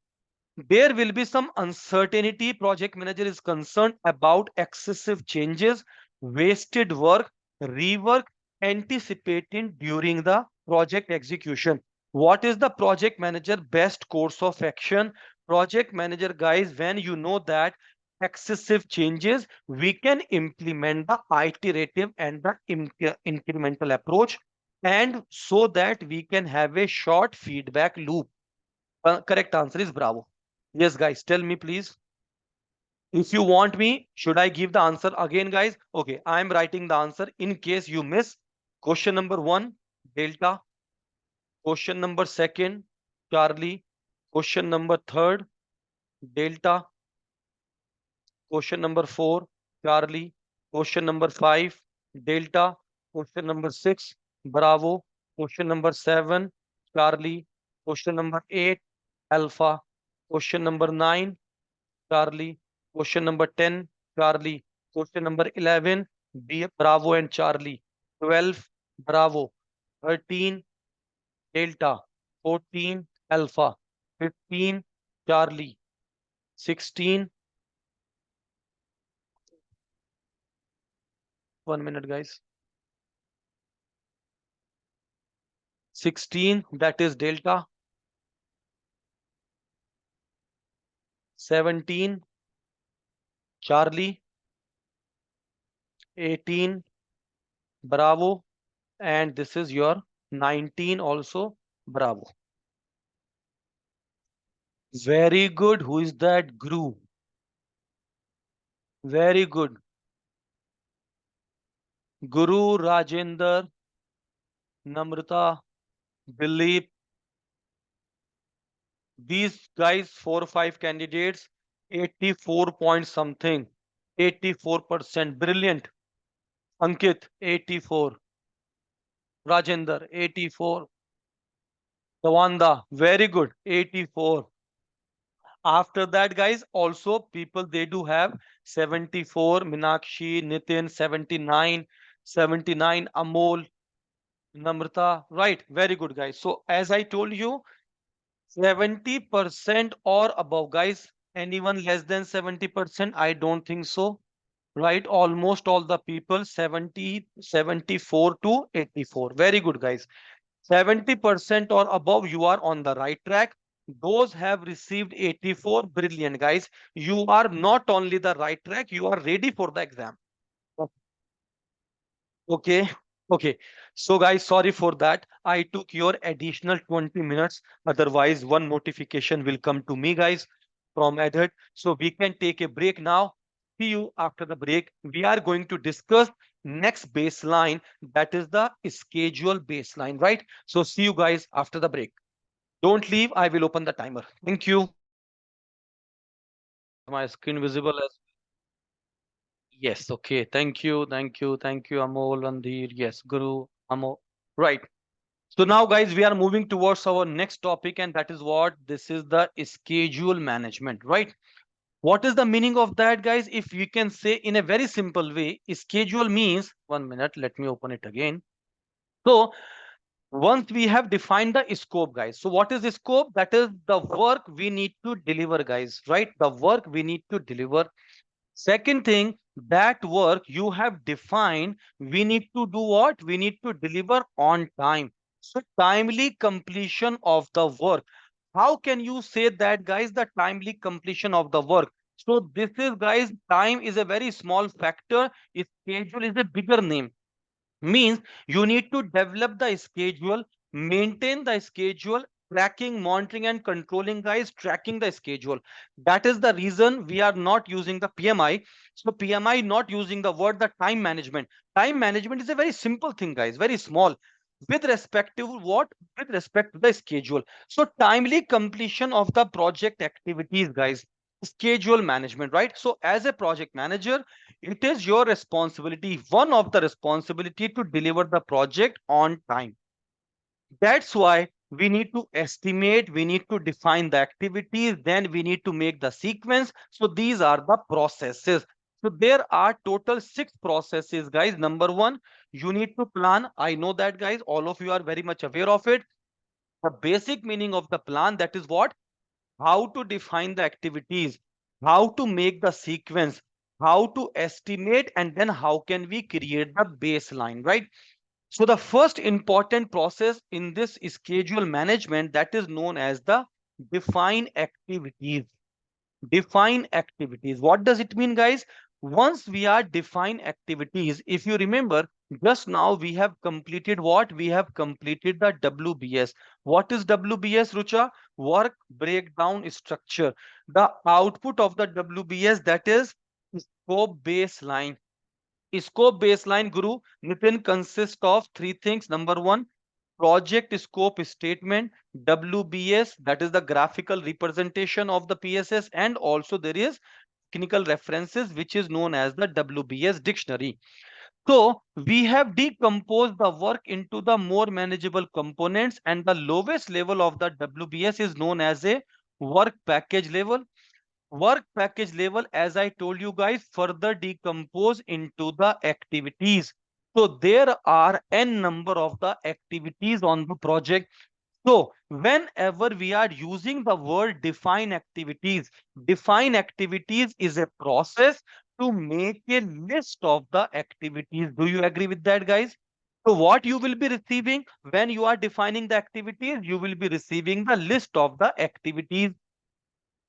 There will be some uncertainty. Project manager is concerned about excessive changes, wasted work, rework anticipated during the project execution. What is the project manager best course of action? Project manager, guys, when you know that excessive changes, we can implement the iterative and the incremental approach, and so that we can have a short feedback loop. Correct answer is Bravo. Yes, guys, tell me please. If you want me, should I give the answer again, guys? Okay, I'm writing the answer in case you miss. Question number one, Delta. Question number second, Charlie. Question number third, Delta. Question number four, Charlie. Question number five, Delta. Question number six, Bravo. Question number seven, Charlie. Question number eight, Alpha. Question number nine, Charlie. Question number 10, Charlie. Question number 11, Bravo and Charlie. 12, Bravo. 13, Delta. 14, Alpha. 15, Charlie. 16, 1 minute, guys. 16, that is Delta. 17, Charlie. 18, Bravo. And this is your 19 also, Bravo. Very good. Who is that? Guru. Very good. Guru, Rajender, Namrata, Dilip. These guys, 4 or 5 candidates, 84 point something, 84%. Brilliant. Ankit, 84. Rajender, 84. Tawanda, very good, 84. After that, guys, also people they do have 74. Minakshi, Nitin, 79. 79, Amol, Namrata. Right, very good, guys. So as I told you, 70% or above, guys. Anyone less than 70%? I don't think so. Right? Almost all the people 70, 74 to 84. Very good, guys. 70% or above, you are on the right track. Those have received 84. Brilliant, guys. You are not only the right track, you are ready for the exam. Okay. Okay, so guys, sorry for that. I took your additional 20 minutes. Otherwise, one notification will come to me, guys, from Edit. So we can take a break now. See you after the break. We are going to discuss next baseline, that is the schedule baseline, right? So see you guys after the break. Don't leave. I will open the timer. Thank you. My screen visible as yes. Okay. Thank you. Thank you. Thank you, Amol, Andhir. Yes, Guru, Amol. Right. So now, guys, we are moving towards our next topic, and that is what this is the schedule management, right? What is the meaning of that, guys? If we can say in a very simple way, schedule means 1 minute. Let me open it again. So once we have defined the scope, guys. So what is the scope? That is the work we need to deliver, guys, right? The work we need to deliver. Second thing, that work you have defined, we need to do what? We need to deliver on time. So timely completion of the work. How can you say that, guys, the timely completion of the work? So this is, guys, time is a very small factor. Schedule is a bigger name. Means you need to develop the schedule, maintain the schedule, tracking, monitoring, and controlling, guys, tracking the schedule. That is the reason we are not using the PMI. So PMI not using the word the time management. Time management is a very simple thing, guys, very small. With respect to what? With respect to the schedule. So timely completion of the project activities, guys. Schedule management, right? So as a project manager, it is your responsibility, one of the responsibility, to deliver the project on time. That's why we need to estimate, we need to define the activities, then we need to make the sequence. So these are the processes. So there are total 6 processes, guys. Number one, you need to plan. I know that, guys, all of you are very much aware of it. The basic meaning of the plan, that is what? How to define the activities, how to make the sequence, how to estimate, and then how can we create the baseline, right? So the first important process in this schedule management, that is known as the define activities. Define activities. What does it mean, guys? Once we are define activities, if you remember, just now we have completed what? We have completed the WBS. What is WBS, Rucha? Work breakdown structure. The output of the WBS, that is scope baseline. Scope baseline, Guru, Nitin, consists of 3 things. Number one, project scope statement, WBS, that is the graphical representation of the PSS, and also there is technical references, which is known as the WBS dictionary. So we have decomposed the work into the more manageable components, and the lowest level of the WBS is known as a work package level. Work package level, as I told you guys, further decompose into the activities. So there are n number of the activities on the project. So whenever we are using the word define activities is a process to make a list of the activities. Do you agree with that, guys? So what you will be receiving when you are defining the activities, you will be receiving the list of the activities.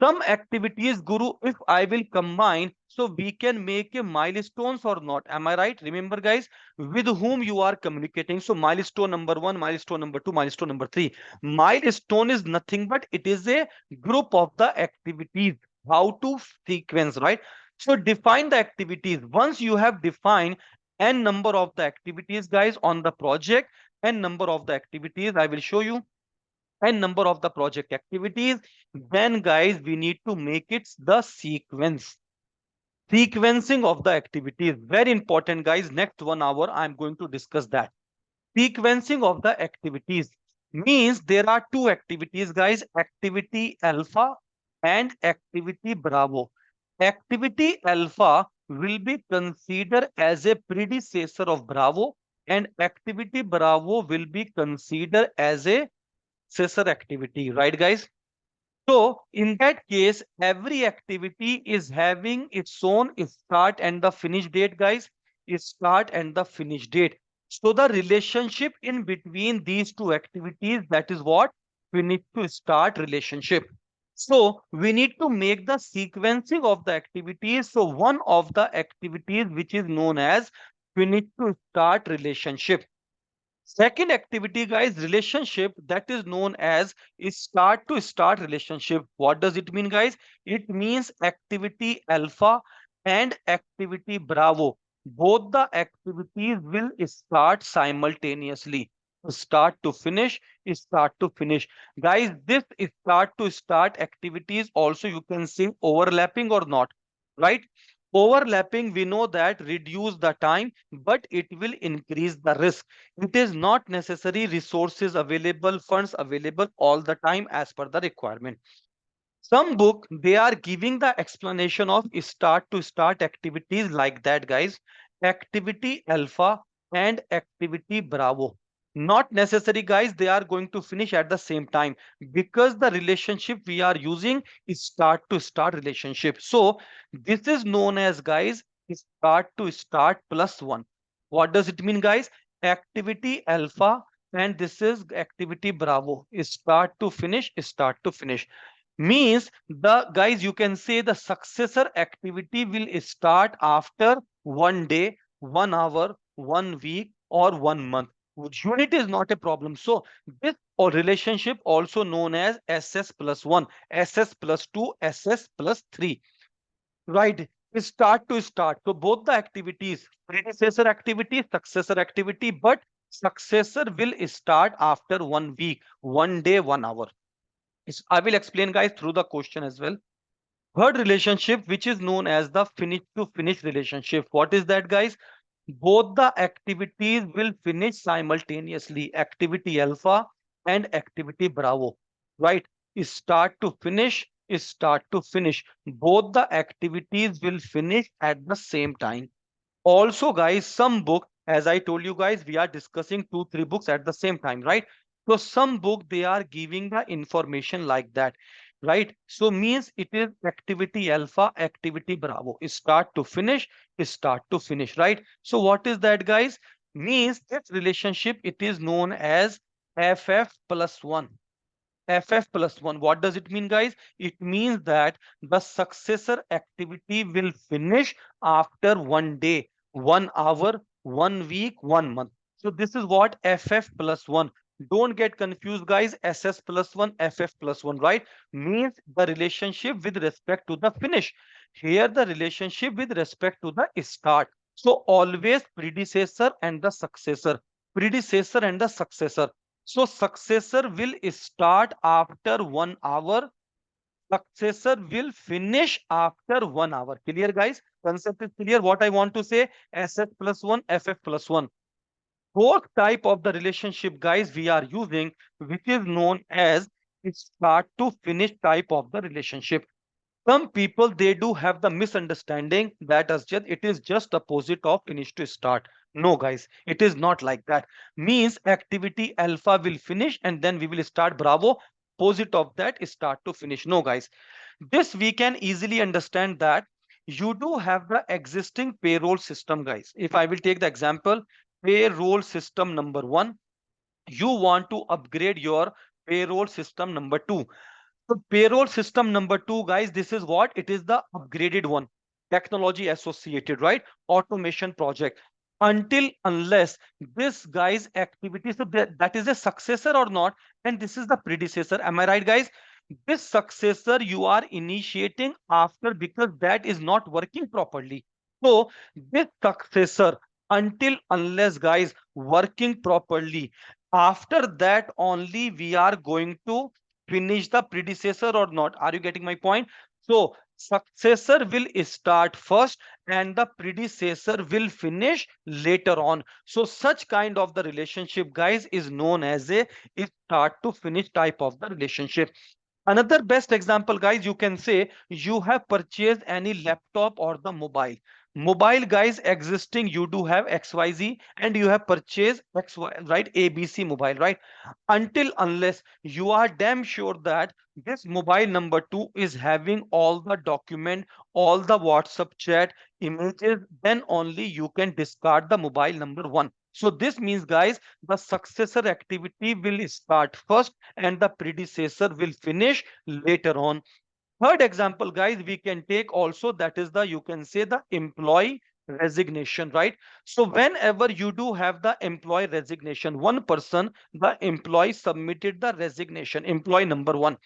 Some activities, Guru, if I will combine, so we can make a milestones or not. Am I right? Remember, guys, with whom you are communicating. So milestone number one, milestone number two, milestone number three. Milestone is nothing but it is a group of the activities. How to sequence, right? So define the activities. Once you have defined n number of the activities, guys, on the project, n number of the activities, I will show you and number of the project activities, then, guys, we need to make it the sequencing of the activities. Very important, guys. Next 1 hour I'm going to discuss that. Sequencing of the activities means there are 2 activities, guys: activity alpha and activity bravo. Activity alpha will be considered as a predecessor of bravo, and activity bravo will be considered as a successor activity, right, guys? So in that case, every activity is having its own start and the finish date, guys. Its start and the finish date. So the relationship in between these 2 activities, that is what we need to start relationship. So we need to make the sequencing of the activities. So one of the activities which is known as finish to start relationship. Second activity, guys, relationship, that is known as is start to start relationship. What does it mean, guys? It means activity alpha and activity bravo. Both the activities will start simultaneously. Start to finish, start to finish. Guys, this start to start activities also you can say overlapping or not, right? Overlapping, we know that reduce the time, but it will increase the risk. It is not necessary resources available, funds available all the time as per the requirement. Some book they are giving the explanation of start to start activities like that, guys. Activity alpha and activity bravo. Not necessary, guys, they are going to finish at the same time, because the relationship we are using is start to start relationship. So this is known as, guys, start to start plus one. What does it mean, guys? Activity alpha and this is activity bravo. Start to finish, start to finish. Means the, guys, you can say the successor activity will start after 1 day, 1 hour, 1 week, or 1 month. Unit is not a problem. So this or relationship also known as SS plus 1, SS plus 2, SS plus 3, right? Start to start. So both the activities, predecessor activity, successor activity, but successor will start after 1 week, 1 day, 1 hour. I will explain, guys, through the question as well. Third relationship, which is known as the finish to finish relationship. What is that, guys? Both the activities will finish simultaneously. Activity alpha and activity bravo. Right? Start to finish is start to finish. Both the activities will finish at the same time. Also, guys, some book, as I told you guys, we are discussing two, three books at the same time, right? So some book they are giving the information like that, right? So means it is activity alpha, activity bravo. Start to finish, start to finish, right? So what is that, guys? Means this relationship, it is known as FF plus one. FF plus one. What does it mean, guys? It means that the successor activity will finish after 1 day, 1 hour, 1 week, 1 month. So this is what FF plus one. Don't get confused, guys. SS plus one, FF plus one, right? Means the relationship with respect to the finish. Here, the relationship with respect to the start. So always predecessor and the successor. Predecessor and the successor. So successor will start after 1 hour. Successor will finish after 1 hour. Clear, guys? Concept is clear. What I want to say, SS plus one, FF plus one. Fourth type of the relationship, guys, we are using, which is known as start to finish type of the relationship. Some people they do have the misunderstanding that as just it is just opposite of finish to start. No, guys, it is not like that. Means activity alpha will finish and then we will start bravo. Opposite of that is start to finish. No, guys, this we can easily understand that you do have the existing payroll system, guys. If I will take the example, payroll system number one, you want to upgrade your payroll system number two. So payroll system number two, guys, this is what it is, the upgraded one, technology associated, right? Automation project. Until unless this guy's activity, so that is a successor or not, and this is the predecessor. Am I right, guys? This successor you are initiating after because that is not working properly. So this successor, until unless, guys, working properly, after that only we are going to finish the predecessor or not. Are you getting my point? So successor will start first and the predecessor will finish later on. So such kind of the relationship, guys, is known as a start to finish type of the relationship. Another best example, guys, you can say you have purchased any laptop or the mobile. Mobile, guys, existing, you do have XYZ and you have purchased XY, right? ABC mobile, right? Until unless you are damn sure that this mobile number two is having all the document, all the WhatsApp chat, images, then only you can discard the mobile number one. So this means, guys, the successor activity will start first and the predecessor will finish later on. Third example, guys, we can take also, that is the, you can say, the employee resignation, right? So whenever you do have the employee resignation, one person, the employee submitted the resignation, employee number one,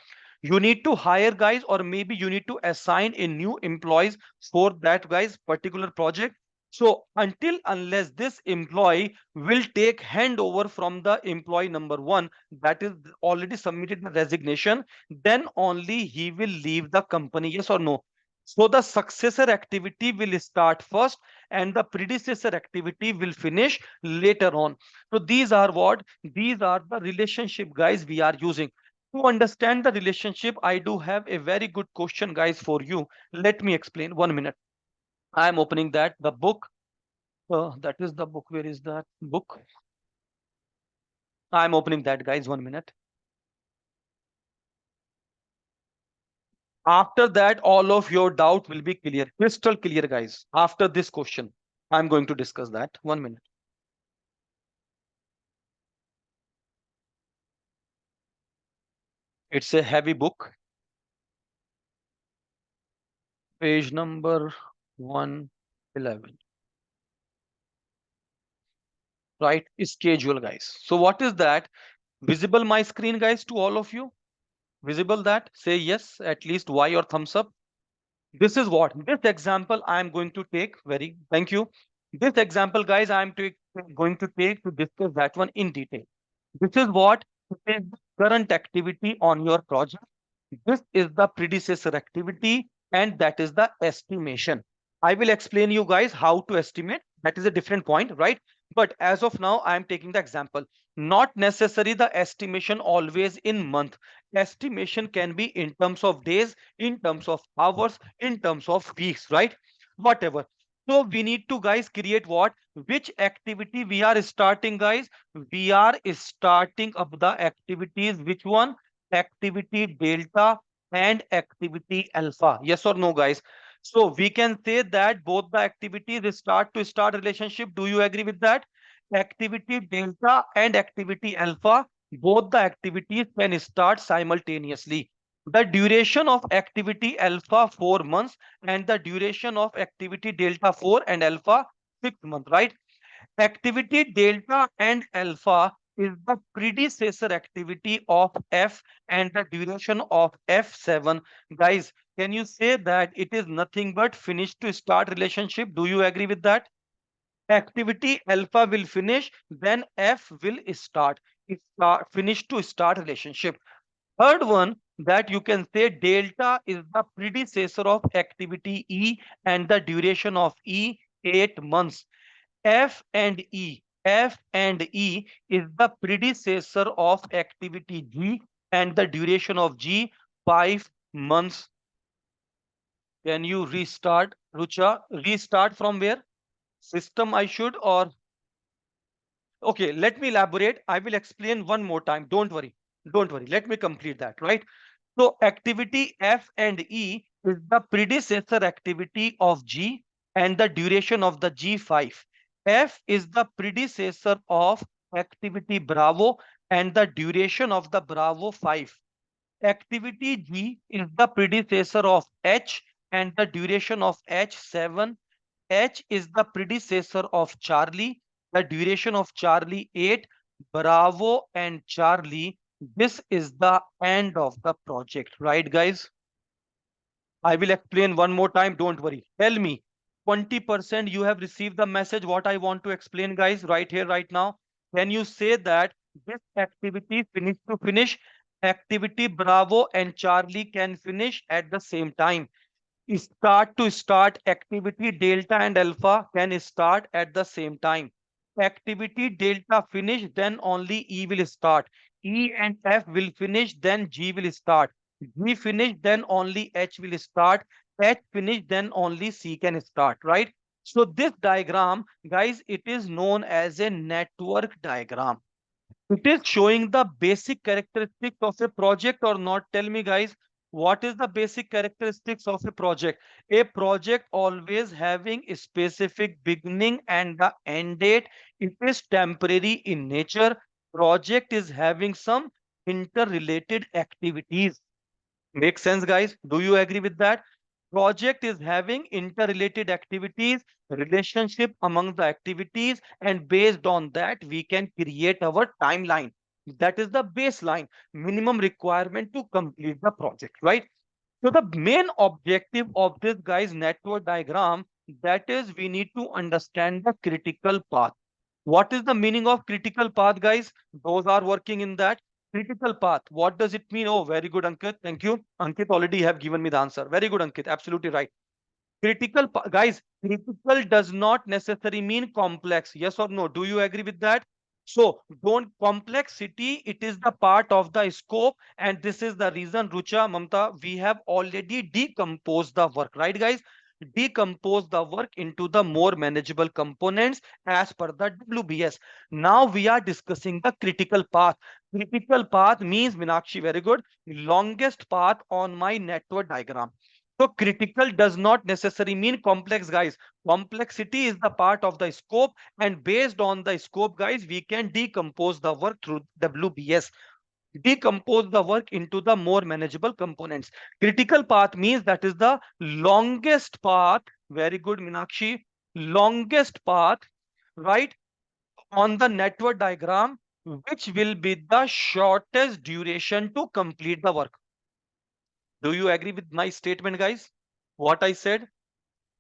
you need to hire guys, or maybe you need to assign a new employees for that guys particular project. So until unless this employee will take handover from the employee number one that is already submitted the resignation, then only he will leave the company, yes or no? So the successor activity will start first and the predecessor activity will finish later on. So these are what? These are the relationship guys we are using. To understand the relationship, I do have a very good question guys for you. Let me explain. 1 minute. I am opening the book. That is the book. Where is that book? I am opening that guys. 1 minute. After that, all of your doubt will be clear, crystal clear guys. After this question, I'm going to discuss that. 1 minute. It's a heavy book. Page number 111. Right? Schedule guys. So what is that? Visible my screen guys to all of you? Visible that? Say yes, at least Y or thumbs up. This is what? This example I am going to take. Very thank you. This example, guys, I am going to take to discuss that one in detail. This is what? It is current activity on your project. This is the predecessor activity, and that is the estimation. I will explain you guys how to estimate. That is a different point, right? But as of now, I am taking the example. Not necessary the estimation always in month. Estimation can be in terms of days, in terms of hours, in terms of weeks, right? Whatever. So we need to guys create what? Which activity we are starting, guys? We are starting up the activities. Which one? Activity delta and activity alpha. Yes or no, guys? So we can say that both the activities start to start relationship. Do you agree with that? Activity delta and activity alpha, both the activities can start simultaneously. The duration of activity alpha 4 months and the duration of activity delta 4 and alpha 6 months, right? Activity delta and alpha is the predecessor activity of F and the duration of F7. Guys, can you say that it is nothing but finish to start relationship? Do you agree with that? Activity alpha will finish, then F will start. It finish to start relationship. Third one that you can say delta is the predecessor of activity E and the duration of E 8 months. F and E is the predecessor of activity G and the duration of G 5 months. Can you restart, Rucha? Restart from where? System I should or okay, let me elaborate. I will explain one more time. Don't worry. Don't worry. Let me complete that, right? So activity F and E is the predecessor activity of G and the duration of the G5. F is the predecessor of activity Bravo and the duration of the Bravo 5. Activity G is the predecessor of H and the duration of H7. H is the predecessor of Charlie, the duration of Charlie 8, Bravo and Charlie. This is the end of the project, right, guys? I will explain one more time. Don't worry. Tell me, 20% you have received the message. What I want to explain, guys, right here, right now. Can you say that this activity finish to finish? Activity Bravo and Charlie can finish at the same time. Start to start, activity delta and alpha can start at the same time. Activity delta finish, then only E will start. E and F will finish, then G will start. G finish, then only H will start. H finish, then only C can start, right? So this diagram, guys, it is known as a network diagram. It is showing the basic characteristics of a project or not. Tell me, guys, what is the basic characteristics of a project? A project always having a specific beginning and the end date. It is temporary in nature. Project is having some interrelated activities. Make sense, guys? Do you agree with that? project is having interrelated activities, relationship among the activities, and based on that, we can create our timeline. That is the baseline minimum requirement to complete the project, right? So the main objective of this guy's network diagram, that is we need to understand the critical path. What is the meaning of critical path, guys? Those are working in that critical path. What does it mean? Oh, very good, Ankit. Thank you. Ankit already have given me the answer. Very good, Ankit. Absolutely right. Guys, critical does not necessarily mean complex. Yes or no? Do you agree with that? So, don't complexity, it is the part of the scope, and this is the reason, Rucha, Mamta, we have already decomposed the work, right, guys? Decompose the work into the more manageable components as per the WBS. Now we are discussing the critical path. Critical path means, Minakshi, very good, longest path on my network diagram. So critical does not necessarily mean complex, guys. Complexity is the part of the scope, and based on the scope, guys, we can decompose the work through WBS. Decompose the work into the more manageable components. Critical path means that is the longest path. Very good, Minakshi. Longest path, right, on the network diagram, which will be the shortest duration to complete the work. Do you agree with my statement, guys? What I said?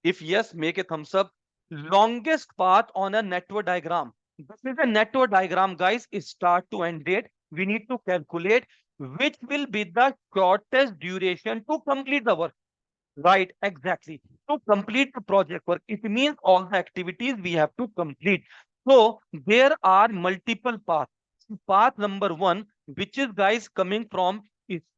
If yes, make a thumbs up. Longest path on a network diagram. This is a network diagram, guys. Is start to end date. We need to calculate which will be the shortest duration to complete the work. Right, exactly. To complete the project work, it means all the activities we have to complete. So there are multiple paths. Path number one, which is, guys, coming from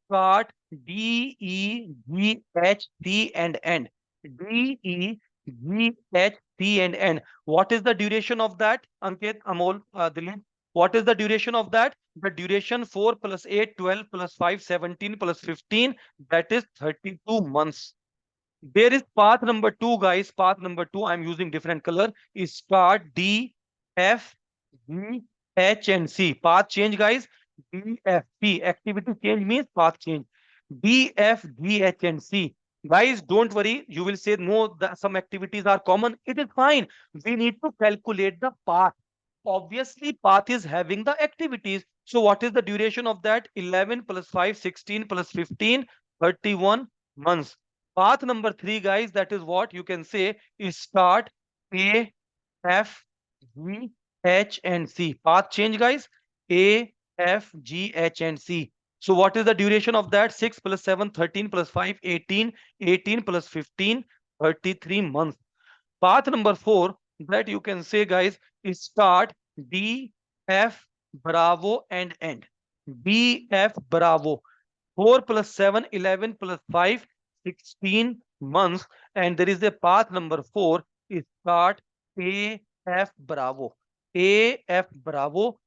start D, E, G, H, T, and end. D, E, G, H, T, and end. What is the duration of that, Ankit, Amol, Dilip? What is the duration of that? The duration 4 plus 8, 12 plus 5, 17 plus 15, that is 32 months. There is path number two, guys. Path number two, I'm using different color, is start D, F, G, H, and C. Path change, guys. D, F, P. Activity change means path change. D, F, G, H, and C. Guys, don't worry. You will say, no, some activities are common. It is fine. We need to calculate the path. Obviously, path is having the activities. So what is the duration of that? 11 plus 5, 16 plus 15, 31 months. Path number three, guys, that is what you can say is start A, F, G, H, and C. Path change, guys. A, F, G, H, and C. So what is the duration of that? 6 plus 7, 13 plus 5, 18, 18 plus 15, 33 months. Path number four, that you can say, guys, is start D, F, Bravo, and end. D, F, Bravo. 4 plus 7, 11 plus 5, 16 months. And there is a path number 4, is start A, F, Bravo. A, F, Bravo.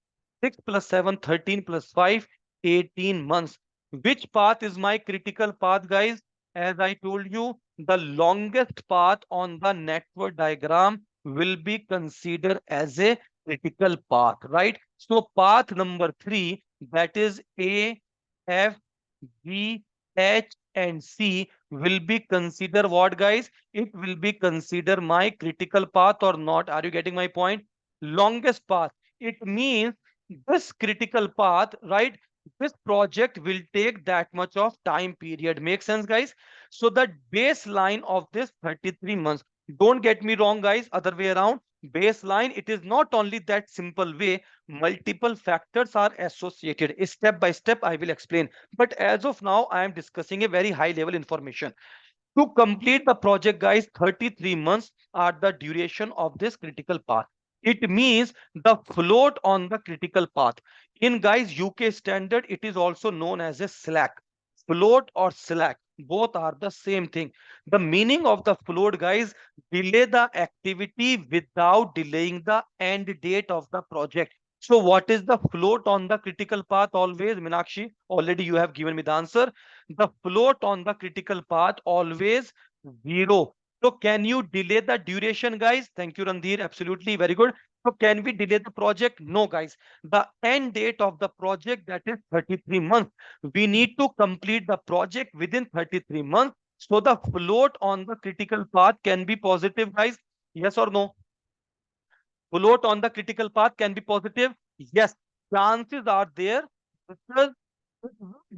6 plus 7, 13 plus 5, 18 months. Which path is my critical path, guys? As I told you, the longest path on the network diagram will be considered as a critical path, right? So path number 3, that is A, F, G, H, and C will be consider what, guys? It will be consider my critical path or not. Are you getting my point? Longest path. It means this critical path, right? This project will take that much of time period. Make sense, guys? So the baseline of this 33 months. Don't get me wrong, guys. Other way around. Baseline, it is not only that simple way. Multiple factors are associated. Step by step, I will explain. But as of now, I am discussing a very high level information. To complete the project, guys, 33 months are the duration of this critical path. It means the float on the critical path. In, guys, UK standard, it is also known as a slack. Float or slack, both are the same thing. The meaning of the float, guys, delay the activity without delaying the end date of the project. So what is the float on the critical path always, Minakshi? Already you have given me the answer. The float on the critical path always 0. So can you delay the duration, guys? Thank you, Randhir. Absolutely, very good. So can we delay the project? No, guys. The end date of the project, that is 33 months. We need to complete the project within 33 months. So the float on the critical path can be positive, guys. Yes or no? Float on the critical path can be positive. Yes, chances are there because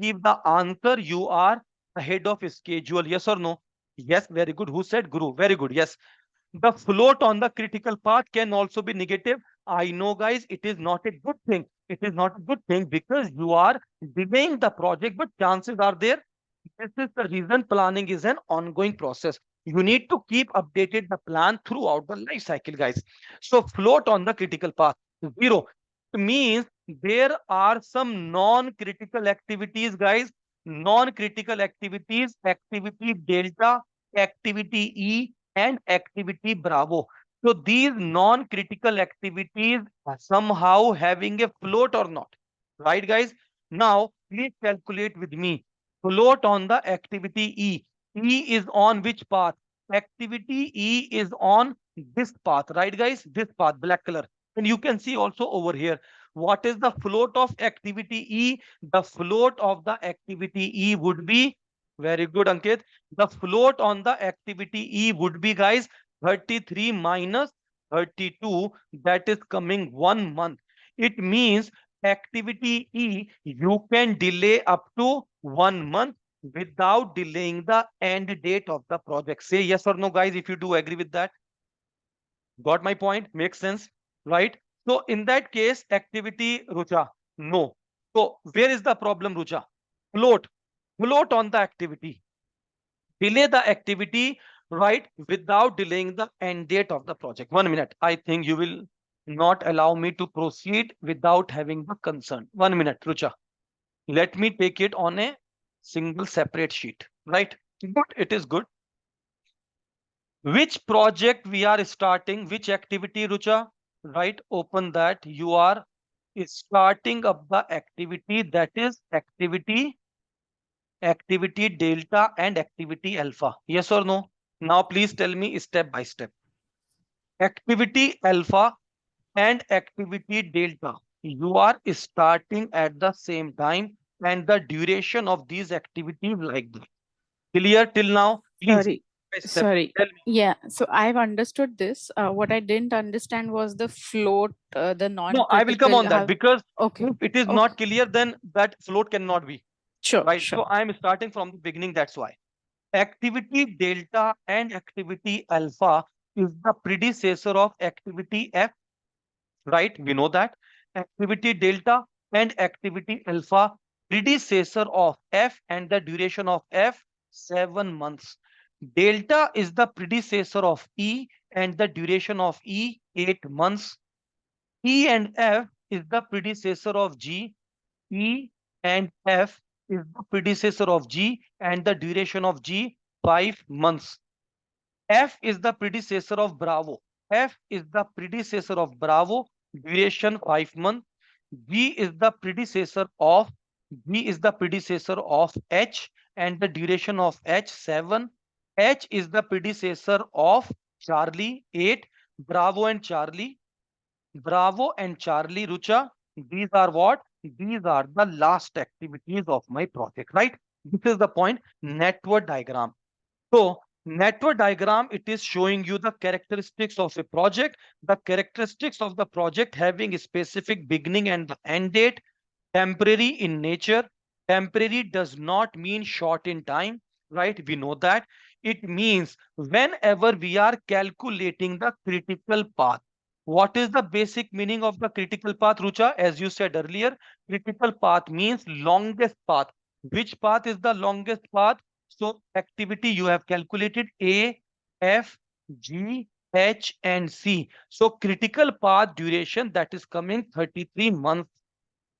give the answer you are ahead of schedule. Yes or no? Yes, very good. Who said Guru? Very good. Yes. The float on the critical path can also be negative. I know, guys, it is not a good thing. It is not a good thing because you are delaying the project, but chances are there. This is the reason planning is an ongoing process. You need to keep updated the plan throughout the life cycle, guys. So float on the critical path. Zero means there are some non-critical activities, guys. Non-critical activities, activity delta, activity E, and activity Bravo. So these non-critical activities are somehow having a float or not. Right, guys? Now, please calculate with me. Float on the activity E. E is on which path? Activity E is on this path, right, guys? This path, black color. And you can see also over here. What is the float of activity E? The float of the activity E would be, very good, Ankit. The float on the activity E would be, guys, 33 minus 32. That is coming 1 month. It means activity E, you can delay up to 1 month without delaying the end date of the project. Say yes or no, guys, if you do agree with that. Got my point? Makes sense, right? So in that case, activity Rucha, no. So where is the problem, Rucha? Float, float on the activity. Delay the activity, right, without delaying the end date of the project. 1 minute. I think you will not allow me to proceed without having the concern. 1 minute, Rucha. Let me take it on a single separate sheet, right? Good, it is good. Which project we are starting, which activity, Rucha? Right, open that. You are starting up the activity, that is activity delta and activity alpha. Yes or no? Now please tell me step by step. Activity alpha and activity delta. You are starting at the same time and the duration of these activities like this. Clear till now? Please, Sorry, by step, sorry. tell me. Yeah, so I've understood this. What I didn't understand was the float, the No, I will come non-critical. on that How? because Okay, if it is okay, not clear, then that float cannot be. sure, Right. sure. So I am starting from the beginning. That's why. Activity delta and activity alpha is the predecessor of activity F, right? We know that. Activity delta and activity alpha, predecessor of F, and the duration of F, 7 months. Delta is the predecessor of E and the duration of E, 8 months. E and F is the predecessor of G. E and F is the predecessor of G and the duration of G, 5 months. F is the predecessor of Bravo. F is the predecessor of Bravo, duration 5 months. G is the predecessor of G is the predecessor of H and the duration of H, 7. H is the predecessor of Charlie, 8. Bravo and Charlie. Bravo and Charlie, Rucha, these are what? These are the last activities of my project, right? This is the point. Network diagram. So network diagram, it is showing you the characteristics of a project, the characteristics of the project having a specific beginning and the end date, temporary in nature. Temporary does not mean short in time, right? We know that. It means whenever we are calculating the critical path. What is the basic meaning of the critical path, Rucha? As you said earlier, critical path means longest path. Which path is the longest path? So activity you have calculated A, F, G, H, and C. So critical path duration that is coming 33 months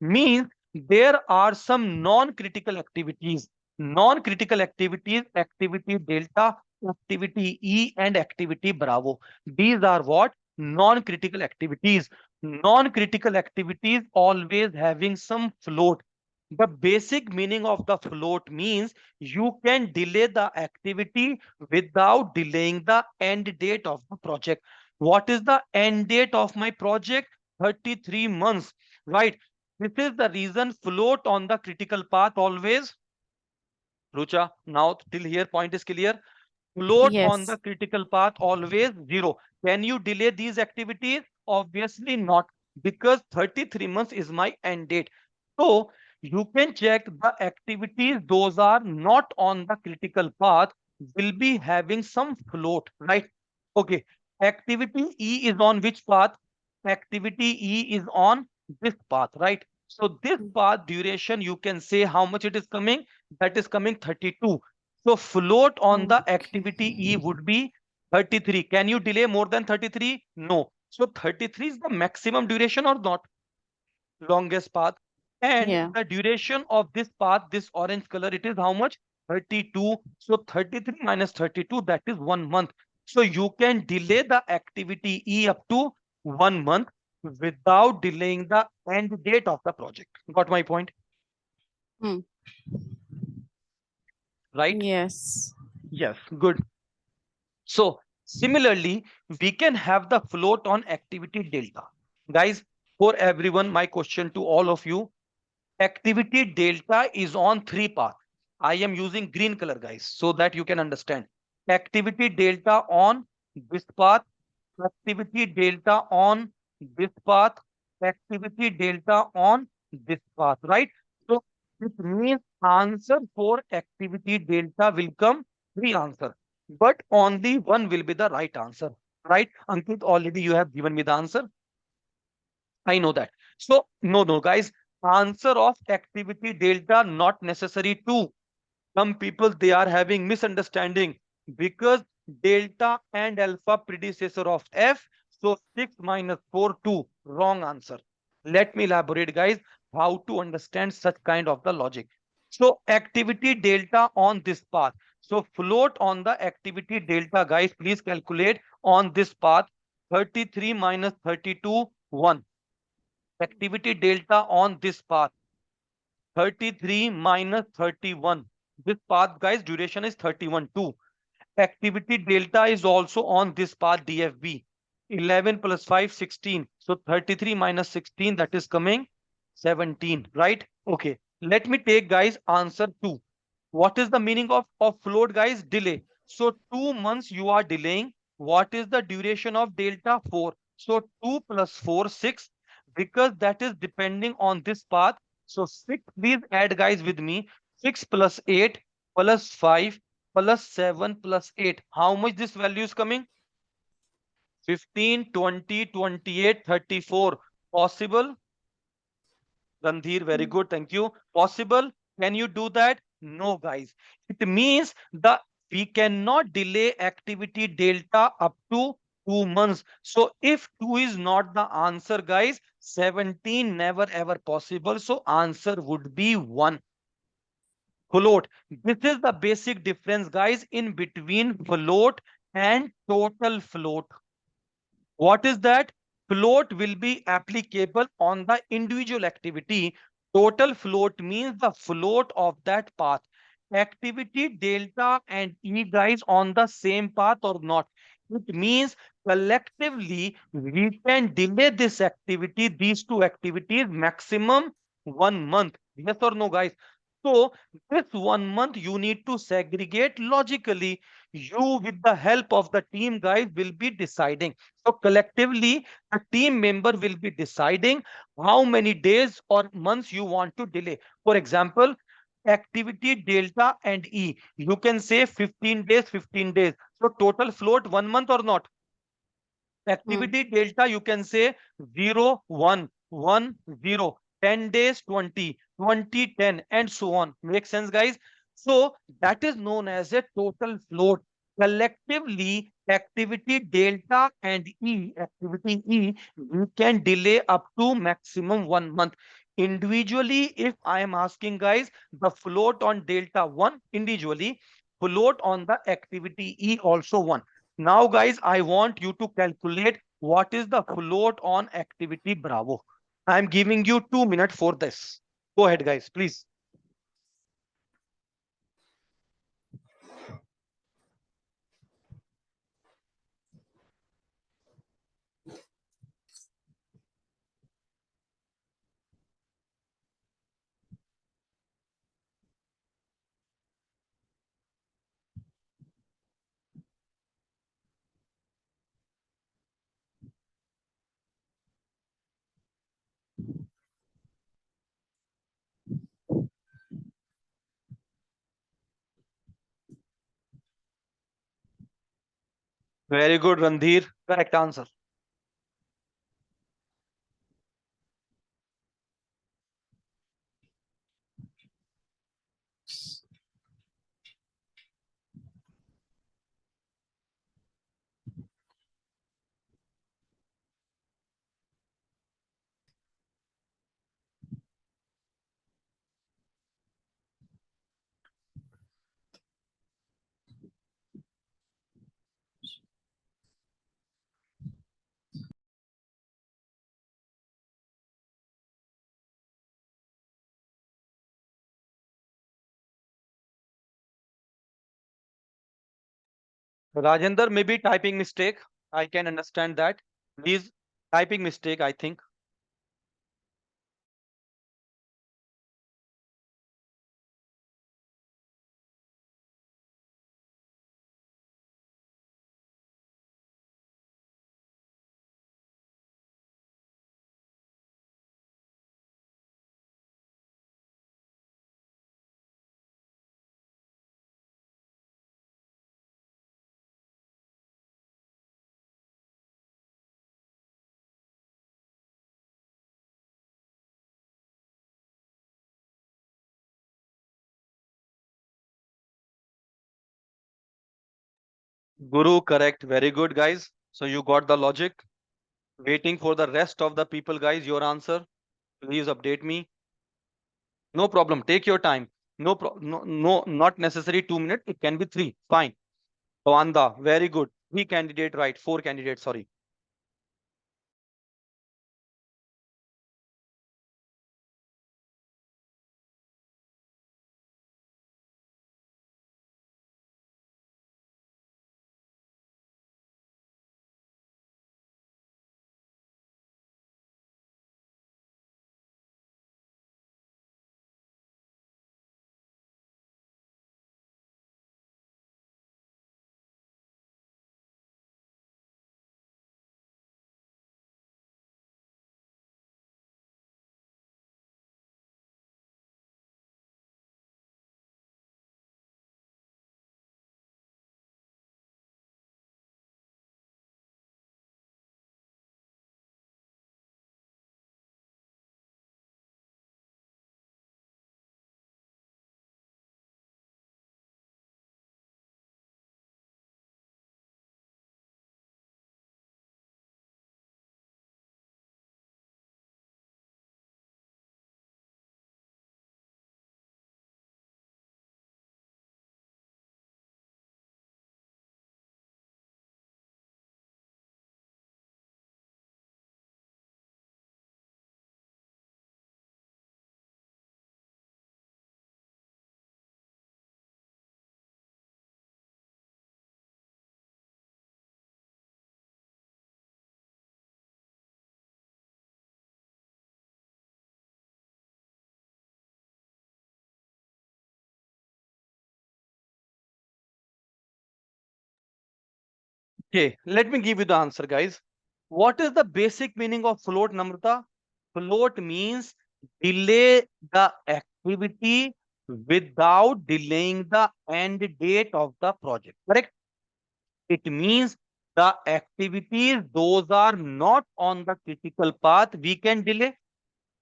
means there are some non-critical activities. Non-critical activities, activity delta, activity E, and activity Bravo. These are what? Non-critical activities. Non-critical activities always having some float. The basic meaning of the float means you can delay the activity without delaying the end date of the project. What is the end date of my project? 33 months, right? This is the reason float on the critical path always, Rucha, now till here point is clear. Float on Yes. the critical path always 0. Can you delay these activities? Obviously not, because 33 months is my end date. So you can check the activities, those are not on the critical path, will be having some float, right? Okay. Activity E is on which path? Activity E is on this path, right? So this Mm. path duration, you can say how much it is coming. That is coming 32. So float on the Okay. activity E would be 33. Can you delay more than 33? No. So 33 is the maximum duration or not? Longest path. And Yeah. the duration of this path, this orange color, it is how much? 32. So 33 minus 32, that is 1 month. So you can delay the activity E up to 1 month without delaying the end date of the project. Got my point? Hmm. Right? Yes. Yes, good. So similarly, we can have the float on activity delta. Guys, for everyone, my question to all of you, activity delta is on three paths. I am using green color, guys, so that you can understand. Activity delta on this path, activity delta on this path, activity delta on this path, right? So it means answer for activity delta will come three answer, but only one will be the right answer, right? Ankit, already you have given me the answer. I know that. So no, guys, answer of activity delta not necessary two. Some people they are having misunderstanding, because delta and alpha predecessor of f, so 6 minus 4 2, wrong answer. Let me elaborate, guys, how to understand such kind of the logic. So activity delta on this path, so float on the activity delta, guys, please calculate on this path. 33 minus 32 1. Activity delta on this path, 33 minus 31. This path, guys, duration is 31 2. Activity delta is also on this path, DFB. 11 plus 5 16. So 33 minus 16, that is coming 17, right? Okay. Let me take, guys, answer 2. What is the meaning of float, guys? Delay. So 2 months you are delaying. What is the duration of delta? 4. So 2 plus 4 6, because that is depending on this path. So 6, please add, guys, with me. 6 plus 8 plus 5 plus 7 plus 8. How much this value is coming? 15, 20, 28, 34. Possible? Randhir, very Mm. good. Thank you. Possible? Can you do that? No, guys. It means the we cannot delay activity delta up to 2 months. So if 2 is not the answer, guys, 17 never ever possible. So answer would be 1. Float. This is the basic difference, guys, in between float and total float. What is that? Float will be applicable on the individual activity. Total float means the float of that path. Activity delta and E, guys, on the same path or not. It means collectively we can delay this activity, these two activities, maximum 1 month. Yes or no, guys? So this 1 month you need to segregate logically. You, with the help of the team, guys, will be deciding. So collectively, a team member will be deciding how many days or months you want to delay. For example, activity delta and E. You can say 15 days, 15 days. So total float 1 month or not? Mm. Activity delta, you can say 0, 1, 1, 0, 10 days, 20, 20, 10, and so on. Make sense, guys? So that is known as a total float. Collectively, activity delta and E, activity E, we can delay up to maximum 1 month. Individually, if I am asking, guys, the float on delta 1 individually, float on the activity E also 1. Now, guys, I want you to calculate what is the float on activity Bravo. I'm giving you 2 minutes for this. Go ahead, guys, please. Very good, Randhir. Correct answer. Rajendra, maybe typing mistake. I can understand that. Please, typing mistake, I think. Guru, correct. Very good, guys. So you got the logic. Waiting for the rest of the people, guys. Your answer. Please update me. No problem. Take your time. No, not necessary 2 minutes. It can be three. Fine. Pawanda, very good. Three candidate, right? Four candidates, sorry. Okay, let me give you the answer, guys. What is the basic meaning of float, Namrata? Float means delay the activity without delaying the end date of the project. Correct? It means the activities, those are not on the critical path, we can delay,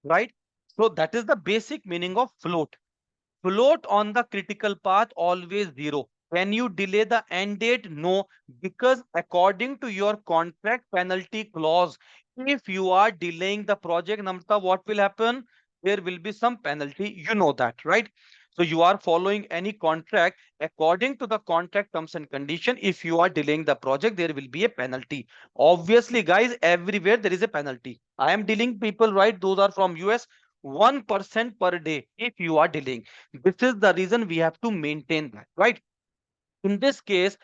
right? So that is the basic meaning of float. Float on the critical path always zero. Can you delay the end date? No, because according to your contract penalty clause, if you are delaying the project, Namta, what will happen? There will be some penalty. You know that, right? So you are following any contract according to the contract terms and condition. If you are delaying the project, there will be a penalty. Obviously, guys, everywhere there is a penalty. I am dealing people, right? Those are from US. 1% per day if you are delaying. This is the reason we have to maintain that, right? In this case,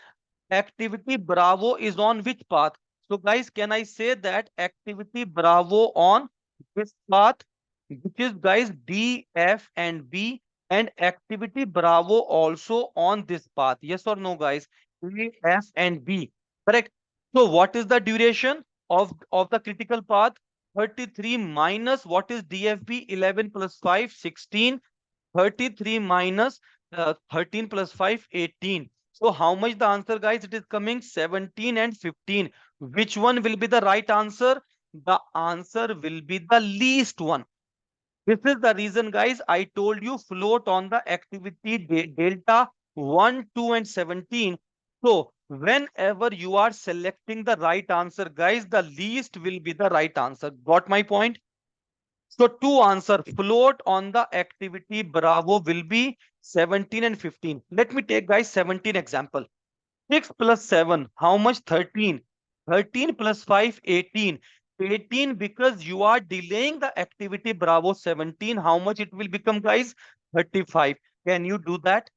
activity Bravo is on which path? So guys, can I say that activity Bravo on this path, which is guys D, F and B, and activity Bravo also on this path? Yes or no, guys? A, F and B. Correct. So what is the duration of the critical path? 33 minus what is DFB? 11 plus 5, 16. 33 minus 13 plus 5, 18. So how much the answer, guys? It is coming 17 and 15. Which one will be the right answer? The answer will be the least one. This is the reason, guys, I told you float on the activity delta 1, 2, and 17. So whenever you are selecting the right answer, guys, the least will be the right answer. Got my point? So to answer, float on the activity Bravo will be 17 and 15. Let me take, guys, 17 example. 6 plus 7, how much? 13. 13 plus 5, 18. 18 because you are delaying the activity Bravo 17. How much it will become, guys? 35. Can you do that?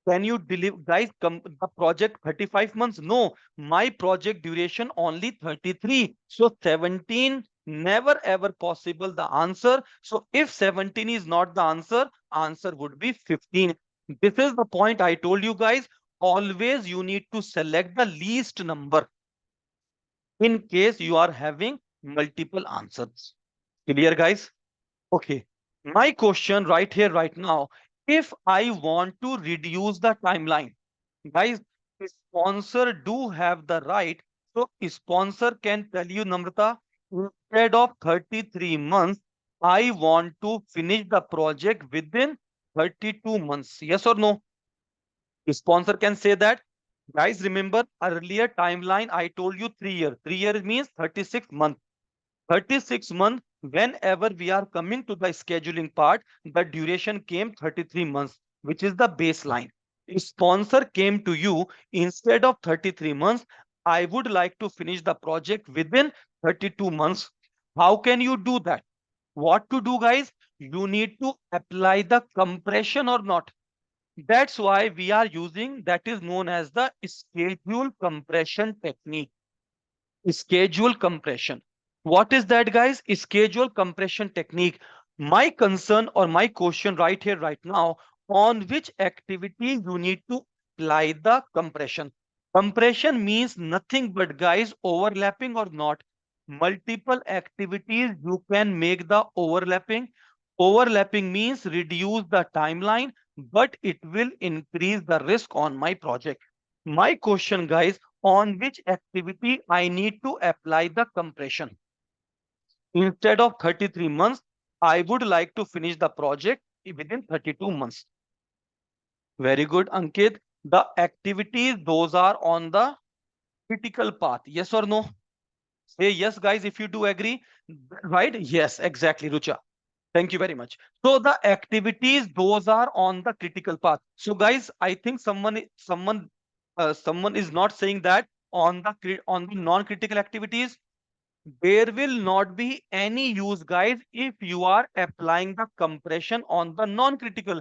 Can you deliver, guys, the project 35 months? No, my project duration only 33. So 17 never ever possible the answer. So if 17 is not the answer, answer would be 15. This is the point I told you, guys. Always you need to select the least number in case you are having multiple answers. Clear, guys? Okay. My question right here, right now, if I want to reduce the timeline, guys, sponsor do have the right. So sponsor can tell you, Namrata, instead of 33 months, I want to finish the project within 32 months. Yes or no? Sponsor can say that. Guys, remember earlier timeline, I told you 3 years. 3 years means 36 months. 36 months, whenever we are coming to the scheduling part, the duration came 33 months, which is the baseline. If sponsor came to you instead of 33 months, I would like to finish the project within 32 months. How can you do that? What to do, guys? You need to apply the compression or not. That's why we are using that is known as the schedule compression technique. Schedule compression. What is that, guys? Schedule compression technique. My concern or my question right here, right now, on which activity you need to apply the compression. Compression means nothing but, guys, overlapping or not. Multiple activities you can make the overlapping. Overlapping means reduce the timeline, but it will increase the risk on my project. My question, guys, on which activity I need to apply the compression. Instead of 33 months, I would like to finish the project within 32 months. Very good, Ankit. The activities, those are on the critical path. Yes or no? Say yes, guys, if you do agree. Right? Yes, exactly, Rucha. Thank you very much. So the activities, those are on the critical path. So guys, I think someone is not saying that on the non-critical activities, there will not be any use, guys, if you are applying the compression on the non-critical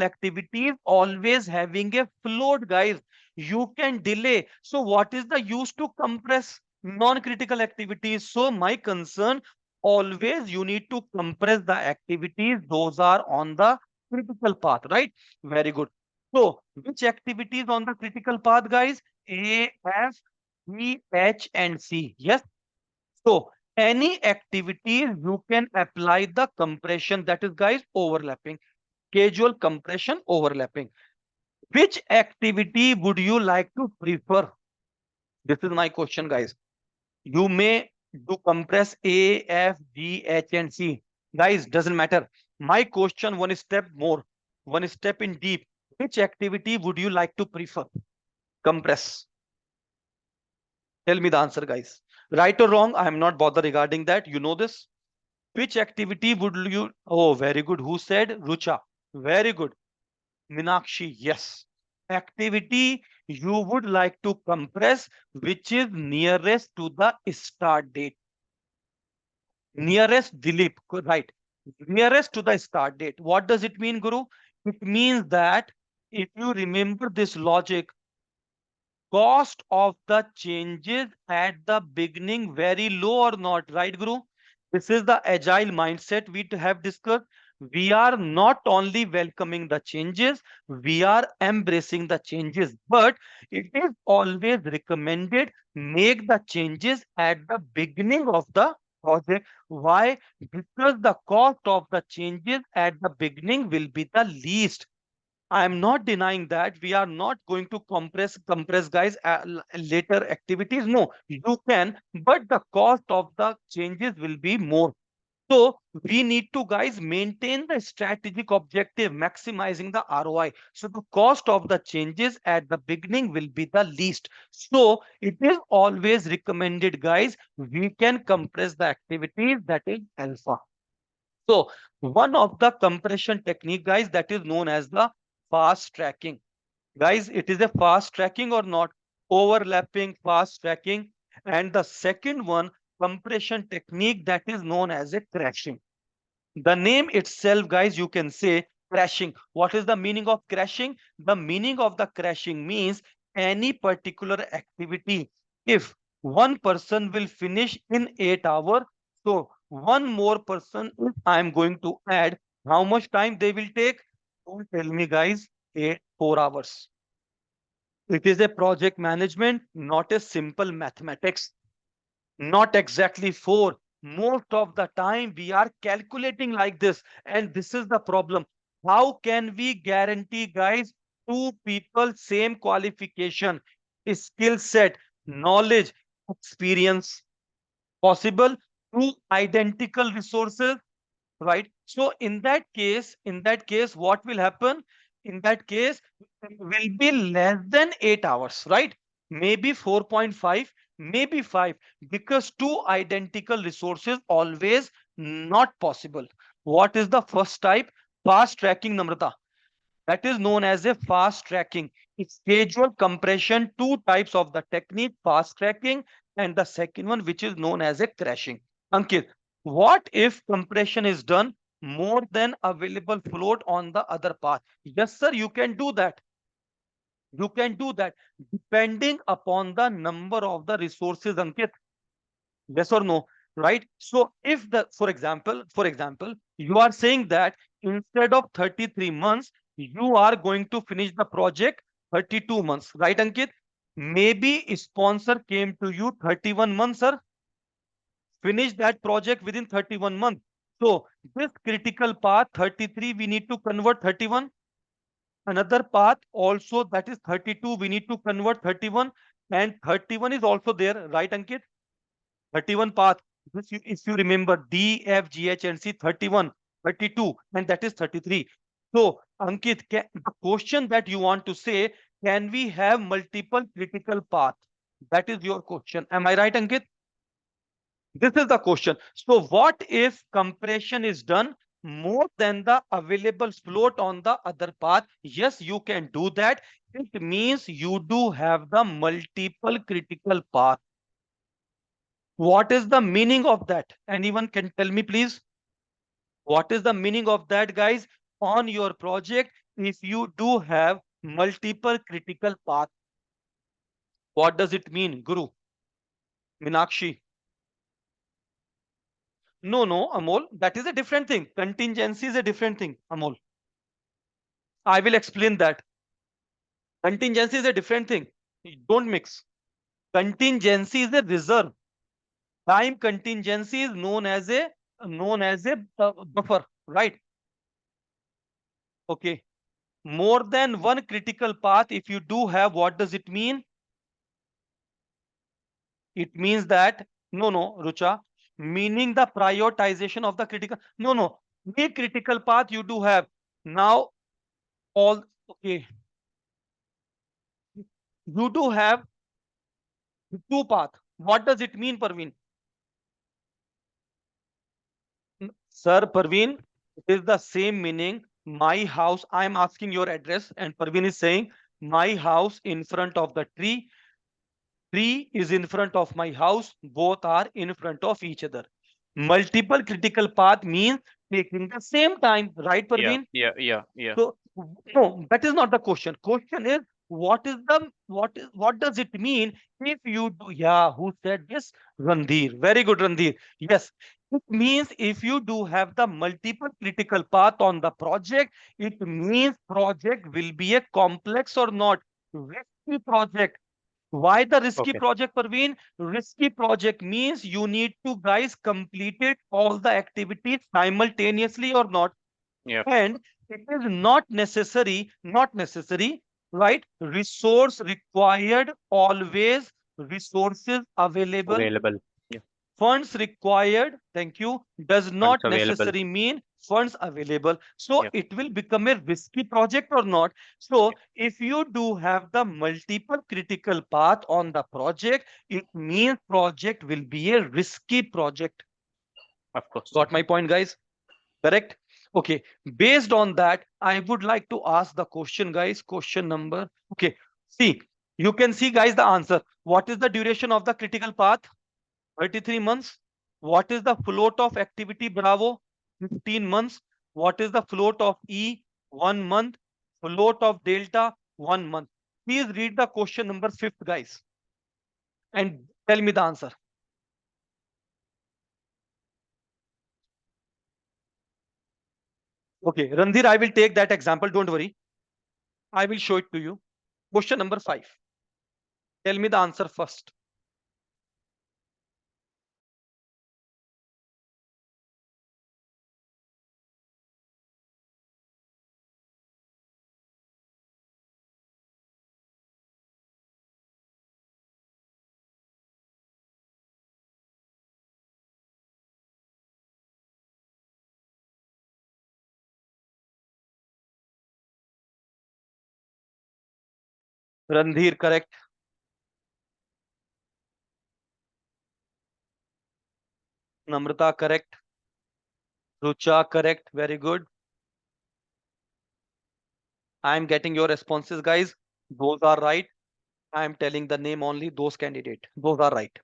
activities always having a float, guys. You can delay. So what is the use to compress non-critical activities? So my concern, always you need to compress the activities. Those are on the critical path, right? Very good. So which activities on the critical path, guys? A, F, E, H, and C. Yes. So any activities you can apply the compression, that is, guys, overlapping. Casual compression overlapping. Which activity would you like to prefer? This is my question, guys. You may do compress A, F, G, H, and C. Guys, doesn't matter. My question, one step more, one step in deep. Which activity would you like to prefer? Compress. Tell me the answer, guys. Right or wrong, I am not bothered regarding that. You know this. Which activity would you? Oh, very good. Who said? Rucha. Very good. Minakshi. Yes. Activity you would like to compress, which is nearest to the start date. Nearest, Dilip. Right. Nearest to the start date. What does it mean, Guru? It means that if you remember this logic, cost of the changes at the beginning very low or not, right, Guru? This is the agile mindset we have discussed. We are not only welcoming the changes, we are embracing the changes, but it is always recommended make the changes at the beginning of the project. Why? Because the cost of the changes at the beginning will be the least. I am not denying that we are not going to compress guys later activities. No, you can, but the cost of the changes will be more. So we need to guys maintain the strategic objective, maximizing the ROI. So the cost of the changes at the beginning will be the least. So it is always recommended guys, we can compress the activities that is alpha. So one of the compression technique guys that is known as the fast tracking. Guys, it is a fast tracking or not? Overlapping fast tracking. And the second one, compression technique that is known as a crashing. The name itself, guys, you can say crashing. What is the meaning of crashing? The meaning of the crashing means any particular activity. If one person will finish in 8 hours, so one more person, if I am going to add, how much time they will take? Don't tell me, guys, 4 hours. It is a project management, not a simple mathematics. Not exactly 4. Most of the time we are calculating like this, and this is the problem. How can we guarantee guys two people same qualification, skill set, knowledge, experience? Possible through identical resources, right? So in that case what will happen? In that case will be less than 8 hours, right? Maybe 4.5, maybe 5, because two identical resources always not possible. What is the first type? Fast tracking, Namrata. That is known as a fast tracking. It's schedule compression, two types of the technique, fast tracking, and the second one, which is known as a crashing. Ankit, what if compression is done more than available float on the other path? Yes, sir, you can do that. You can do that depending upon the number of the resources, Ankit. Yes or no? Right? So if the, for example, you are saying that instead of 33 months, you are going to finish the project 32 months, right, Ankit? Maybe a sponsor came to you 31 months, sir. Finish that project within 31 months. So this critical path 33, we need to convert 31. Another path also that is 32, we need to convert 31, and 31 is also there, right, Ankit? 31 path. If you remember D, F, G, H, and C, 31, 32, and that is 33. So, Ankit, the question that you want to say, can we have multiple critical path? That is your question. Am I right, Ankit? This is the question. So, what if compression is done more than the available float on the other path? Yes, you can do that. It means you do have the multiple critical path. What is the meaning of that? Anyone can tell me, please? What is the meaning of that, guys? On your project, if you do have multiple critical paths, what does it mean, Guru? Minakshi? No, no, Amol, that is a different thing. Contingency is a different thing, Amol. I will explain that. Contingency is a different thing. Don't mix. Contingency is a reserve. Time contingency is known as a buffer, right? Okay. More than one critical path, if you do have, what does it mean? It means that, no, Rucha, meaning the prioritization of the critical, no, the critical path you do have. Now, all, okay, you do have two path. What does it mean, Parveen? Sir, Parveen, it is the same meaning. My house, I am asking your address, and Parveen is saying, my house in front of the tree is in front of my house, both are in front of each other. Multiple critical path means taking the same time, right, Yeah, Parveen? yeah. So no, that is not the question. Question is, what does it mean if you do? Yeah, who said this? Randhir. Very good, Randhir. Yes, it means if you do have the multiple critical path on the project, it means project will be a complex or not risky project. Why the risky Okay. project, Parveen? Risky project means you need to guys complete it all the activities simultaneously or not. Yeah. And it is not necessary, right? Resource required, always resources available. Available. Funds required, thank you, does not available. necessarily mean funds available. So Yeah. it will become a risky project or not. So if you do have the multiple critical path on the project, it means project will be a risky project. Of course. Got my point, guys? Correct? Okay. Based on that, I would like to ask the question, guys. Question number. Okay. See, you can see, guys, the answer. What is the duration of the critical path? 33 months. What is the float of activity Bravo? 15 months. What is the float of E? 1 month. Float of Delta? 1 month. Please read the question number 5th, guys, and tell me the answer. Okay, Randhir, I will take that example. Don't worry. I will show it to you. Question number 5. Tell me the answer first. Randhir, correct. Namrata, correct. Rucha, correct. Very good. I am getting your responses, guys. Those are right. I am telling the name only those candidate. Those are right.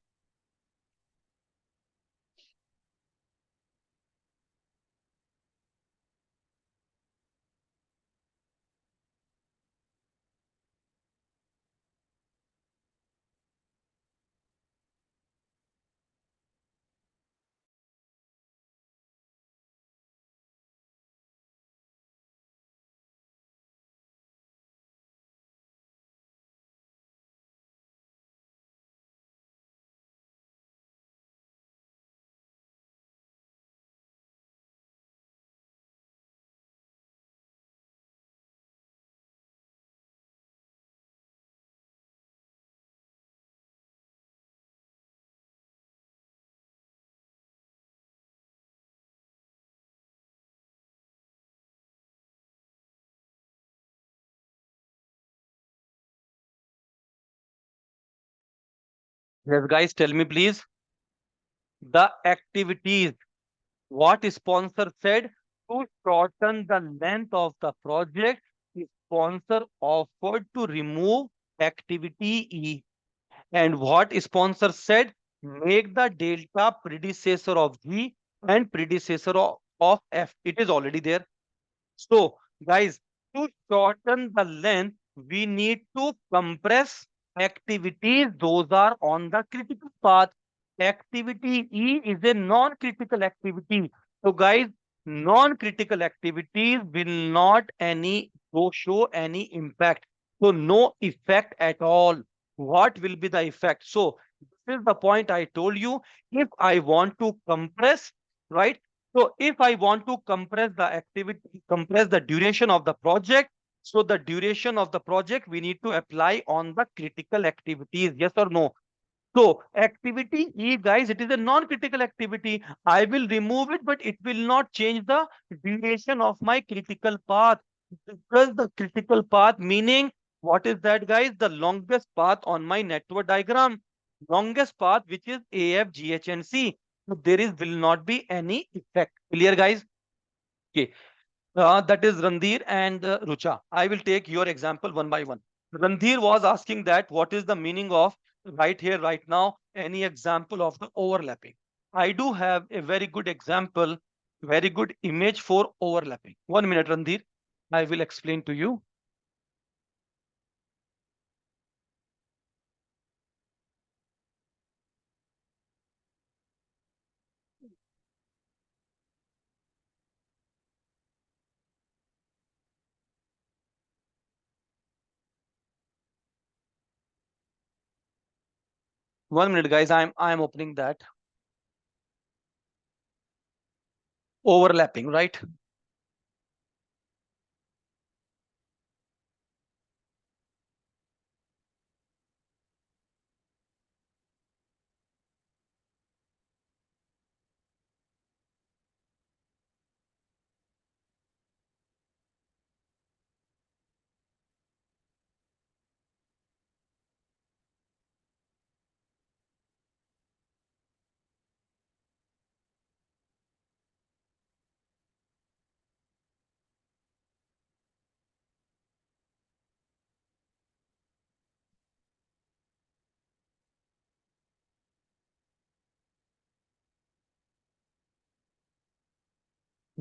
Yes, guys, tell me please. The activities, what sponsor said, to shorten the length of the project, the sponsor offered to remove activity E. And what sponsor said, make the delta predecessor of G and predecessor of F. It is already there. So, guys, to shorten the length, we need to compress activities. Those are on the critical path. Activity E is a non-critical activity. So, guys, non-critical activities will not show any impact. So, no effect at all. What will be the effect? So, this is the point I told you. If I want to compress, right? So if I want to compress the activity, compress the duration of the project, so the duration of the project we need to apply on the critical activities, yes or no? So activity E, guys, it is a non-critical activity. I will remove it, but it will not change the duration of my critical path. Because the critical path, meaning what is that, guys? The longest path on my network diagram. Longest path, which is AF, GH, and C. So there is will not be any effect. Clear, guys? Okay. That is Randhir and Rucha. I will take your example one by one. Randhir was asking that what is the meaning of right here, right now, any example of the overlapping. I do have a very good example, very good image for overlapping. 1 minute, Randhir. I will explain to you. One minute, guys. I'm opening that. Overlapping, right?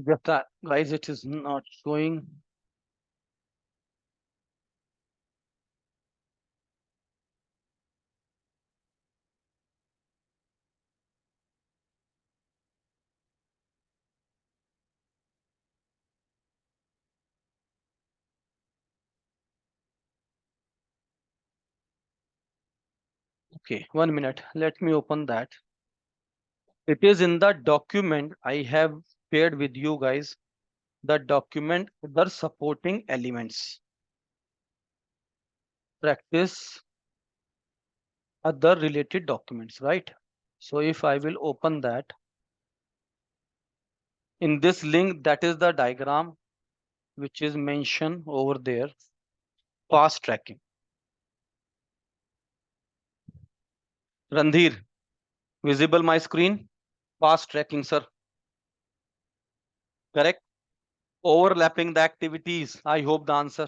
Just that, guys, it is not showing. Okay, 1 minute. Let me open that. It is in the document I have shared with you guys. The document, the supporting elements. Practice other related documents, right? So if I will open that, in this link, that is the diagram which is mentioned over there. Fast tracking. Randhir, visible my screen? Fast tracking, sir. Correct? Overlapping the activities. I hope the answer.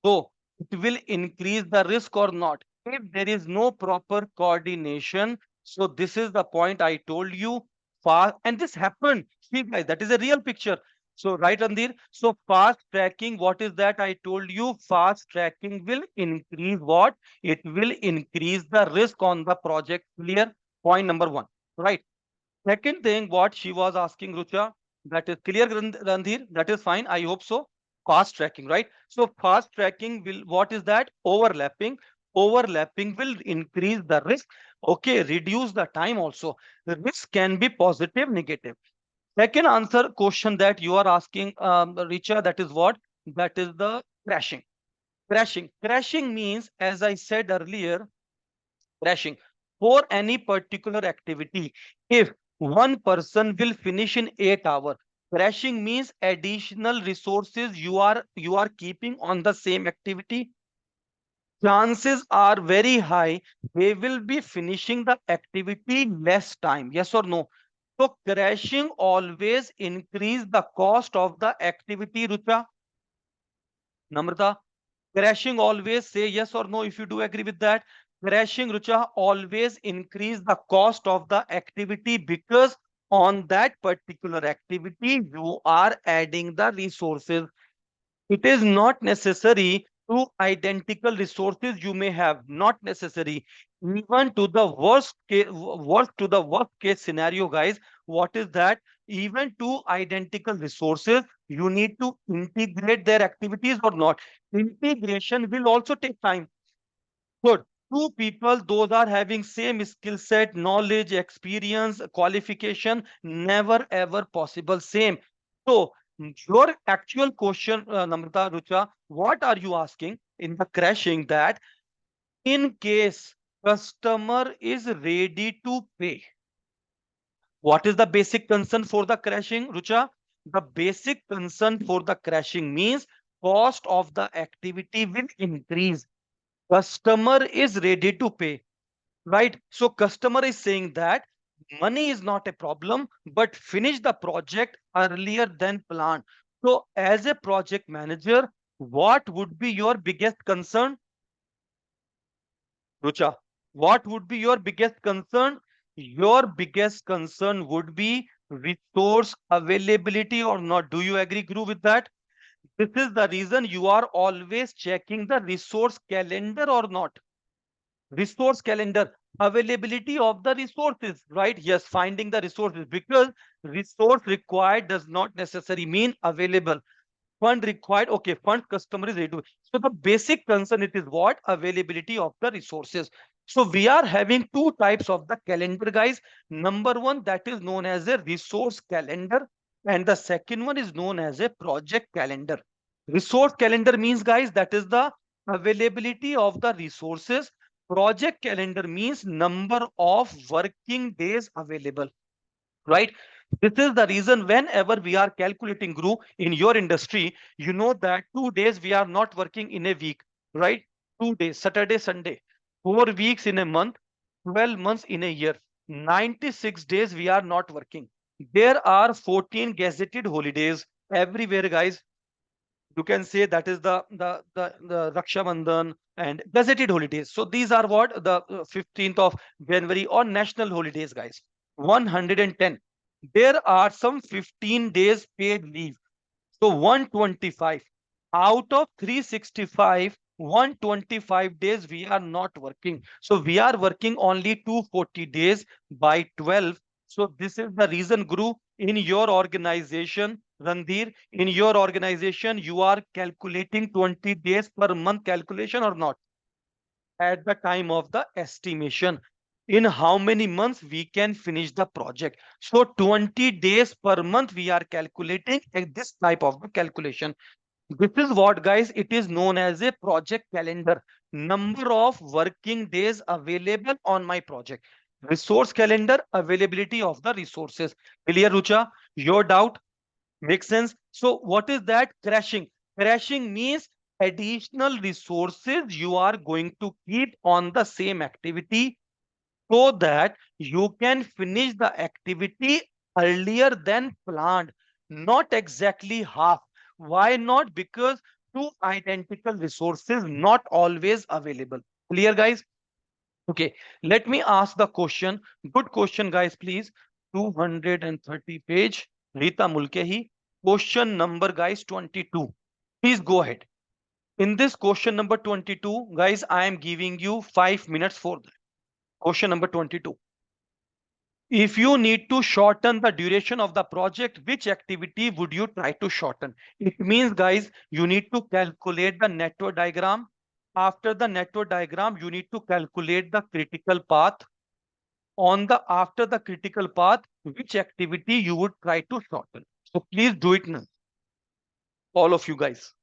So it will increase the risk or not. If there is no proper coordination, so this is the point I told you. Fast, and this happened. See, guys, that is a real picture. So, right, Andir. So, fast tracking, what is that? I told you fast tracking will increase what? It will increase the risk on the project. Clear? Point number one. Right. Second thing, what she was asking, Rucha, that is clear, Randhir. That is fine. I hope so. Fast tracking, right? So fast tracking will, what is that? Overlapping. Overlapping will increase the risk. Okay, reduce the time also. The risk can be positive, negative. Second answer question that you are asking, Richa, that is what? That is the crashing. Crashing. Crashing means, as I said earlier, crashing for any particular activity. If one person will finish in 8 hours, crashing means additional resources you are keeping on the same activity. Chances are very high they will be finishing the activity less time. Yes or no? So crashing always increase the cost of the activity, Rucha. Namrata, crashing always say yes or no if you do agree with that. Crashing, Rucha, always increase the cost of the activity because on that particular activity you are adding the resources. It is not necessary to identical resources you may have, not necessary. Even to the worst case scenario, guys, what is that? Even to identical resources, you need to integrate their activities or not. Integration will also take time. Good. Two people, those are having same skill set, knowledge, experience, qualification, never ever possible same. So your actual question, Namrata, Rucha, what are you asking in the crashing that in case customer is ready to pay? What is the basic concern for the crashing, Rucha? The basic concern for the crashing means cost of the activity will increase. Customer is ready to pay, right? So customer is saying that money is not a problem, but finish the project earlier than planned. So as a project manager, what would be your biggest concern, Rucha? What would be your biggest concern? Your biggest concern would be resource availability or not. Do you agree, Guru, with that? This is the reason you are always checking the resource calendar or not. Resource calendar, availability of the resources, right? Yes, finding the resources, because resource required does not necessarily mean available. Fund required, okay, fund customer is ready to. So the basic concern, it is what? Availability of the resources. So we are having two types of the calendar, guys. Number one, that is known as a resource calendar, and the second one is known as a project calendar. Resource calendar means, guys, that is the availability of the resources. Project calendar means number of working days available, right? This is the reason whenever we are calculating, Guru, in your industry, you know that 2 days we are not working in a week, right? 2 days, Saturday, Sunday, 4 weeks in a month, 12 months in a year, 96 days we are not working. There are 14 gazetted holidays everywhere, guys. You can say that is the Raksha Bandhan and gazetted holidays. So these are what the 15th of January or national holidays, guys. 110. there are some 15 days paid leave. So 125 out of 365, 125 days we are not working. So we are working only 240 days by 12. So this is the reason, Guru, in your organization, Randhir, in your organization, you are calculating 20 days per month calculation or not at the time of the estimation. In how many months we can finish the project. So 20 days per month we are calculating at this type of the calculation. This is what, guys, it is known as a project calendar. Number of working days available on my project. Resource calendar, availability of the resources. Clear, Rucha? Your doubt? Makes sense? So what is that? Crashing. Crashing means additional resources you are going to keep on the same activity so that you can finish the activity earlier than planned, not exactly half. Why not? Because two identical resources not always available. Clear, guys? Okay, let me ask the question. Good question, guys, please. 230 page. Rita Mulkehi. Question number, guys, 22. Please go ahead. In this question number 22, guys, I am giving you 5 minutes for that. Question number 22. If you need to shorten the duration of the project, which activity would you try to shorten? It means, guys, you need to calculate the network diagram. After the network diagram, you need to calculate the critical path. On the after the critical path, which activity you would try to shorten. So please do it now, all of you guys.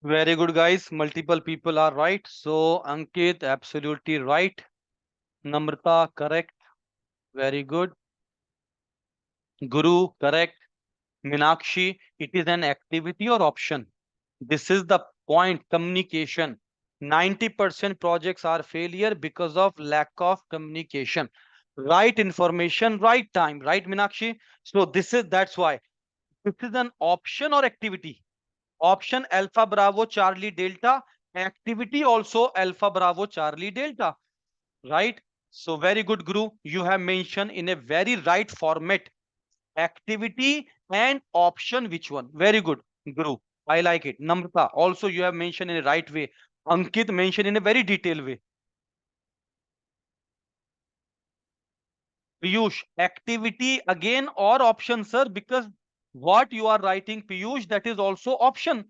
Very good, guys. Multiple people are right. So Ankit, absolutely right. Namrata, correct. Very good. Guru, correct. Minakshi, it is an activity or option? This is the point, communication. 90% projects are failure because of lack of communication. Right information, right time, right, Minakshi? So that's why this is an option or activity. Option Alpha Bravo Charlie Delta, activity also Alpha Bravo Charlie Delta, right? So very good, Guru. You have mentioned in a very right format activity and option. Which one? Very good, Guru. I like it. Namrata, also you have mentioned in a right way. Ankit mentioned in a very detailed way. Piyush, activity again or option, sir? Because what you are writing, Piyush, that is also option.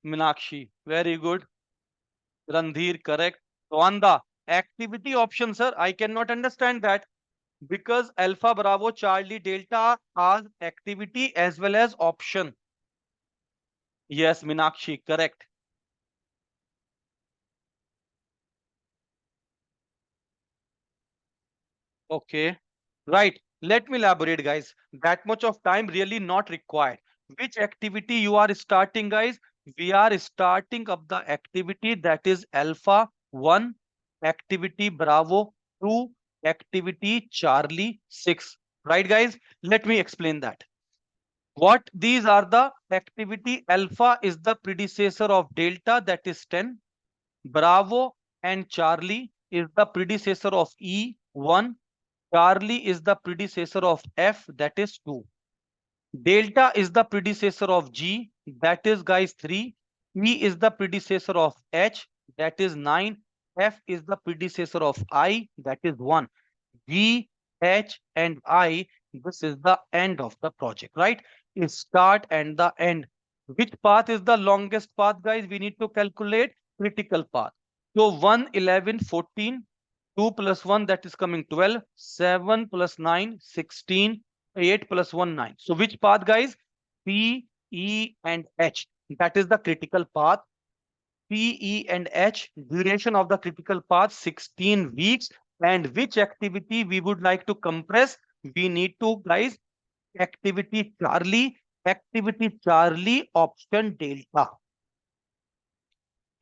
Minakshi, very good. Randhir, correct. Twanda, activity option, sir. I cannot understand that because Alpha Bravo Charlie Delta has activity as well as option. Yes, Minakshi, correct. Okay, right. Let me elaborate, guys. That much of time really not required. Which activity you are starting, guys? We are starting up the activity that is Alpha 1, activity Bravo 2, activity Charlie 6. Right, guys? Let me explain that. What these are the activity Alpha is the predecessor of Delta, that is 10. Bravo and Charlie is the predecessor of E1. Charlie is the predecessor of F, that is 2. Delta is the predecessor of G, that is, guys, 3. E is the predecessor of H, that is 9. F is the predecessor of I, that is 1. G, H, and I, this is the end of the project, right? Is start and the end. Which path is the longest path, guys? We need to calculate critical path. So 1, 11, 14, 2 plus 1, that is coming 12, 7 plus 9, 16, 8 plus 1, 9. So which path, guys? P, E, and H. That is the critical path. P, E, and H, duration of the critical path 16 weeks. And which activity we would like to compress? We need to, guys, activity Charlie, option Delta.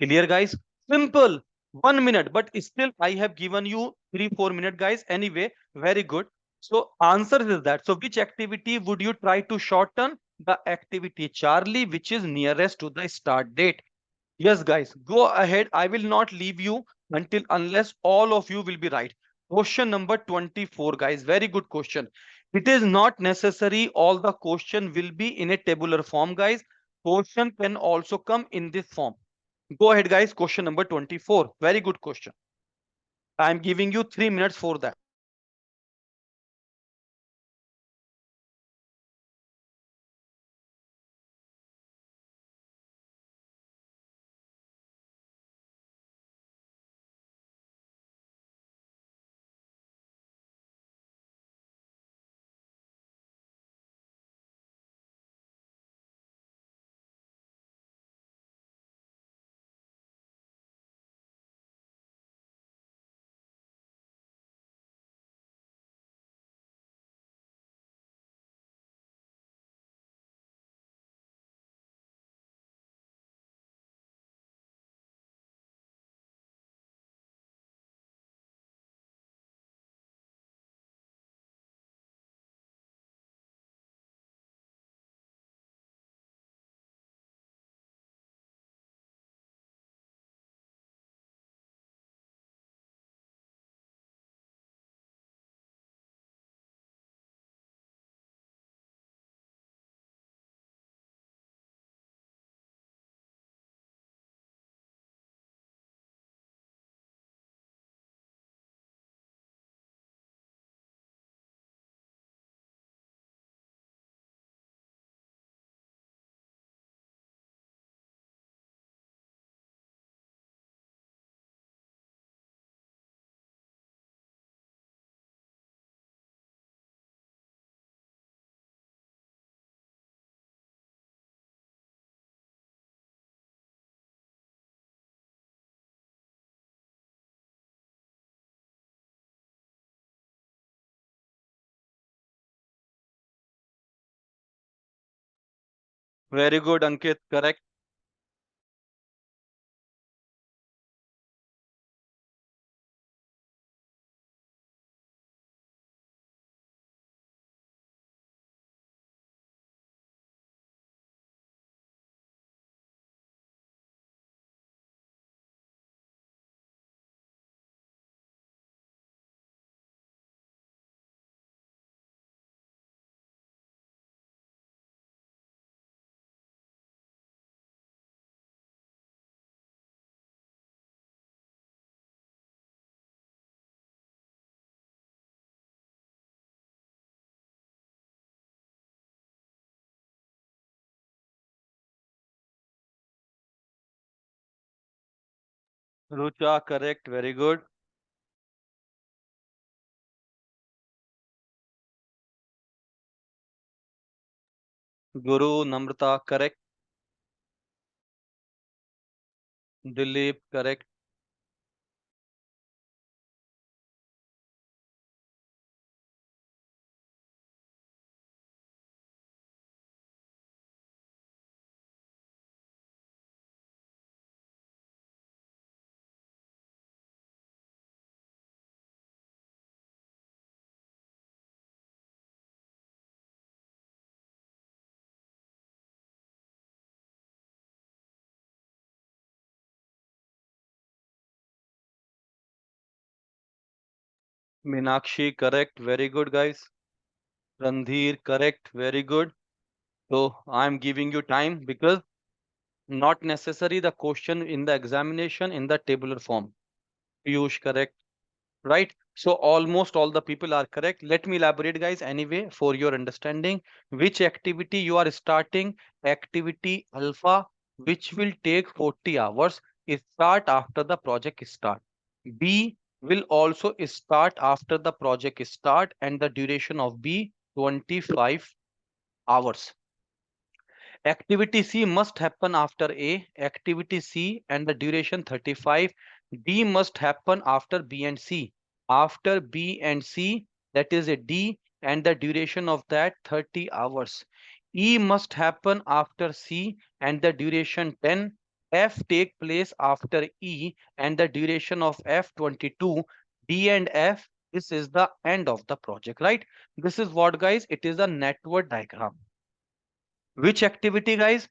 Clear, guys? Simple. 1 minute, but still I have given you 3-4 minutes, guys. Anyway, very good. So answer is that. So which activity would you try to shorten? The activity Charlie, which is nearest to the start date. Yes, guys, go ahead. I will not leave you until unless all of you will be right. Question number 24, guys. Very good question. It is not necessary all the question will be in a tabular form, guys. Question can also come in this form. Go ahead, guys. Question number 24. Very good question. I am giving you 3 minutes for that. Very good, Ankit. Correct. Rucha, correct. Very good. Guru, Namrata, correct. Dilip, correct. Meenakshi, correct. Very good, guys. Randhir, correct. Very good. So I'm giving you time because not necessary the question in the examination in the tabular form. Piyush, correct. Right? So almost all the people are correct. Let me elaborate, guys, anyway, for your understanding. Which activity you are starting? Activity alpha, which will take 40 hours, is start after the project start. B will also start after the project start and the duration of B 25 hours. Activity C must happen after A, activity C and the duration 35. D must happen after B and C. After B and C, that is a D and the duration of that 30 hours. E must happen after C and the duration 10. F take place after E and the duration of F 22. D and F, this is the end of the project, right? This is what, guys, it is a network diagram. Which activity, guys?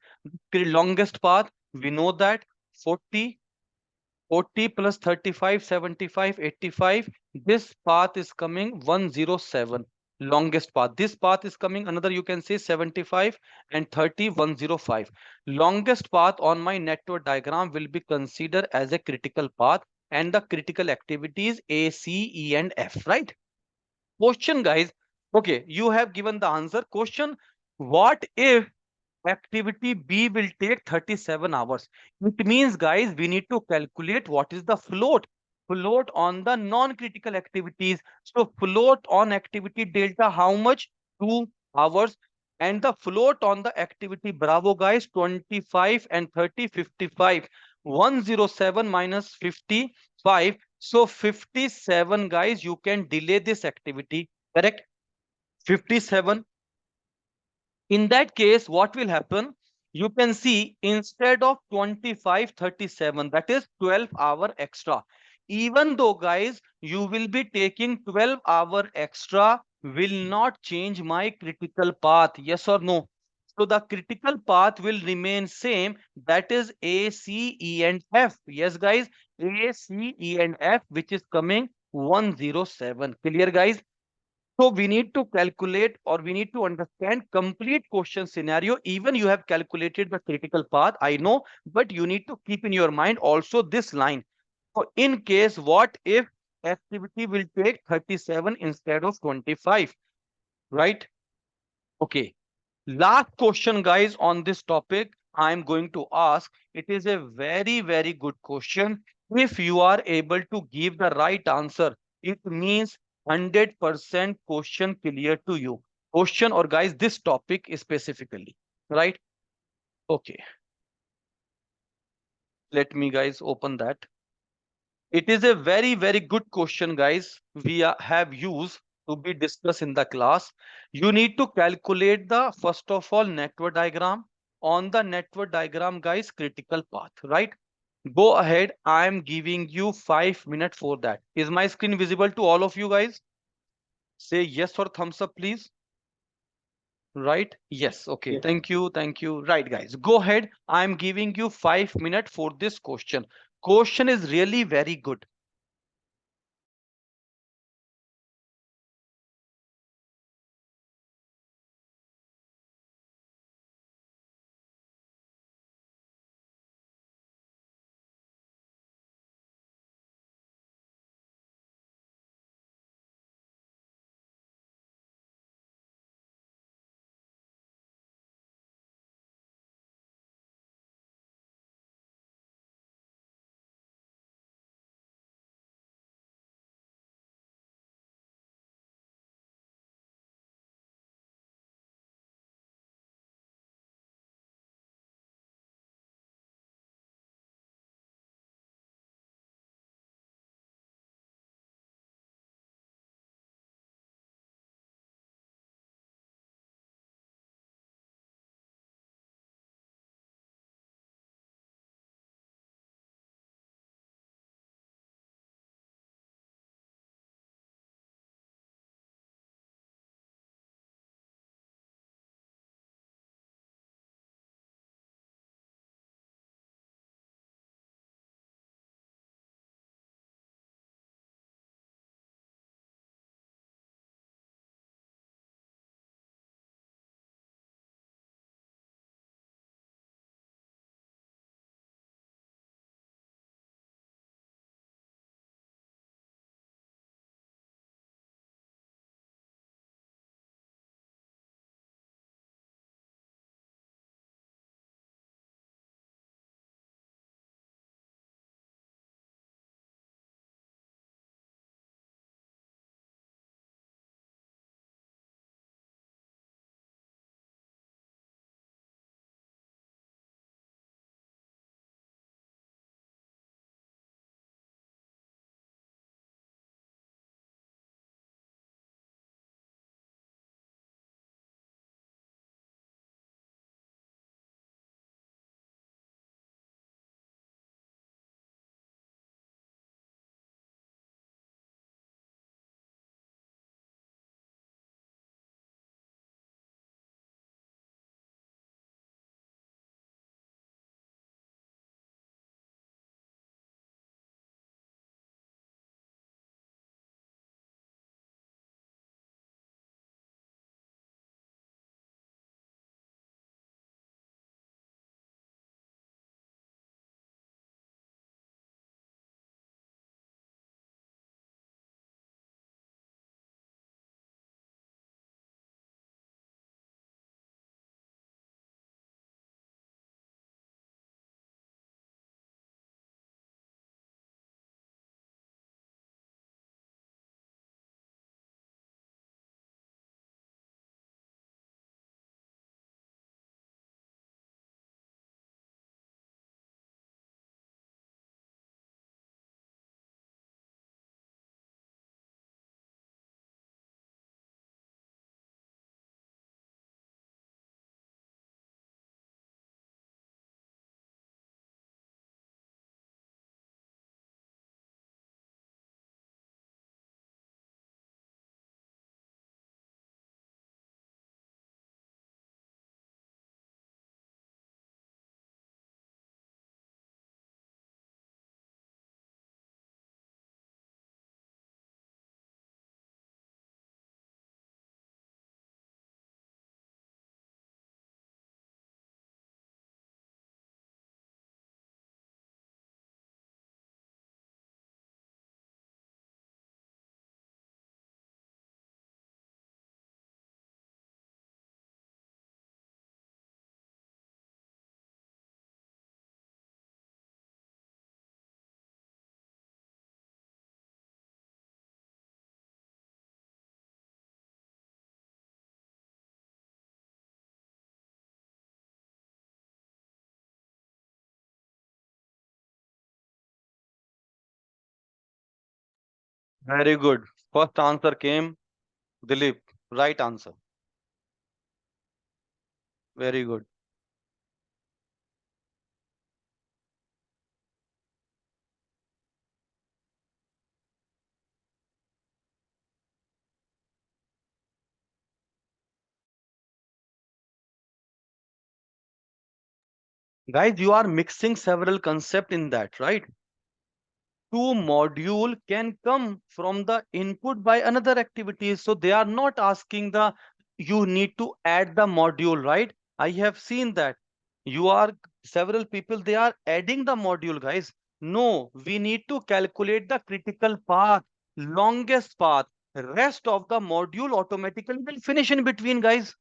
The longest path, we know that 40, 40 plus 35, 75, 85. This path is coming 107. Longest path. This path is coming another, you can say 75 and 30, 105. Longest path on my network diagram will be considered as a critical path and the critical activities A, C, E, and F, right? Question, guys. Okay, you have given the answer. Question, what if activity B will take 37 hours? It means, guys, we need to calculate what is the float. Float on the non-critical activities. So float on activity delta, how much? 2 hours. And the float on the activity Bravo, guys, 25 and 30, 55. 107 minus 55. So 57, guys, you can delay this activity. Correct? 57. In that case, what will happen? You can see instead of 25, 37, that is 12-hour extra. Even though, guys, you will be taking 12-hour extra, will not change my critical path. Yes or no? So the critical path will remain same. That is A, C, E, and F. Yes, guys, A, C, E, and F, which is coming 107. Clear, guys? So we need to calculate or we need to understand complete question scenario. Even you have calculated the critical path, I know, but you need to keep in your mind also this line. So in case, what if activity will take 37 instead of 25, right? Okay. Last question, guys, on this topic, I'm going to ask. It is a very, very good question. If you are able to give the right answer, it means 100% question clear to you. Question or, guys, this topic is specifically, right? Okay. Let me, guys, open that. It is a very, very good question, guys. We have used to be discussed in the class. You need to calculate the, first of all, network diagram. On the network diagram, guys, critical path, right? Go ahead. I am giving you 5 minutes for that. Is my screen visible to all of you, guys? Say yes or thumbs up, please. Right? Yes. Okay. Yes. Thank you. Thank you. Right, guys. Go ahead. I am giving you 5 minutes for this question. Question is really very good. Very good. First answer came Dilip. Right answer. Very good. Guys, you are mixing several concepts in that, right? Two module can come from the input by another activity. So they are not asking the, you need to add the module, right? I have seen that. You are several people, they are adding the module, guys. No, we need to calculate the critical path, longest path. Rest of the module automatically will finish in between, guys.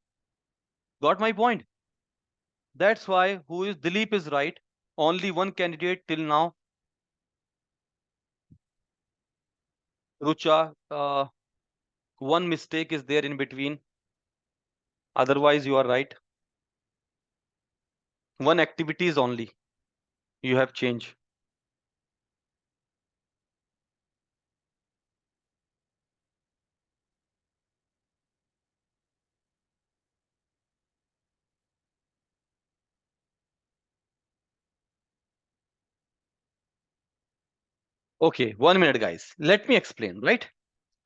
Got my point? That's why who is Dilip is right. Only one candidate till now. Rucha, one mistake is there in between. Otherwise, you are right. One activity is only you have changed. Okay, 1 minute, guys. Let me explain, right?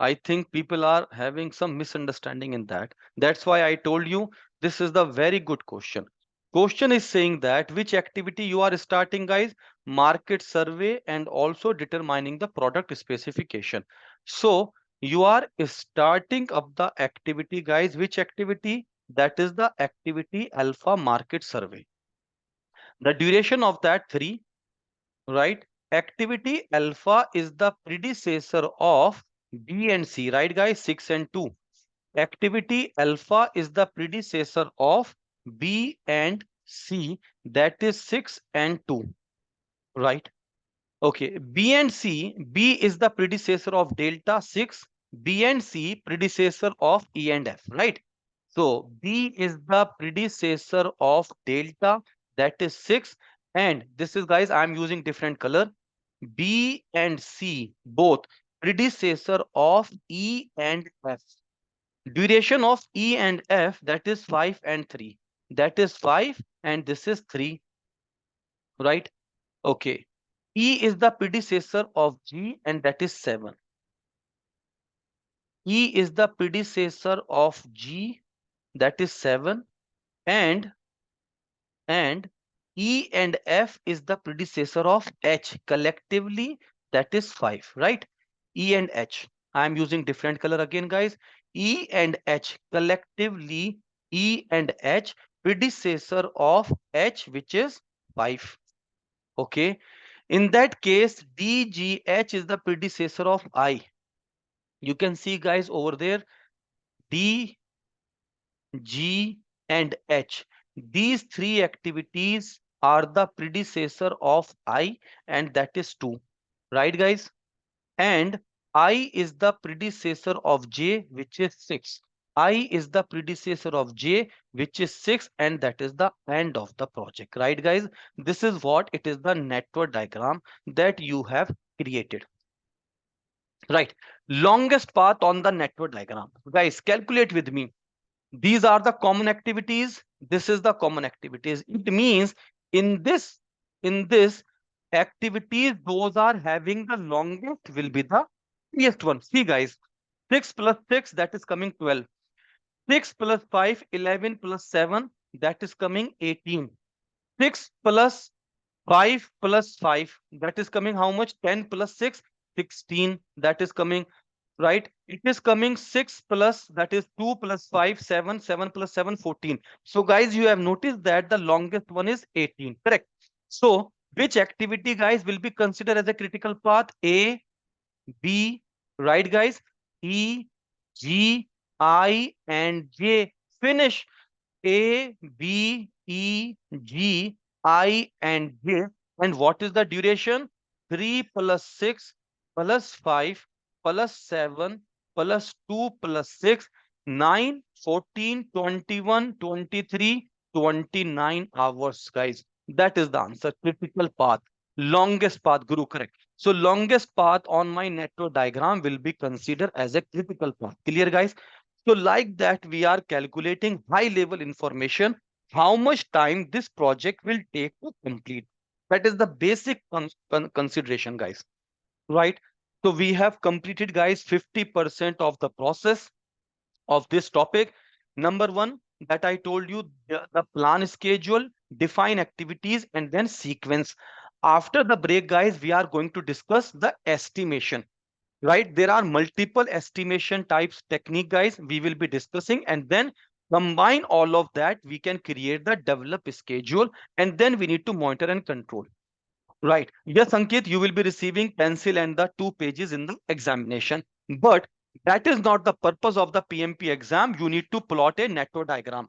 I think people are having some misunderstanding in that. That's why I told you this is the very good question. Question is saying that which activity you are starting, guys? Market survey and also determining the product specification. So you are starting up the activity, guys. Which activity? That is the activity alpha market survey. The duration of that 3, right? Activity alpha is the predecessor of B and C, right, guys? 6 and 2. Activity alpha is the predecessor of B and C, that is 6 and 2, right? Okay, B and C, B is the predecessor of delta 6, B and C predecessor of E and F, right? So B is the predecessor of delta, that is 6, and this is, guys, I'm using different color. B and C both predecessor of E and F. Duration of E and F, that is 5 and 3. That is 5 and this is 3, right? Okay. E is the predecessor of G and that is 7. E is the predecessor of G, that is 7, and E and F is the predecessor of H collectively, that is 5, right? E and H. I am using different color again, guys. E and H collectively, E and H predecessor of H, which is 5. Okay. In that case, DGH is the predecessor of I. You can see, guys, over there, D, G, and H. These 3 activities are the predecessor of I, and that is 2. Right, guys? And I is the predecessor of J, which is 6. I is the predecessor of J, which is 6, and that is the end of the project. Right, guys? This is what it is, the network diagram that you have created. Right. Longest path on the network diagram. Guys, calculate with me. These are the common activities. This is the common activities. It means in this activities, those are having the longest will be the easiest one. See, guys, 6 plus 6, that is coming 12. 6 plus 5, 11 plus 7, that is coming 18. 6 plus 5 plus 5, that is coming how much? 10 plus 6, 16. That is coming, right? It is coming 6 plus, that is 2 plus 5, 7, 7 plus 7, 14. So guys, you have noticed that the longest one is 18, correct? So which activity, guys, will be considered as a critical path? A, B, right, guys? E, G, I, and J. Finish. A, B, E, G, I, and J. And what is the duration? 3 plus 6 plus 5 plus 7 plus 2 plus 6, 9, 14, 21, 23, 29 hours, guys. That is the answer. Critical path. Longest path, Guru, correct. So longest path on my network diagram will be considered as a critical path. Clear, guys? So like that, we are calculating high level information, how much time this project will take to complete. That is the basic consideration, guys. Right? So we have completed, guys, 50% of the process of this topic. Number one, that I told you, the plan schedule, define activities, and then sequence. After the break, guys, we are going to discuss the estimation. Right? There are multiple estimation types technique, guys, we will be discussing, and then combine all of that, we can create the develop schedule, and then we need to monitor and control. Right. Yes, Ankit, you will be receiving pencil and the 2 pages in the examination. But that is not the purpose of the PMP exam. You need to plot a network diagram.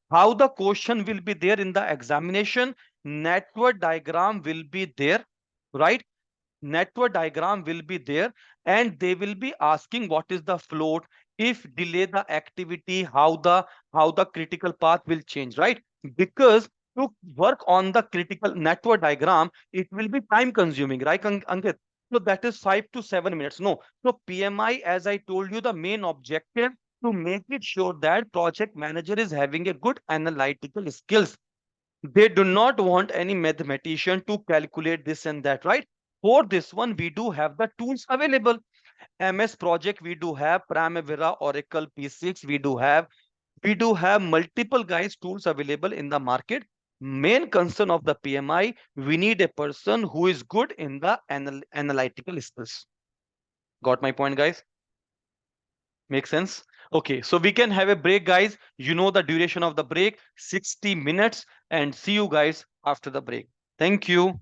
How the question will be there in the examination, network diagram will be there, right? Network diagram will be there, and they will be asking what is the float, if delay the activity, how the critical path will change, right? Because to work on the critical network diagram, it will be time consuming, right, Ankit? So that is 5 to 7 minutes. No, so PMI, as I told you, the main objective to make it sure that project manager is having a good analytical skills. They do not want any mathematician to calculate this and that, right? For this one, we do have the tools available. MS Project, we do have Primavera, Oracle P6, we do have multiple, guys, tools available in the market. Main concern of the PMI, we need a person who is good in the analytical skills. Got my point, guys? Make sense? Okay, so we can have a break, guys. You know the duration of the break, 60 minutes, and see you guys after the break. Thank you.